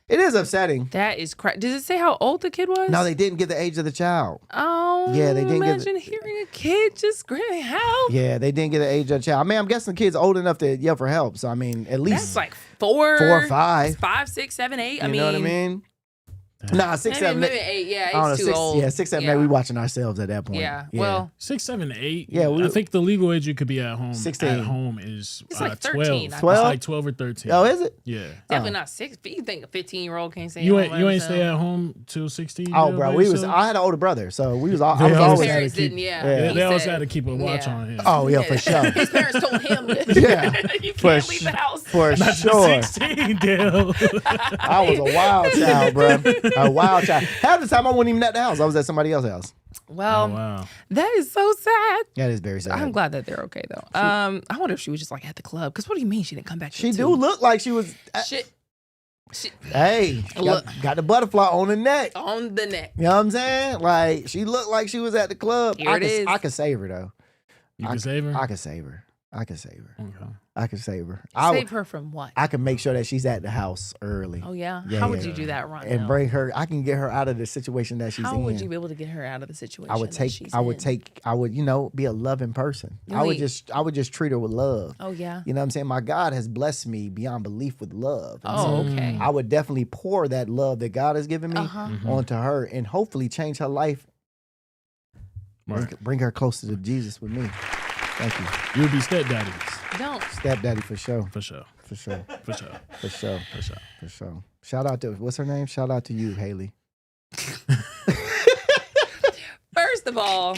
it is upsetting. That is crazy. Does it say how old the kid was? No, they didn't give the age of the child. Oh, yeah, they didn't imagine hearing a kid just screaming help. Yeah, they didn't get the age of the child. I mean, I'm guessing the kid's old enough to yell for help. So I mean, at least that's like 4 or 5, 5, 6, 7, 8. You know what I mean? Nah, 6, 7, 8. Maybe 8. Yeah, it's too old. Yeah, 6, 7, 8. We watching ourselves at that point. Yeah. Well, 6, 7, 8. Yeah, I think the legal age you could be at home. 16. At home is it's like 13. 12. 12? It's like 12 or 13. Oh, is it? Yeah. Definitely not 6. You think a 15-year-old can't stay You home? ain't stay at home till 16. Oh, bro, I had an older brother, so we was. I was His always. parents didn't. They always had to keep a watch on him. Oh yeah, for sure. His parents told him, yeah, you can't leave the house. For Not sure. 16, Dale. I was a wild child, bro. A wild child. Half the time I wasn't even at the house. I was at somebody else's house. Well, that is so sad. That is very sad. I'm glad that they're okay though. I wonder if she was just like at the club. Because what do you mean she didn't come back? She do look like she was. Hey, got the butterfly on the neck. On the neck. You know what I'm saying? Like she looked like she was at the club. I could save her though. You can save her? I could save her. I could save her. Okay. I could save her. Save her from what? I can make sure that she's at the house early. Oh yeah. How would you do that, Ron? And bring her. I can get her out of the situation that she's in. How would you be able to get her out of the situation? I would, be a loving person. I would just treat her with love. Oh yeah. You know what I'm saying? My God has blessed me beyond belief with love. And oh, okay. I would definitely pour that love that God has given me onto her and hopefully change her life. Bring her closer to Jesus with me. Thank you. You would be stepdaddies. Don't. Stepdaddy for sure. For sure. For sure. For sure. For sure. For sure. For sure. Shout out to, what's her name? Shout out to you, Haley. First of all,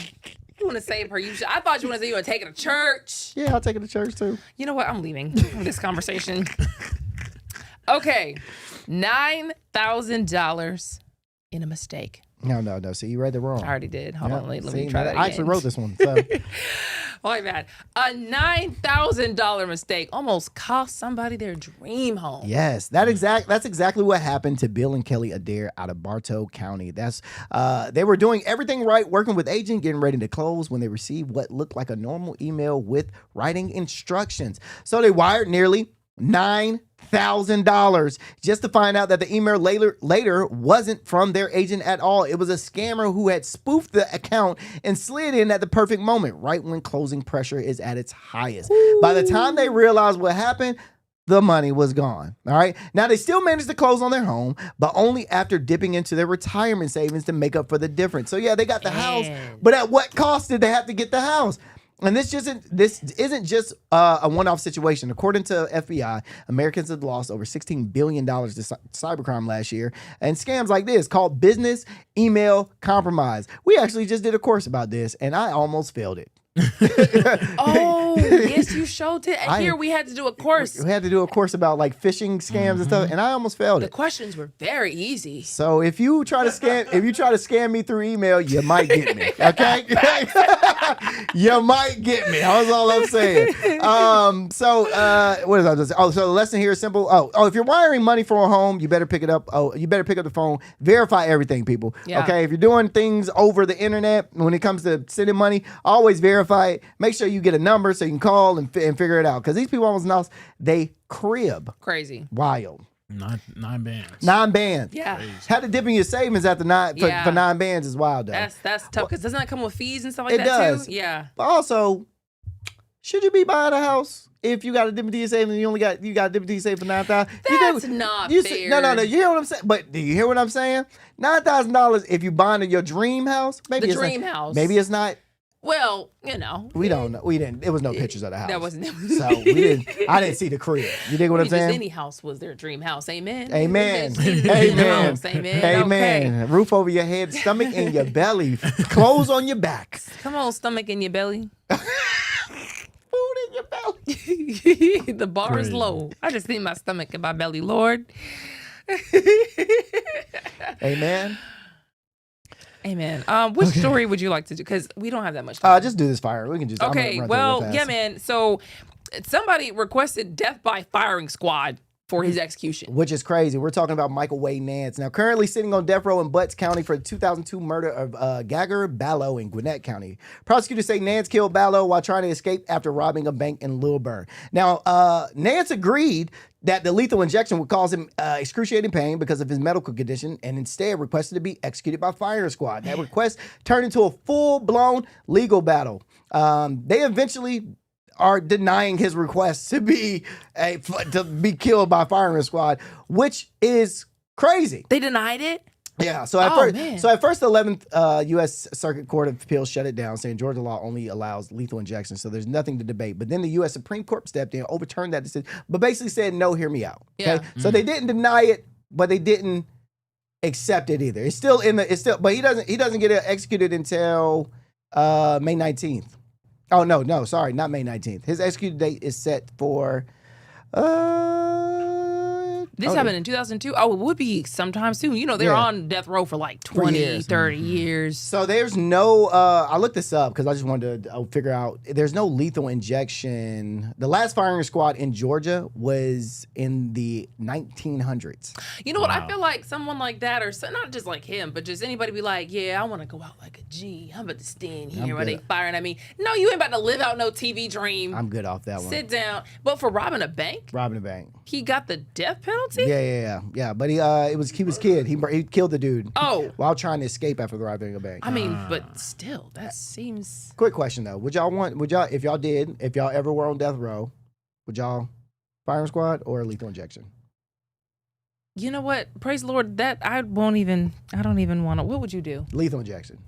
you want to save her. I thought you want to say you want to take her to church. Yeah, I'll take her to church too. You know what? I'm leaving from this conversation. Okay. $9,000 in a mistake. No. See, you read it wrong. I already did. Hold on. Let me try that I actually wrote this one. So. Oh, my bad. A $9,000 mistake almost cost somebody their dream home. Yes, that's exactly what happened to Bill and Kelly Adair out of Bartow County. They were doing everything right, working with agent, getting ready to close when they received what looked like a normal email with writing instructions. So they wired nearly $9,000 just to find out that the email later wasn't from their agent at all. It was a scammer who had spoofed the account and slid in at the perfect moment, right when closing pressure is at its highest. Ooh. By the time they realized what happened, the money was gone. All right. Now they still managed to close on their hhe, but only after dipping into their retirement savings to make up for the difference. So yeah, they got the house, but at what cost did they have to get the house? And this isn't just a one-off situation. According to FBI, Americans have lost over $16 billion to cybercrime last year. And scams like this called business email compromise. We actually just did a course about this, and I almost failed it. Oh, yes, you showed it. And here we had to do a course. We had to do a course about like phishing scams and stuff, and I almost failed it. The questions were very easy. So if you try to scam me through email, you might get me. Okay? You might get me. That's all I'm saying. What is that? So the lesson here is simple. Oh, if you're wiring money for a home, you better pick it up. Oh, you better pick up the phone. Verify everything, people. Yeah. Okay? If you're doing things over the internet, when it comes to sending money, always verify it. Make sure you get a number so you can call and figure it out. Because these people almost lost they crib. Crazy. Wild. 9 bands. 9 bands. Yeah. Crazy. Had to dip in your savings after for 9 bands is wild though. That's tough because doesn't that come with fees and stuff like it that does. too? Yeah. But also, should you be buying a house if you got a dip into your savings and you got a dip into your savings for $9,000? That's not fair. No. You hear what I'm saying? But do you hear what I'm saying? $9,000 if you buying your dream house, maybe house. Maybe it's not Well, We don't know. We didn't. It was no pictures of the house. That wasn't. So we didn't. I didn't see the crib. You dig what I'm Just saying? any house was their dream house. Amen. Amen. Amen. House. Amen. Amen. Okay. Roof over your head, stomach in your belly, clothes on your back. Come on, stomach in your belly. Food in your belly. The bar is low. I just need my stomach and my belly, Lord. Amen. Amen. Which story would you like to do? Because we don't have that much time. Just do this fire. We can just. Okay. Well, yeah, man. So somebody requested death by firing squad for his execution. Which is crazy. We're talking about Michael Wade Nance. Now, currently sitting on death row in Butts County for the 2002 murder of Gagger Ballo in Gwinnett County. Prosecutors say Nance killed Ballo while trying to escape after robbing a bank in Lilburn. Now, Nance agreed that the lethal injection would cause him excruciating pain because of his medical condition and instead requested to be executed by firing squad. That request turned into a full-blown legal battle. They eventually are denying his request to be killed by firing squad, which is crazy. They denied it? Yeah. So at first, the 11th U.S. Circuit Court of Appeals shut it down, saying Georgia law only allows lethal injections, so there's nothing to debate. But then the U.S. Supreme Court stepped in, overturned that decision, but basically said, no, hear me out. Okay. Yeah. So they didn't deny it, but they didn't accept it either. It's still but he doesn't get executed until May 19th. Oh, no, sorry, not May 19th. His execution date is set for This happened in 2002. Oh, it would be sometime soon. They're on death row for like 20, years. 30 years. So there's no, I looked this up because I just wanted to figure out, there's no lethal injection. The last firing squad in Georgia was in the 1900s. You know what? I feel like someone like that, or not just like him, but just anybody be like, yeah, I want to go out like a G. I'm about to stand here while they firing at me. No, you ain't about to live out no TV dream. I'm good off that one. Sit down. But for robbing a bank? Robbing a bank. He got the death penalty? Yeah. But he was kid. He killed the dude. Oh. While trying to escape after robbing a bank. I mean, but still, that seems. Quick question though: if y'all ever were on death row, would y'all firing squad or lethal injection? You know what? Praise the Lord. That I don't even want to. What would you do? Lethal injection.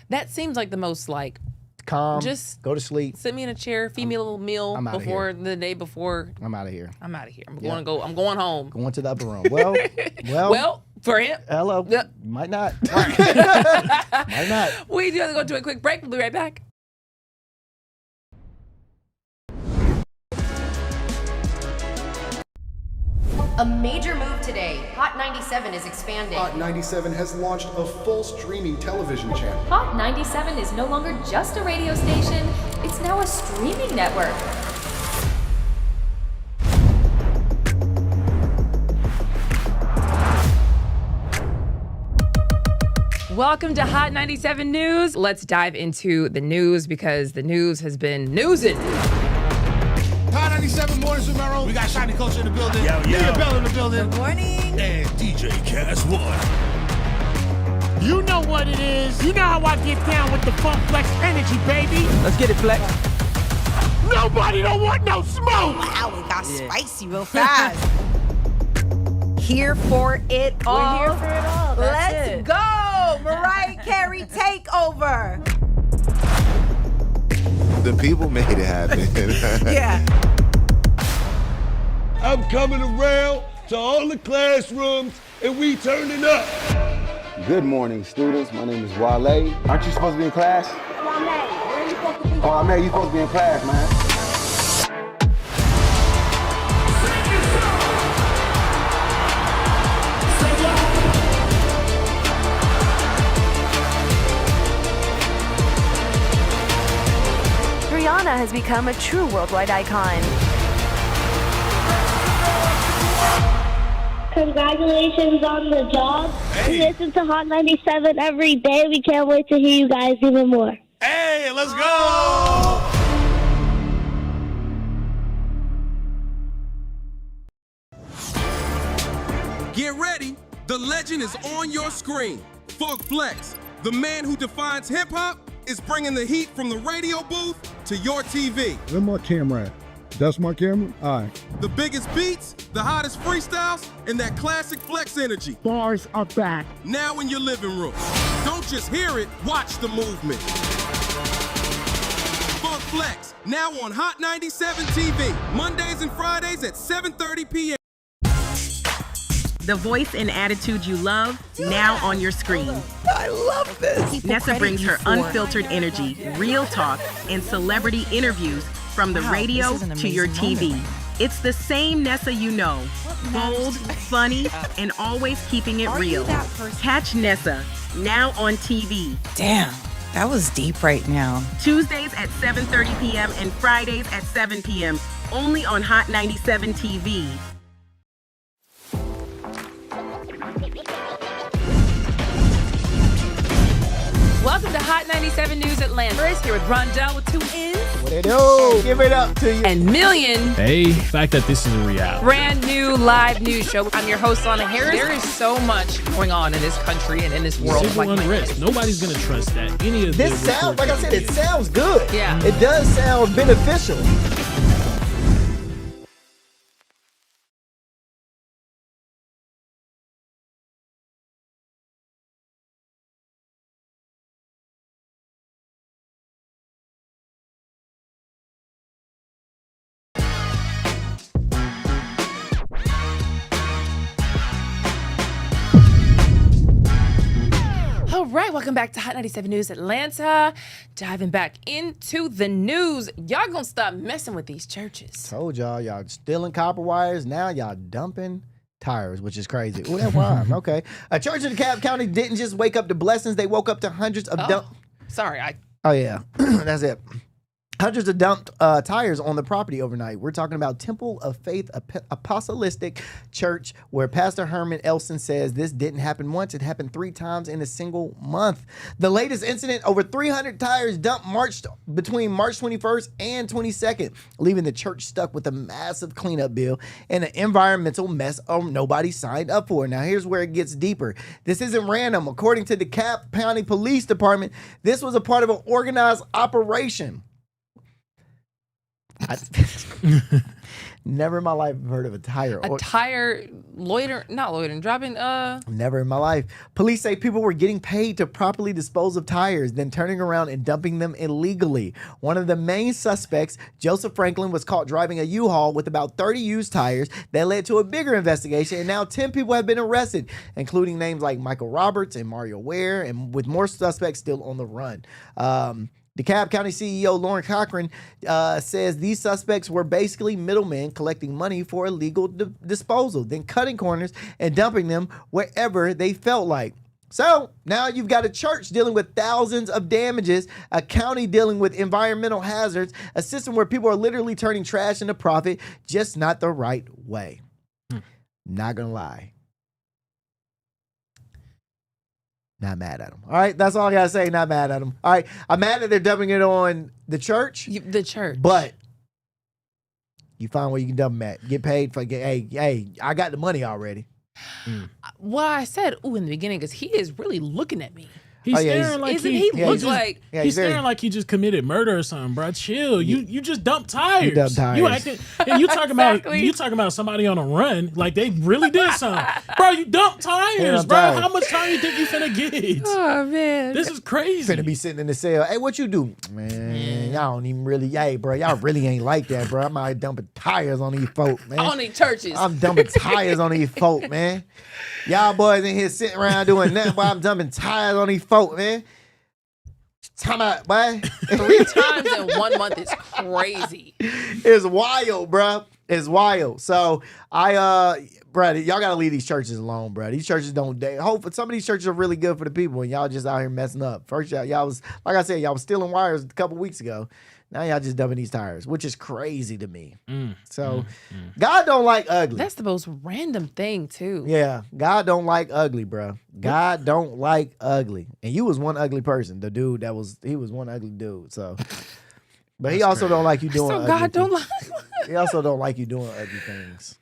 That seems like the most like. Calm. Just go to sleep. Sit me in a chair. Feed me a little meal before the day before. I'm out of here. I'm going home. Going to the upper room. Well, for him. Hello. Yep. Might not. Might not. We do have to go to a quick break. We'll be right back. A major move today. Hot 97 is expanding. Hot 97 has launched a full streaming television channel. Hot 97 is no longer just a radio station, it's now a streaming network. Welcome to Hot 97 News. Let's dive into the news because the news has been newsing. Hot 97 mornings with Merrill. We got Shiny Culture in the building. Leah Bell in the building. Good morning. And DJ Cass One. You know what it is. You know how I get down with the Funk Flex energy, baby. Let's get it, Flex. Nobody don't want no smoke. Wow, it got spicy real fast. Here for it all. We're here for it all. Let's go. Mariah Carey takeover. The people made it happen. Yeah. I'm coming around to all the classrooms and we turning up. Good morning, students. My name is Wale. Aren't you supposed to be in class? Where are you supposed to be? Oh, man, you supposed to be in class, man. Rihanna has become a true worldwide icon. Congratulations on the job. We listen to Hot 97 every day. We can't wait to hear you guys even more. Hey, let's go! Get ready. The legend is on your screen. Funk Flex, the man who defines hip-hop, is bringing the heat from the radio booth to your TV. Where's my camera at? That's my camera? All right. The biggest beats, the hottest freestyles, and that classic Flex energy. Bars are back. Now in your living room. Don't just hear it, watch the movement. Flex, now on Hot 97 TV, Mondays and Fridays at 7:30 p.m. The voice and attitude you love, now on your screen. I love this. Nessa brings her unfiltered energy, real talk, and celebrity interviews from the radio to your TV. It's the same Nessa you know. Bold, funny, and always keeping it real. Catch Nessa, now on TV. Damn, that was deep right now. Tuesdays at 7:30 p.m. and Fridays at 7 p.m. Only on Hot 97 TV. Welcome to Hot 97 News Atlanta. Chris here with Rondell with 2 N's. What it do? Give it up to you. And Million. Hey, the fact that this is a reality. Brand new live news show. I'm your host, Lana Harris. There is so much going on in this country and in this world. Civil unrest. Nobody's going to trust that. Any of this sounds, like I said, it sounds good. Yeah. It does sound beneficial. All right, welcome back to Hot 97 News Atlanta. Diving back into the news. Y'all gonna stop messing with these churches. Told y'all stealing copper wires. Now y'all dumping tires, which is crazy. Oh, that rhyme. Okay. A church in DeKalb County didn't just wake up to blessings. They woke up to hundreds of Sorry, Oh, yeah. That's it. Hundreds of dumped tires on the property overnight. We're talking about Temple of Faith Apostolic Church, where Pastor Herman Elson says this didn't happen once. It happened 3 times in a single month. The latest incident, over 300 tires dumped between March 21st and 22nd, leaving the church stuck with a massive cleanup bill and an environmental mess nobody signed up for. Now, here's where it gets deeper. This isn't random. According to the DeKalb County Police Department, this was a part of an organized operation. Never in my life heard of a tire. Dropping. Never in my life. Police say people were getting paid to properly dispose of tires, then turning around and dumping them illegally. One of the main suspects, Joseph Franklin, was caught driving a U-Haul with about 30 used tires. That led to a bigger investigation, and now 10 people have been arrested, including names like Michael Roberts and Mario Ware, and with more suspects still on the run. DeKalb County CEO Lauren Cochran says these suspects were basically middlemen collecting money for illegal disposal, then cutting corners and dumping them wherever they felt like. So now you've got a church dealing with thousands of damages, a county dealing with environmental hazards, a system where people are literally turning trash into profit, just not the right way. Not gonna lie. Not mad at them. All right, that's all I gotta say. Not mad at them. All right, I'm mad that they're dumping it on the church. The church. But you find where you can dump them at. Get paid for. Hey, I got the money already. Well, I said in the beginning because he is really looking at me. He's staring like he's staring like he just committed murder or something, bro. Chill. You just dumped tires. You dumped tires. You acting, and you talking about somebody on a run like they really did something, bro. You dumped tires, bro. Tires. How much time you think you finna get? Oh man, this is crazy. Finna be sitting in the cell. Hey, what you do, man? Y'all don't even really. Hey, bro, y'all really ain't like that, bro. I'm out here dumping tires on these folk, man. On these churches. I'm dumping tires on these folk, man. Y'all boys in here sitting around doing nothing while I'm dumping tires on these folk, man. Time out, boy. 3 times in 1 month is crazy. It's wild, bro. It's wild. So bro, y'all gotta leave these churches alone, bro. These churches don't. Some of these churches are really good for the people, and y'all just out here messing up. First, y'all was, like I said, y'all was stealing wires a couple weeks ago. Now y'all just dumping these tires, which is crazy to me. God don't like ugly. That's the most random thing, too. Yeah, God don't like ugly, bro. God don't like ugly. And you was one ugly person. The dude he was one ugly dude. So, but he also don't like you doing. So God don't like. He also don't like you doing ugly things.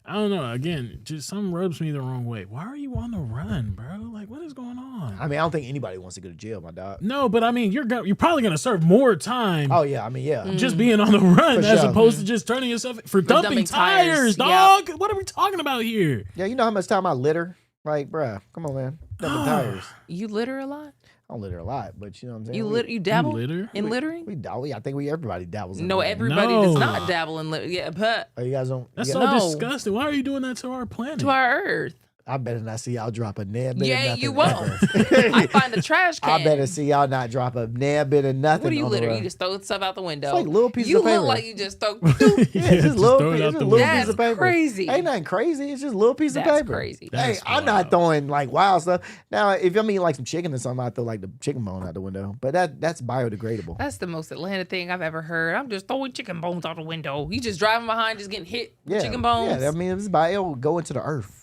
I don't know. Again, just something rubs me the wrong way. Why are you on the run, bro? Like, what is going on? I mean, I don't think anybody wants to go to jail, my dog. No, but I mean, you're probably gonna serve more time. Oh yeah, I mean, yeah, just being on the run as opposed to just turning yourself for dumping tires, dog. Yep. What are we talking about here? Yeah, you know how much time I litter. Like, bruh, come on, man. Dumping tires. You litter a lot? I don't litter a lot, but you know what I'm saying? You dabble litter? in littering? We dabble. I think everybody dabbles in No, littering. everybody does not dabble in littering. Yeah, but Oh, you guys don't? That's you so guys- disgusting. Why are you doing that to our planet? to our earth. I better not see y'all drop a nab bit of Yeah, nothing. you won't. ever. I find the trash can. I better see y'all not drop a nab bit of nothing. What do you on the litter? road. You just throw stuff out the window. It's like little pieces you of paper. look like you just throw. Yeah, it's just little, throw it out it's the just little window. piece of paper. crazy. Ain't nothing crazy. It's just little piece of That's paper. crazy. Hey, That's I'm not throwing like wild stuff. Now, if I'm eating like some chicken or something, I throw like the chicken bone out the window. But that's biodegradable. That's the most Atlanta thing I've ever heard. I'm just throwing chicken bones out the window. You just driving behind, just getting hit with chicken bones. Yeah, I mean, it'll go into the earth.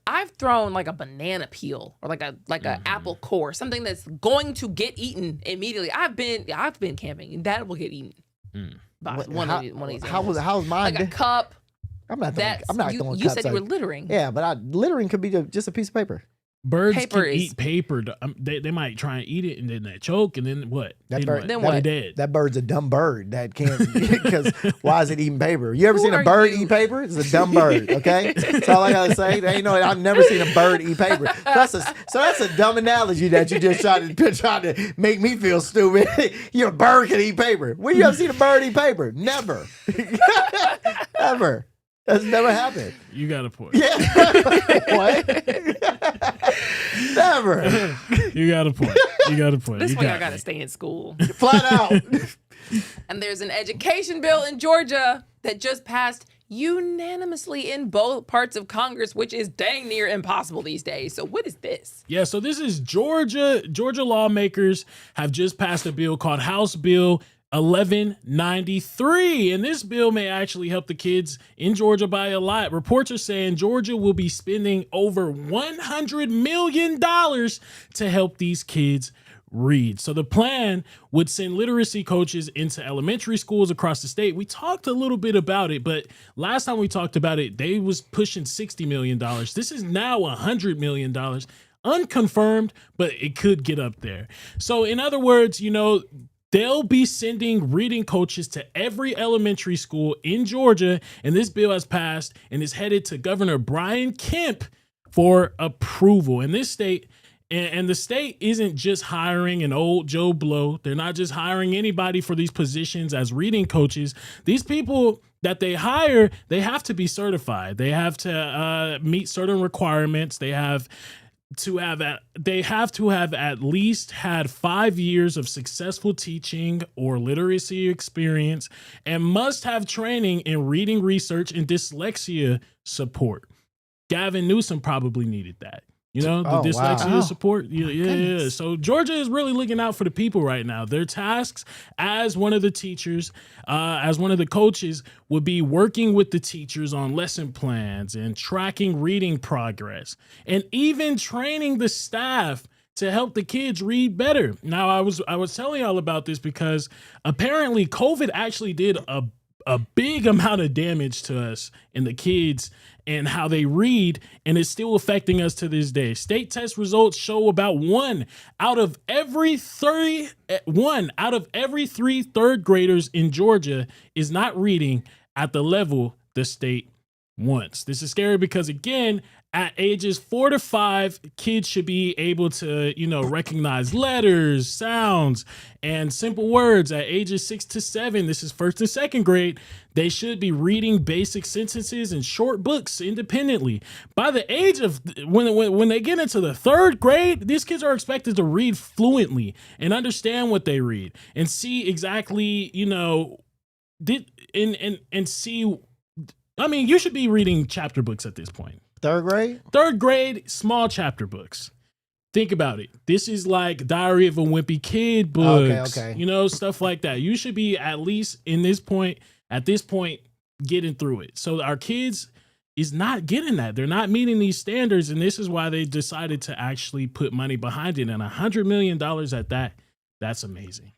I've thrown like a banana peel or like a apple core, something that's going to get eaten immediately. I've been camping and that will get eaten by one of these. How's mine? Like a cup. I'm not throwing. That's, I'm not you, throwing you cups said you were like- littering. Yeah, but littering could be just a piece of paper. Birds Paper can is- eat paper. They might try and eat it and then they choke and then what? That bird, Then They're what? dead. That bird's a dumb bird that can't because why is it eating paper? You ever Who seen a are bird you? eat paper? It's a dumb bird. Okay, that's all I gotta say. They ain't no. I've never seen a bird eat paper. That's a dumb analogy that you just tried to make me feel stupid. A bird can eat paper. When you ever seen a bird eat paper? Never, ever. That's never happened. You got a point. Yeah. What? Never. You got a point. You got a point. This You way I got gotta me. stay in school. Flat out. And there's an education bill in Georgia that just passed unanimously in both parts of Congress, which is dang near impossible these days. So what is this? Yeah, so this is Georgia. Georgia lawmakers have just passed a bill called House Bill 1193, and this bill may actually help the kids in Georgia by a lot. Reports are saying Georgia will be spending over $100 million to help these kids read. So the plan would send literacy coaches into elementary schools across the state. We talked a little bit about it, but last time we talked about it, they was pushing $60 million. This is now $100 million. Unconfirmed, but it could get up there. So in other words, they'll be sending reading coaches to every elementary school in Georgia, and this bill has passed and is headed to Governor Brian Kemp for approval. In this state, and the state isn't just hiring an old Joe Blow. They're not just hiring anybody for these positions as reading coaches. These people that they hire, they have to be certified. They have to meet certain requirements. They have to have at least had 5 years of successful teaching or literacy experience and must have training in reading research and dyslexia support. Gavin Newsom probably needed that. The dyslexia support. Yeah. So Georgia is really looking out for the people right now. Their tasks as one of the teachers, as one of the coaches, would be working with the teachers on lesson plans and tracking reading progress and even training the staff to help the kids read better. Now, I was telling y'all about this because apparently COVID actually did a big amount of damage to us and the kids and how they read, and it's still affecting us to this day. State test results show about one out of every three third graders in Georgia is not reading at the level the state wants. This is scary because, again, at ages 4 to 5, kids should be able to, recognize letters, sounds, and simple words. At ages 6 to 7, this is first and second grade, they should be reading basic sentences and short books independently. By the age of when they get into the third grade, these kids are expected to read fluently and understand what they read and see exactly, and see. I mean, you should be reading chapter books at this point. Third grade? Third grade, small chapter books. Think about it. This is like Diary of a Wimpy Kid books. Okay. Stuff like that. You should be at least at this point, getting through it. So our kids is not getting that. They're not meeting these standards. And this is why they decided to actually put money behind it. And $100 million at that, that's amazing.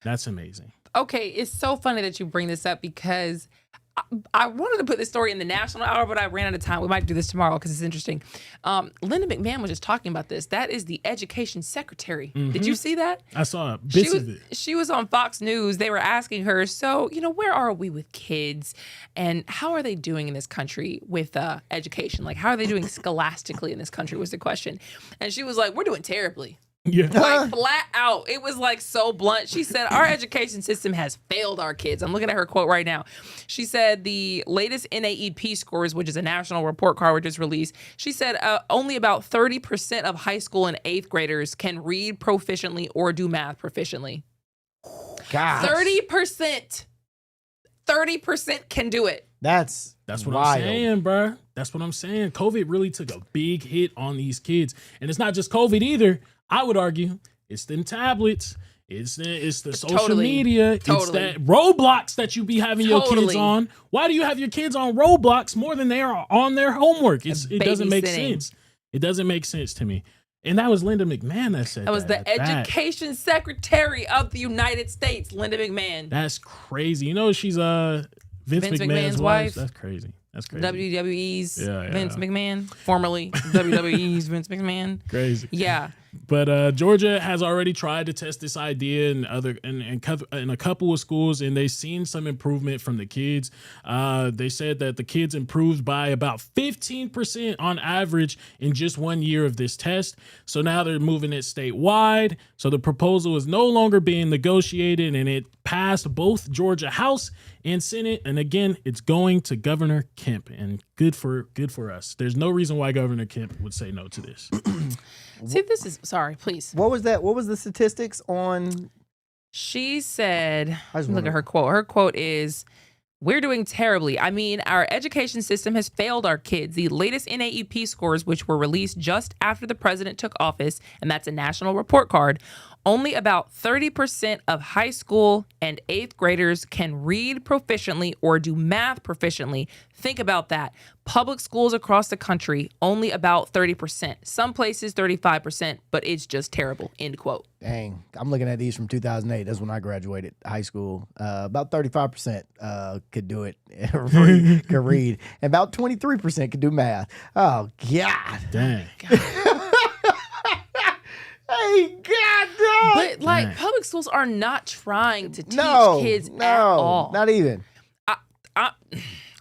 That's amazing. Okay, it's so funny that you bring this up because I wanted to put this story in the national hour, but I ran out of time. We might do this tomorrow because it's interesting. Linda McMahon was just talking about this. That is the education secretary. Did you see that? I saw bits of it. She was on Fox News. They were asking her, so, where are we with kids and how are they doing in this country with education? Like, how are they doing scholastically in this country was the question. And she was like, we're doing terribly. Yeah. Like flat out. It was like so blunt. She said, our education system has failed our kids. I'm looking at her quote right now. She said the latest NAEP scores, which is a national report card which is released, she said only about 30% of high school and 8th graders can read proficiently or do math proficiently. Gosh. 30%. 30% can do it. That's what wild. I'm saying, bro. That's what I'm saying. COVID really took a big hit on these kids. And it's not just COVID either. I would argue it's them tablets. It's the social media. It's that Roblox that you be having your kids on. Why do you have your kids on Roblox more than they are on their homework? It doesn't make sense. It doesn't make sense to me. And that was Linda McMahon that said that. That was the education secretary of the United States, Linda McMahon. That's crazy. She's Vince McMahon's wife. That's crazy. That's crazy. WWE's Vince McMahon, formerly WWE's Vince McMahon. Crazy. Yeah. But Georgia has already tried to test this idea in a couple of schools, and they've seen some improvement from the kids. They said that the kids improved by about 15% on average in just 1 year of this test. So now they're moving it statewide. So the proposal is no longer being negotiated, and it passed both Georgia House and Senate. And again, it's going to Governor Kemp, and good for us. There's no reason why Governor Kemp would say no to this. See, this is sorry, please. What was that? What was the statistics on? She said, look at her quote. Her quote is, we're doing terribly. I mean, our education system has failed our kids. The latest NAEP scores, which were released just after the president took office, and that's a national report card, only about 30% of high school and 8th graders can read proficiently or do math proficiently. Think about that. Public schools across the country, only about 30%. Some places 35%, but it's just terrible, end quote. Dang. I'm looking at these from 2008. That's when I graduated high school. About 35% could do it, could read. And about 23% could do math. Oh, God. Dang. Hey, God, dog. But public schools are not trying to teach kids at all. Not even.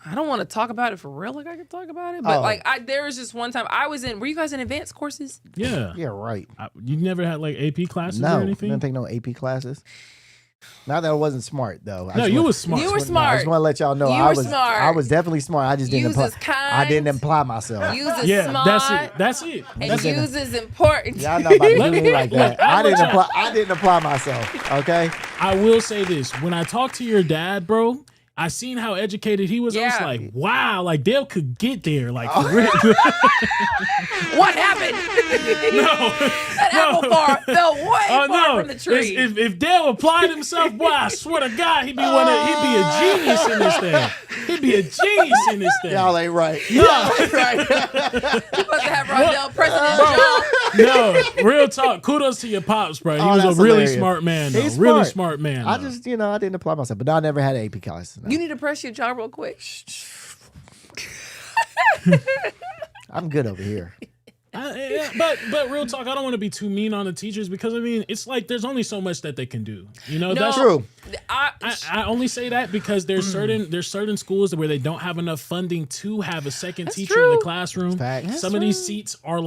I don't want to talk about it for real. Like I can talk about it, but there was just one time I was in. Were you guys in advanced courses? Yeah. Yeah, right. You never had AP classes or anything? No, didn't take no AP classes. Not that I wasn't smart though. You were smart. You were smart. I just want to let y'all know I was smart. I was definitely smart. I just didn't apply. I didn't apply myself. Use is smart. That's it. And use is important. Y'all not about to do me like that. I didn't apply myself. Okay. I will say this: when I talked to your dad, bro, I seen how educated he was. I was like, wow, like Dale could get there. Like, for real. What happened? That apple bar fell way far from the tree. If Dale applied himself, boy, I swear to God, he'd be a genius in this thing. He'd be a genius in this thing. Y'all ain't right. No. Y'all ain't right. You must have Rondell president job. No, real talk. Kudos to your pops, bro. He was a really smart man, though. He's really smart man. I just, I didn't apply myself, but I never had an AP class. No. You need to press your job real quick. I'm good over here. But real talk, I don't want to be too mean on the teachers because I mean it's like there's only so much that they can do. That's true. I only say that because there's certain schools where they don't have enough funding to have a second teacher in the classroom. Some of these seats are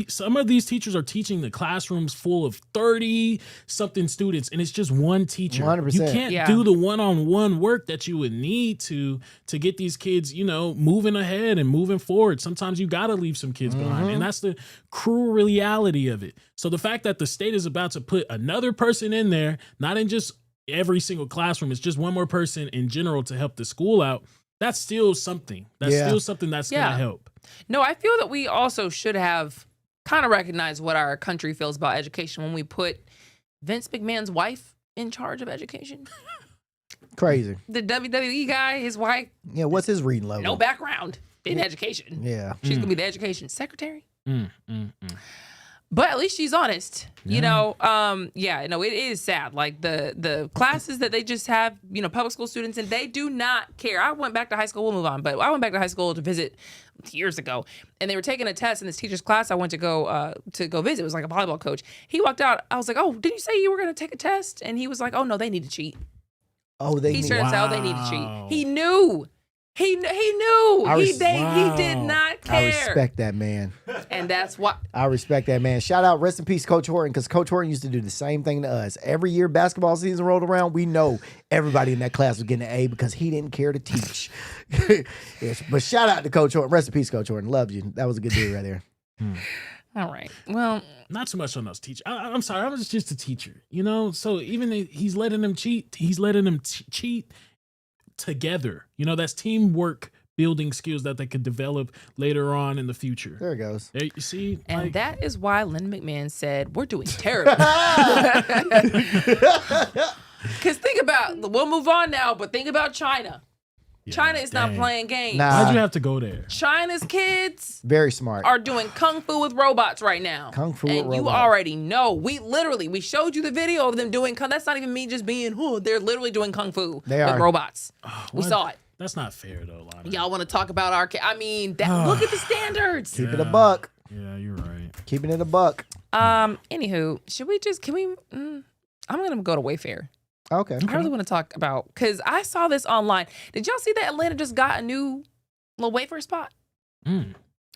some of these teachers are teaching the classrooms full of 30 something students, and it's just one teacher. 100%. You can't do the one-on-one work that you would need to get these kids, moving ahead and moving forward. Sometimes you got to leave some kids behind, and that's the cruel reality of it. So the fact that the state is about to put another person in there, not in just every single classroom, it's just one more person in general to help the school out, that's still something. That's still something that's going to help. No, I feel that we also should have kind of recognized what our country feels about education when we put Vince McMahon's wife in charge of education. Crazy. The WWE guy, his wife. Yeah, what's his reading level? No background in education. Yeah. She's going to be the education secretary. But at least she's honest. You know, it is sad. Like the classes that they just have, public school students, and they do not care. I went back to high school, we'll move on, but I went back to high school to visit years ago, and they were taking a test in this teacher's class I went to go visit. It was like a volleyball coach. He walked out. I was like, oh, did you say you were going to take a test? And he was like, oh, no, they need to cheat. Oh, He started to say, oh, they need to cheat. He knew. He knew. He did not care. I respect that man. And that's why. I respect that man. Shout out, rest in peace, Coach Horton, because Coach Horton used to do the same thing to us. Every year basketball season rolled around, we know everybody in that class was getting an A because he didn't care to teach. Yes, but shout out to Coach Horton. Rest in peace, Coach Horton. Loved you. That was a good dude right there. All right. Well, not too much on us teachers. I'm sorry. I was just a teacher, So even he's letting them cheat. He's letting them cheat together. That's teamwork building skills that they could develop later on in the future. There it goes. There, you see? And that is why Lynn McMahon said, we're doing terrible. Because think about, we'll move on now, but think about China. Yeah, China is not playing games. Why'd you have to go there? China's kids very smart are doing kung fu with robots right now. Kung fu with robots. And you already know. We showed you the video of them doing that's not even me just being they're literally doing kung fu with robots. We saw it. That's not fair though, Lana. Y'all want to talk about our look at the standards. Keep it a buck. Yeah, you're right. Keeping it a buck. Anywho, I'm gonna go to Wayfair. Okay. I really want to talk about, because I saw this online. Did y'all see that Atlanta just got a new little Wayfair spot?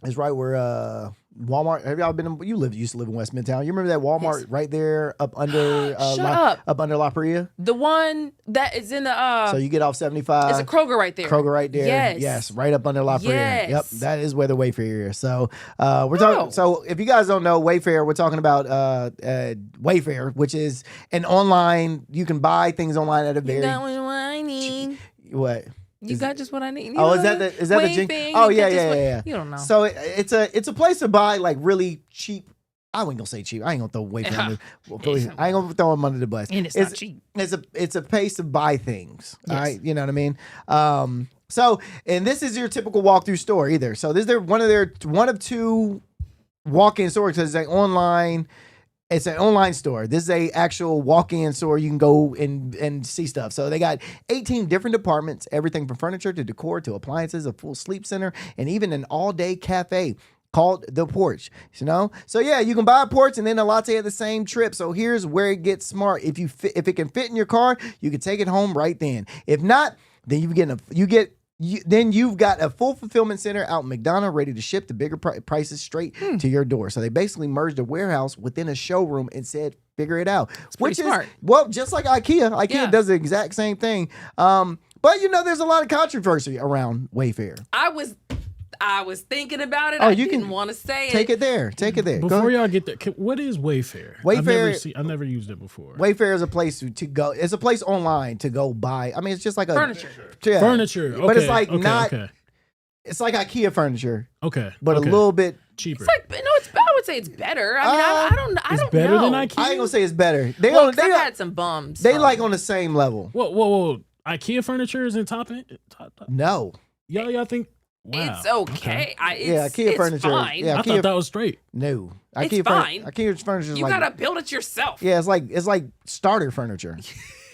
It's right where Walmart. Have y'all been? Used to live in West Midtown. You remember that Walmart right there up under up under La Brea? The one that is in the so you get off 75. It's a Kroger right there. Kroger right there. Yes, right up under La Brea. Yep, that is where the Wayfair is. So we're talking. So if you guys don't know Wayfair, we're talking about Wayfair, which is an online. You can buy things online at a very. That was what I need. What? You got just what I need. Is that the jingle? Oh yeah. You don't know. So it's a place to buy like really cheap. I ain't gonna say cheap. I ain't gonna throw Wayfair. I ain't gonna throw them under the bus. And it's not cheap. It's a place to buy things. Yes. All right, you know what I mean. And this is your typical walkthrough store either. So this is one of two walk-in stores because it's online. It's an online store. This is a actual walk-in store. You can go and see stuff. So they got 18 different departments, everything from furniture to decor to appliances, a full sleep center, and even an all-day cafe called The Porch. So yeah, you can buy a porch and then a latte at the same trip. So here's where it gets smart. If it can fit in your car, you can take it home right then. If not, then then you've got a full fulfillment center out in McDonough ready to ship the bigger prices straight to your door. So they basically merged a warehouse within a showroom and said, figure it out. Which is smart. Well, just like IKEA. IKEA does the exact same thing. But there's a lot of controversy around Wayfair. I was thinking about it. I didn't want to say it. Take it there. Before y'all get there, what is Wayfair? I've never used it before. Wayfair is a place to go. It's a place online to go buy. I mean, it's just like a furniture. Yeah. Furniture. Okay, but it's like it's like IKEA furniture. Okay. But a little bit cheaper. It's like I would say it's better. I don't know. It's better than IKEA? I ain't gonna say it's better. They had some bums. They like on the same level. Whoa. IKEA furniture is in top? No. Y'all think? Wow. It's okay. IKEA furniture. Fine. Yeah, I thought that was straight. No, it's fine. IKEA furniture. You gotta build it yourself. Yeah, it's like starter furniture.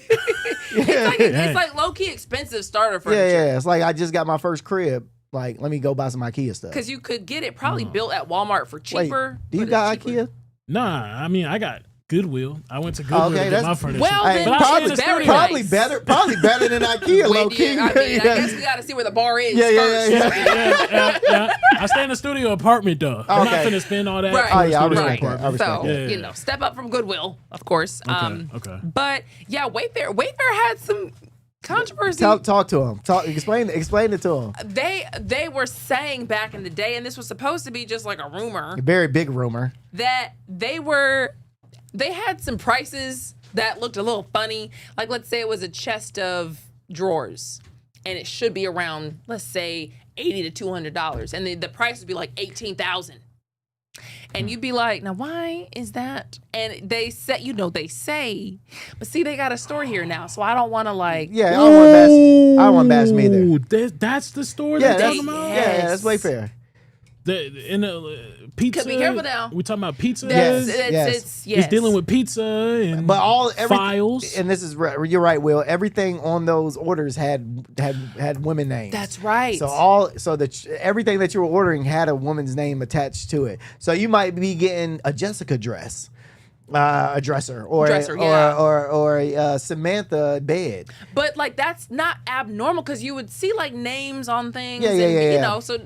It's like low key expensive starter furniture. Yeah. It's like I just got my first crib. Like, let me go buy some IKEA stuff. Because you could get it probably built at Walmart for cheaper. Wait, do you got IKEA? Nah, I mean I got Goodwill. I went to Goodwill to get my furniture. Well, then probably better than IKEA, low key. I guess we got to see where the bar is first. Yeah. I stay in a studio apartment though. I'm not finna spend all that. Right. Oh yeah, I respect that. So step up from Goodwill, of course. Okay. But yeah, Wayfair had some controversy. Talk to him. Explain it to him. They were saying back in the day, and this was supposed to be just like a rumor, a very big rumor, that they had some prices that looked a little funny. Like, let's say it was a chest of drawers, and it should be around, let's say, $80 to $200, and the price would be like $18,000. And you'd be like, now why is that? And they say, but see, they got a store here now, so I don't want to I don't want to bash me either. That's the store they're talking about? Yeah, that's Wayfair. Pizza. Be careful now. We talking about pizza. Yes, It's dealing with pizza and files. And this is you're right, Will. Everything on those orders had women names. That's right. So everything that you were ordering had a woman's name attached to it. So you might be getting a Jessica dress. A dresser or a Samantha bed. But like that's not abnormal because you would see like names on things. Yeah. You know, so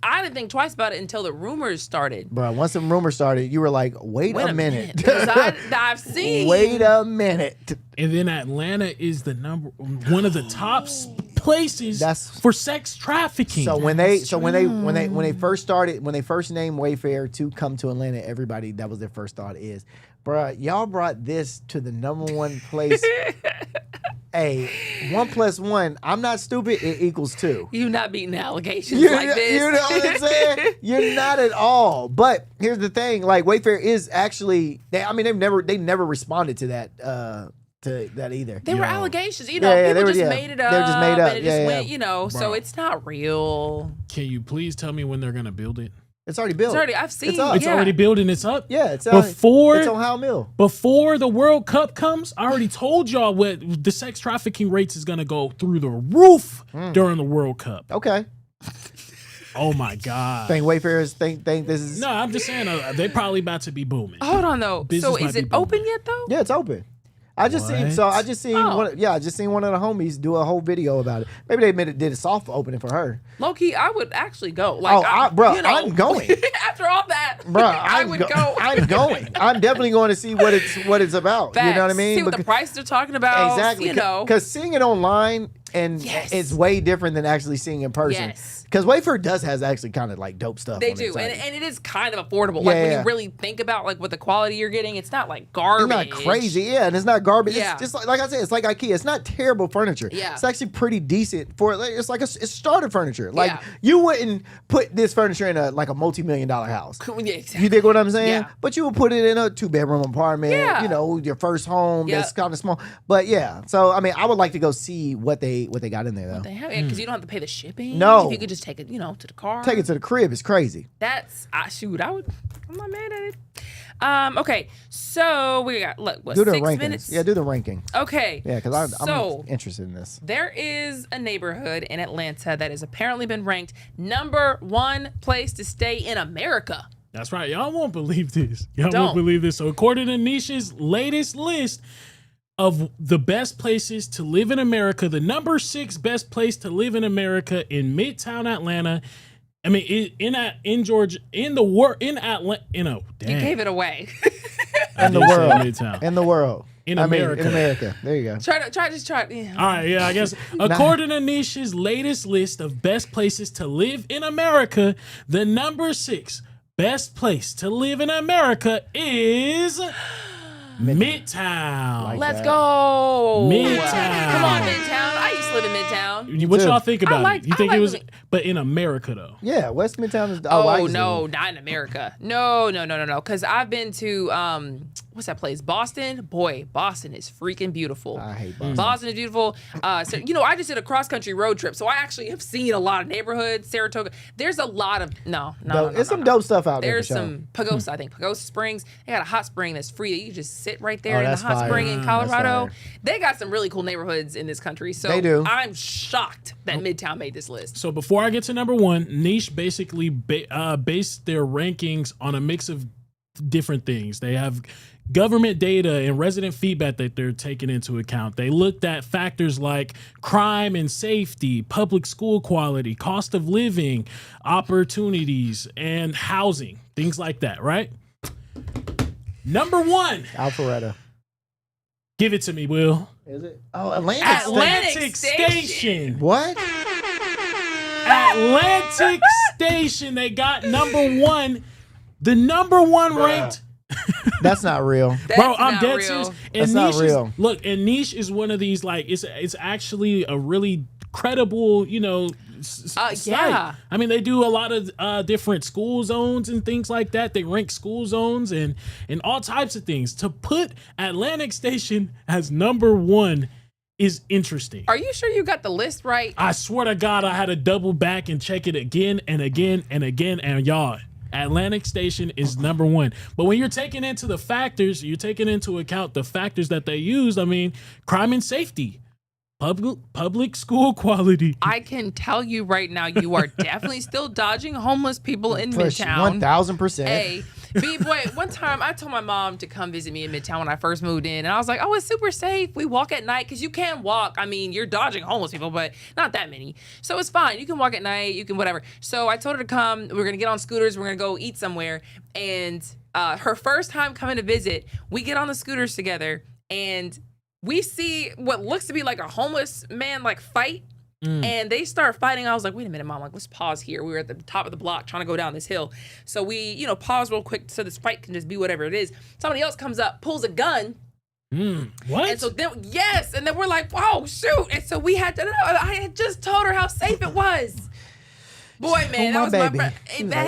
I didn't think twice about it until the rumors started. Bro, once the rumors started, you were like, wait a minute. 'Cause I've seen. Wait a minute. And then Atlanta is one of the top places for sex trafficking. So when they first named Wayfair to come to Atlanta, everybody, that was their first thought is, bruh, y'all brought this to the number one place. Hey, 1 + 1, I'm not stupid, it equals 2. You not beating allegations like this. You know what I'm saying? You're not at all. But here's the thing, like Wayfair is actually, they've never responded to that either. They were allegations, people just made it up. They were just made up. And it just went, so it's not real. Can you please tell me when they're gonna build it? It's already built. I've seen. It's up. It's already built and it's up. Yeah, it's before it's on Howell Mill. Before the World Cup comes, I already told y'all what the sex trafficking rates is gonna go through the roof during the World Cup. Okay. Oh my God. Think Wayfarers think this is? No, I'm just saying they probably about to be booming. Hold on though. Business So is it open yet though? Yeah, it's open. I just seen one of the homies do a whole video about it. Maybe they did a soft opening for her. Low key, I would actually go. Like, I'm going. After all that, bro, I would go. I'm going. I'm definitely going to see what it's about. Facts. You know what I mean? See what the prices are talking about. Exactly. You know, because seeing it online and it's way different than actually seeing it in person. Yes. Because Wayfair has actually kind of like dope stuff. They on do, it, and it is kind of affordable. Like when you really think about like what the quality you're getting, it's not like garbage. It's not crazy, and it's not garbage. Yeah. It's just like I said, it's like IKEA. It's not terrible furniture. Yeah. It's actually pretty decent for it's like it's starter furniture. Like you wouldn't put this furniture in a multi-million-dollar house. Yeah, exactly. You dig what I'm saying? Yeah. But you would put it in a 2-bedroom apartment. Yeah. You know, your first home that's kind of small. But yeah, so I mean, I would like to go see what they got in there though. What they have, because you don't have to pay the shipping. No. If you could just take it, to the car. Take it to the crib. It's crazy. That's I'm not mad at it. Okay, so we got what, do the 6 rankings. minutes? Yeah, do the ranking. Okay. Yeah, because I'm interested in this. There is a neighborhood in Atlanta that has apparently been ranked number 1 place to stay in America. That's right. Y'all won't believe this. Won't believe this. So according to Nish's latest list of the best places to live in America, the number 6 best place to live in America in Midtown Atlanta. I mean, in Georgia, in Atlanta, You gave it away. In the world. Midtown. In the world. In America. In America. There you go. Try. Yeah. All right, yeah, I guess. According to Nish's latest list of best places to live in America, the number 6 best place to live in America is Midtown. Let's go. Midtown. Come on, Midtown. I used to live in Midtown. What y'all think about it? You think it was, but in America though? Yeah, West Midtown is. Oh no, not in America. No. Because I've been to what's that place? Boston. Boy, Boston is freaking beautiful. I hate Boston. Boston is beautiful. So I just did a cross country road trip, so I actually have seen a lot of neighborhoods. Saratoga. There's a lot of There's some dope stuff out there. There's some Pagosa. I think Pagosa Springs. They got a hot spring that's free. You can just sit right there in the hot spring in Colorado. They got some really cool neighborhoods in this country. So they do. I'm shocked that Midtown made this list. So before I get to number 1, Niche basically based their rankings on a mix of different things. They have government data and resident feedback that they're taking into account. They looked at factors like crime and safety, public school quality, cost of living, opportunities, and housing, things like that, right? Number 1. Alpharetta. Give it to me, Will. Is it? Oh, Atlantic Station. What? Atlantic Station. They got number 1. The number 1 ranked. That's not real. Bro, I'm dead serious. And That's not real. Look, and Niche is one of these, like, it's actually a really credible, site. Yeah. I mean, they do a lot of different school zones and things like that. They rank school zones and all types of things. To put Atlantic Station as number 1 is interesting. Are you sure you got the list right? I swear to God, I had to double back and check it again and again and again. And y'all, Atlantic Station is number one. But when you're taking into the factors, you're taking into account the factors that they use. I mean, crime and safety, public school quality. I can tell you right now, you are definitely still dodging homeless people in Midtown. 1,000%. A. B, boy, one time I told my mom to come visit me in Midtown when I first moved in. And I was like, oh, it's super safe. We walk at night because you can walk. I mean, you're dodging homeless people, but not that many. So it's fine. You can walk at night. You can whatever. So I told her to come. We're going to get on scooters. We're going to go eat somewhere. And her first time coming to visit, we get on the scooters together and we see what looks to be like a homeless man like fight. And they start fighting. I was like, wait a minute, Mom. Like, let's pause here. We were at the top of the block trying to go down this hill. So we, pause real quick so this fight can just be whatever it is. Somebody else comes up, pulls a gun. What? And so then, yes. And then we're like, whoa, shoot. And so we had to know. I had just told her how safe it was. Boy, man, that was baby. my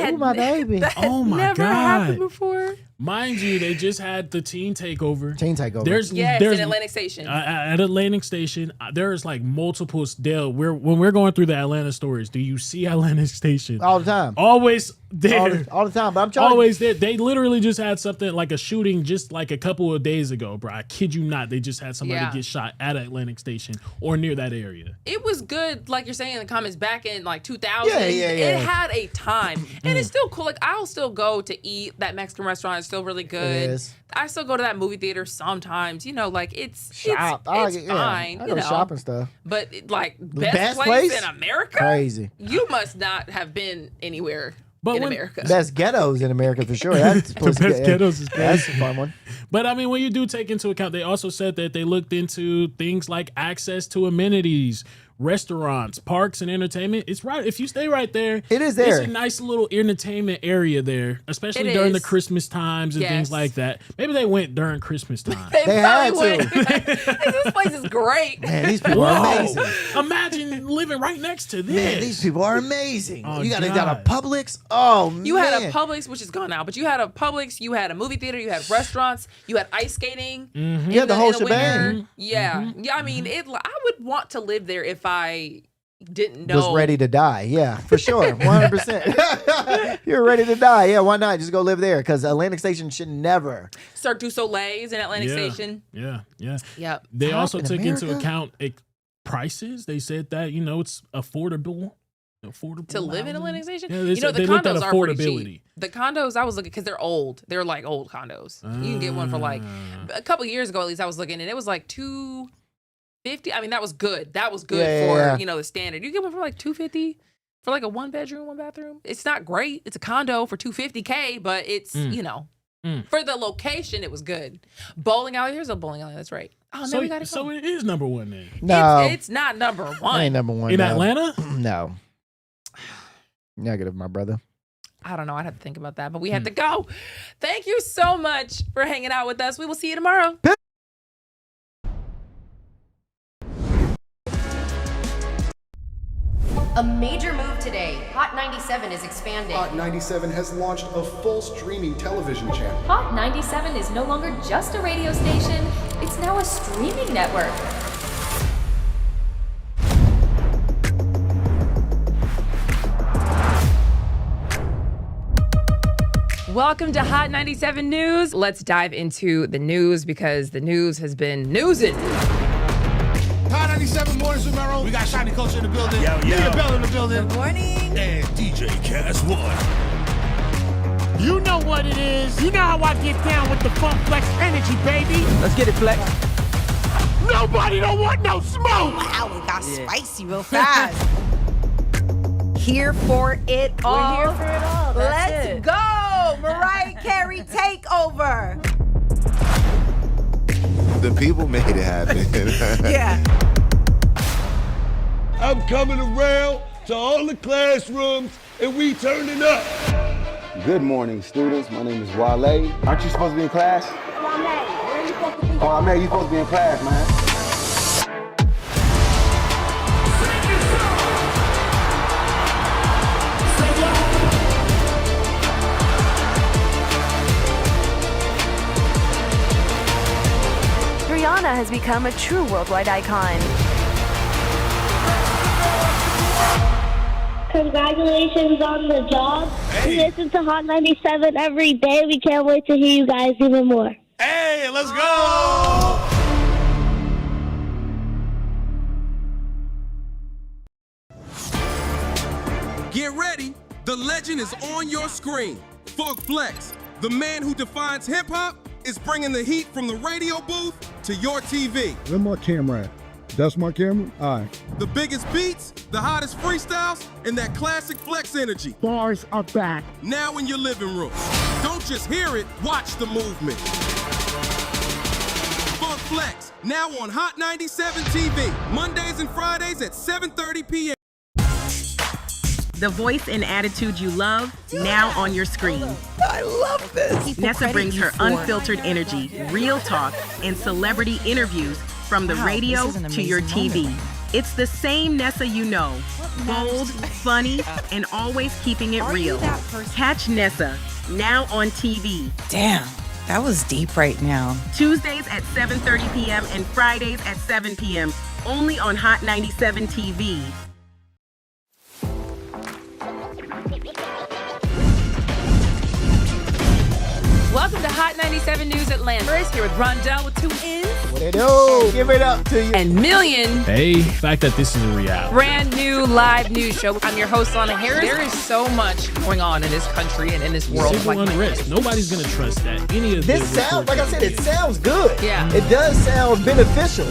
Oh, my baby. That Oh, my never God. happened before. Mind you, they just had the teen takeover. There's Yes, in Atlantic Station. At Atlantic Station, there's like multiple. Dale, when we're going through the Atlanta stories, do you see Atlantic Station all the time? Always there, all the time. But I'm trying. Always there. They literally just had something like a shooting just like a couple of days ago, bro. I kid you not. They just had somebody get shot at Atlantic Station or near that area. It was good, like you're saying in the comments, back in like 2000. Yeah. It had a time. And it's still cool. Like, I'll still go to eat. That Mexican restaurant is still really good. It is. I still go to that movie theater sometimes. Like, it's Shop. it's fine. I go shopping stuff. But, like, The best place in America? Crazy. You must not have been anywhere in America. Best ghettos in America for sure. That's The best ghettos is That's a fun one. But I mean, when you do take into account, they also said that they looked into things like access to amenities, restaurants, parks, and entertainment. It's right. If you stay right there, it is there. It's a nice little entertainment area there, especially It during the is. Christmas times and things like that. Maybe they went during Christmas time. They had probably to. went. This place is great. Man, these people are amazing. Imagine living right next to this. Man, these people are amazing. Oh, you got God. a Publix. Oh, man. You had a Publix, which is gone now, but you had a Publix, you had a movie theater, you had restaurants, you had ice skating. You had the whole in winter. shebang. Yeah. Yeah, I mean, I would want to live there if I didn't know. Was ready to die. Yeah, for sure. 100%. You're ready to die. Yeah, why not? Just go live there because Atlantic Station should never. Cirque du Soleil's in Atlantic Station. Yeah. Yep. They Top also in took into America? account prices. They said that, it's affordable. To live in Atlantic Station? Yeah, they said the they looked at condos are pretty affordability. cheap. The condos I was looking, because they're old. They're like old condos. You can get one for like, a couple years ago at least I was looking, and it was like $250. I mean, that was good. That was good for, the standard. You get one for like $250 for like a 1-bedroom, 1-bathroom. It's not great. It's a condo for $250K, but it's, for the location, it was good. Bowling alley. Here's a bowling alley. That's right. Oh, no, we got to go. So it is number one then. No. It's not number one. I ain't number one. In no. Atlanta? No. Negative, my brother. I don't know. I'd have to think about that, but we have to go. Thank you so much for hanging out with us. We will see you tomorrow. A major move today. Hot 97 is expanding. Hot 97 has launched a full streaming television channel. Hot 97 is no longer just a radio station, it's now a streaming network. Welcome to Hot 97 News. Let's dive into the news because the news has been newsing. Hot 97 mornings with Mero. We got Shiny Culture in the building. Leah Bell in the building. Good morning. And DJ Cass One. You know what it is. You know how I get down with the Funk Flex energy, baby. Let's get it, Flex. Nobody don't want no smoke. Wow, it got spicy real fast. Here for it all. We're here for it all. Let's go. Mariah Carey takeover. The people made it happen. Yeah. I'm coming around to all the classrooms and we turning up. Good morning, students. My name is Wale. Aren't you supposed to be in class? Wale, where are you supposed to be? Oh, man, you supposed to be in class, man. Rihanna has become a true worldwide icon. Congratulations on the job. We listen to Hot 97 every day. We can't wait to hear you guys even more. Hey, let's go! Get ready, the legend is on your screen. Funk Flex, the man who defines hip-hop, is bringing the heat from the radio booth to your TV. Where my camera at? That's my camera? All right. The biggest beats, the hottest freestyles, and that classic Flex energy. Bars are back. Now in your living room. Don't just hear it, watch the movement. Funk Flex, now on Hot 97 TV, Mondays and Fridays at 7:30 p.m. The voice and attitude you love, now on your screen. I love this. Nessa brings her unfiltered energy, real talk, and celebrity interviews from the radio to your TV. It's the same Nessa you know. Bold, funny, and always keeping it real. Catch Nessa, now on TV. Damn, that was deep right now. Tuesdays at 7:30 p.m. and Fridays at 7 p.m. only on Hot 97 TV. Welcome to Hot 97 News Atlanta. First, here with Rondell with 2 N's. What it do? Give it up to you. And Million. Hey, the fact that this is a reality. Brand new live news show. I'm your host, Lana Harris. There is so much going on in this country and in this world. Civil unrest. Nobody's going to trust that. Any of This sounds, like I said, it sounds good. Yeah. It does sound beneficial.